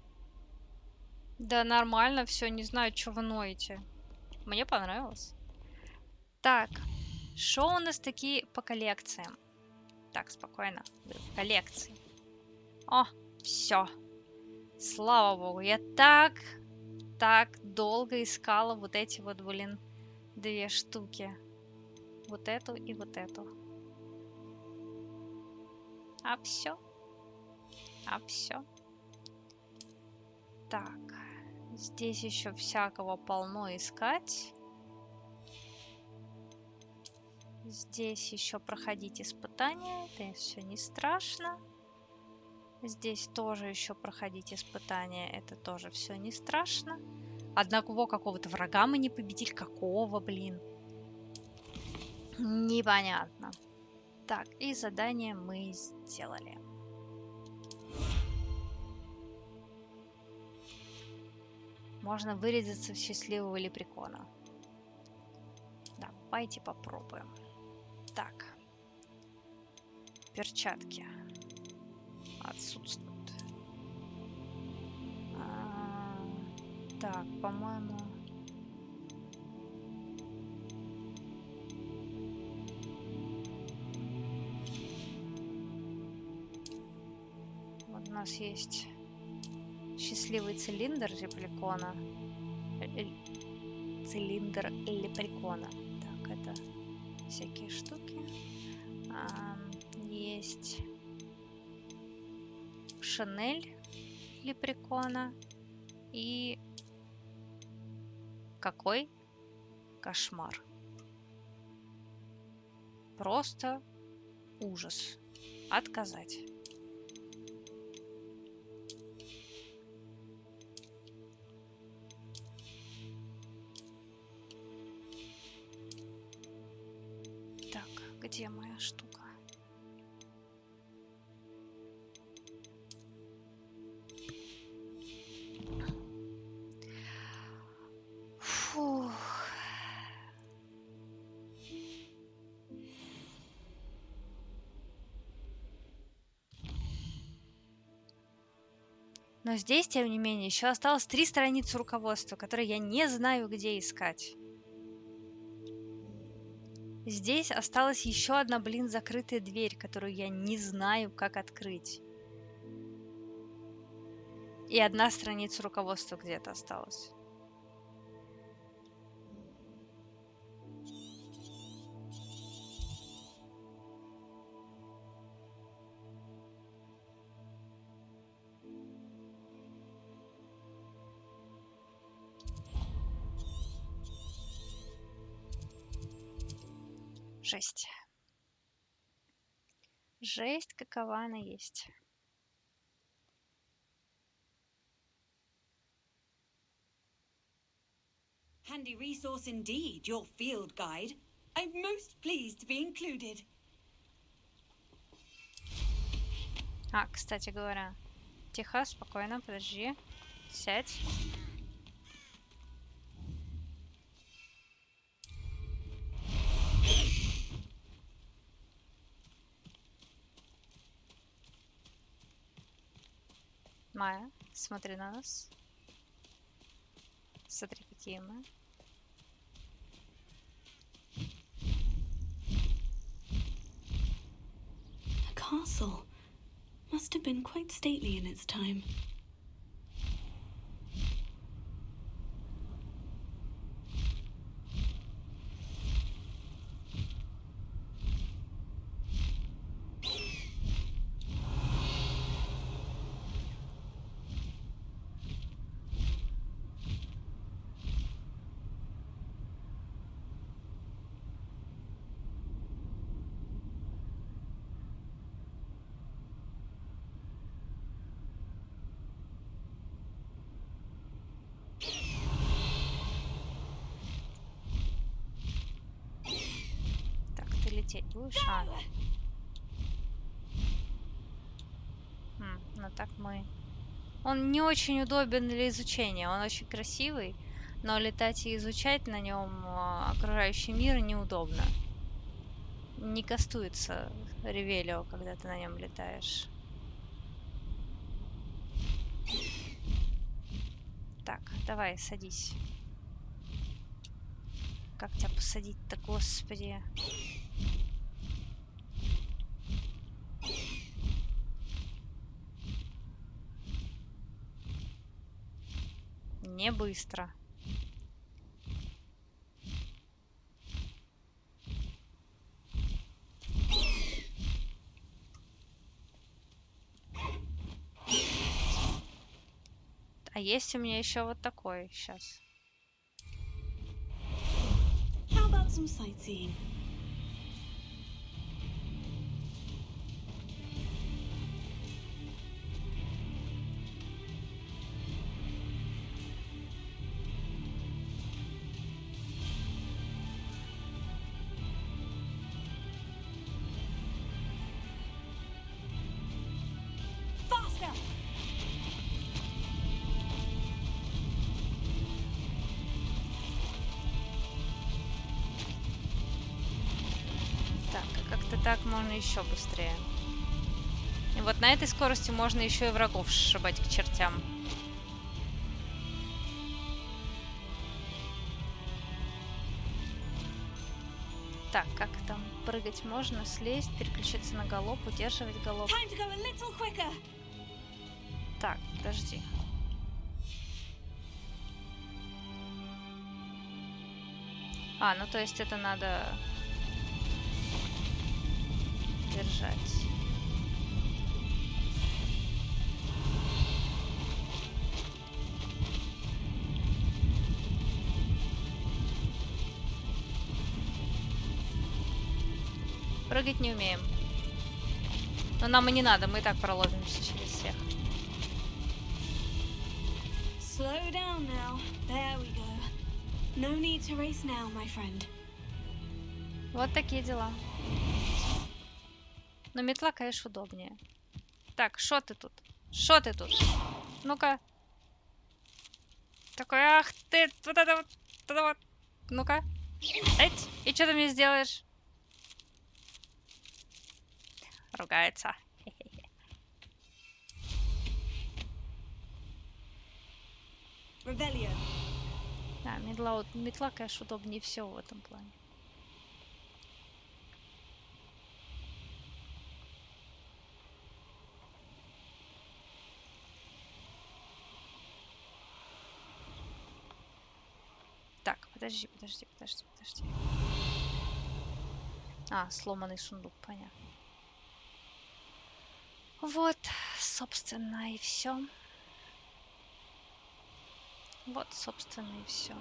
Да нормально, все, не знаю, что вы ноете. Мне понравилось. Так, что у нас такие по коллекциям? Так, спокойно. Коллекции. О, все. Слава богу, я так долго искала вот эти вот, блин, две штуки. Вот эту и вот эту. А все. Так, здесь еще всякого полно искать. Здесь еще проходить испытания. Это все не страшно. Здесь тоже еще проходить испытания. Это тоже все не страшно. Одного какого-то врага мы не победили. Какого, блин? Непонятно. Так, и задание мы сделали. Можно вырядиться в счастливого лепрекона. Давайте попробуем. Так. Перчатки отсутствуют. Так, по-моему... Вот у нас есть счастливый цилиндр лепрекона. Цилиндр лепрекона. Так, это всякие штуки. Есть шинель лепрекона. И какой кошмар. Просто ужас. Отказать. Так, где моя штука? Фух. Но здесь, тем не менее, еще осталось 3 страницы руководства, которые я не знаю, где искать. Здесь осталась еще одна, блин, закрытая дверь, которую я не знаю, как открыть. И 1 страница руководства где-то осталась. Жесть. Жесть, какова она есть. Handy resource indeed, your field guide. I'm most pleased to be included. Кстати говоря. Тихо, спокойно, подожди. Сядь. Майя, смотри на нас. Смотри, какие мы. A castle must have been quite stately in its time. Так, ты лететь будешь? А. Ну так мы... Он не очень удобен для изучения. Он очень красивый, но летать и изучать на нем окружающий мир неудобно. Не кастуется ревелио, когда ты на нем летаешь. Так, давай, садись. Как тебя посадить-то, господи? Не быстро. А есть у меня еще вот такой сейчас. How about some sightseeing? Faster! Так, а как-то так можно еще быстрее. И вот на этой скорости можно еще и врагов сшибать к чертям. Так, как там прыгать можно? Слезть, переключиться на галоп, удерживать галоп. Так, подожди. А, ну то есть это надо держать. Прыгать не умеем. Но нам и не надо, мы и так проломимся через всех. Slow down now. There we go. No need to race now, my friend. Вот такие дела. Но метла, конечно, удобнее. Так, шо ты тут? Шо ты тут? Ну-ка. Такой, ах ты, вот это вот, вот это вот. Ну-ка. Эть, и что ты мне сделаешь? Ругается. Да, метла, конечно, удобнее всего в этом плане. Так, подожди. А, сломанный сундук, понятно. Вот, собственно, и все. Вот, собственно, и все.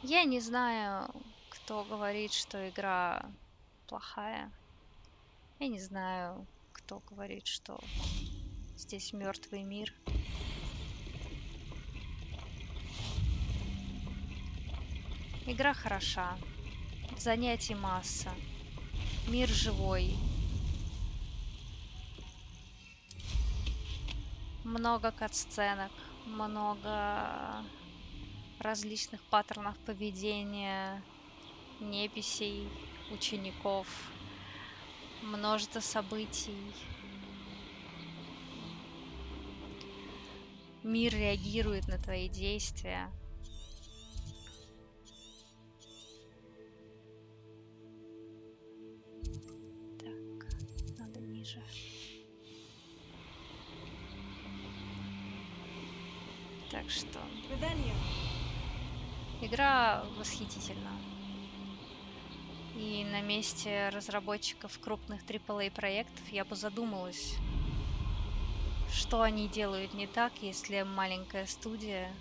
Я не знаю, кто говорит, что игра плохая. Я не знаю, кто говорит, что здесь мертвый мир. Игра хороша. Занятий масса. Мир живой. Много катсценок. Много различных паттернов поведения. Неписей. Учеников. Множество событий. Мир реагирует на твои действия. Так, надо ниже. Так что... Игра восхитительна. И на месте разработчиков крупных AAA проектов я бы задумалась, что они делают не так, если маленькая студия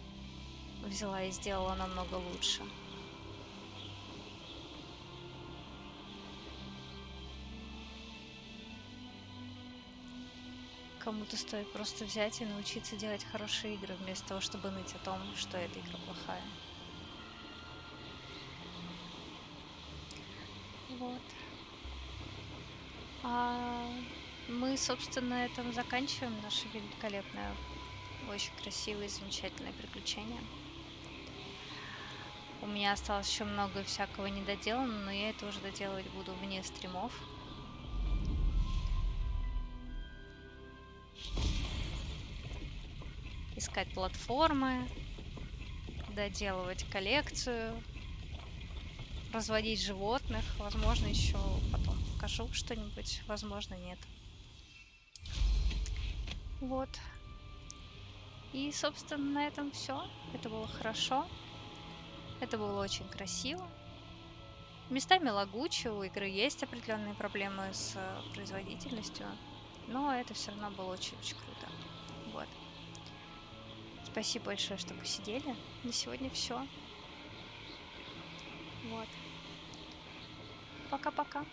взяла и сделала намного лучше. кому-то стоит просто взять и научиться делать хорошие игры, вместо того, чтобы ныть о том, что эта игра плохая. Вот. А мы, собственно, на этом заканчиваем наше великолепное, очень красивое и замечательное приключение. У меня осталось еще много всякого недоделанного, но я это уже доделывать буду вне стримов. Искать платформы, доделывать коллекцию, разводить животных. Возможно, еще потом покажу что-нибудь, возможно, нет. Вот. И, собственно, на этом все. Это было хорошо. Это было очень красиво. Местами лагуче, у игры есть определенные проблемы с производительностью, но это все равно было очень-очень круто. Вот. Спасибо большое, что посидели. На сегодня все. Вот. Пока-пока.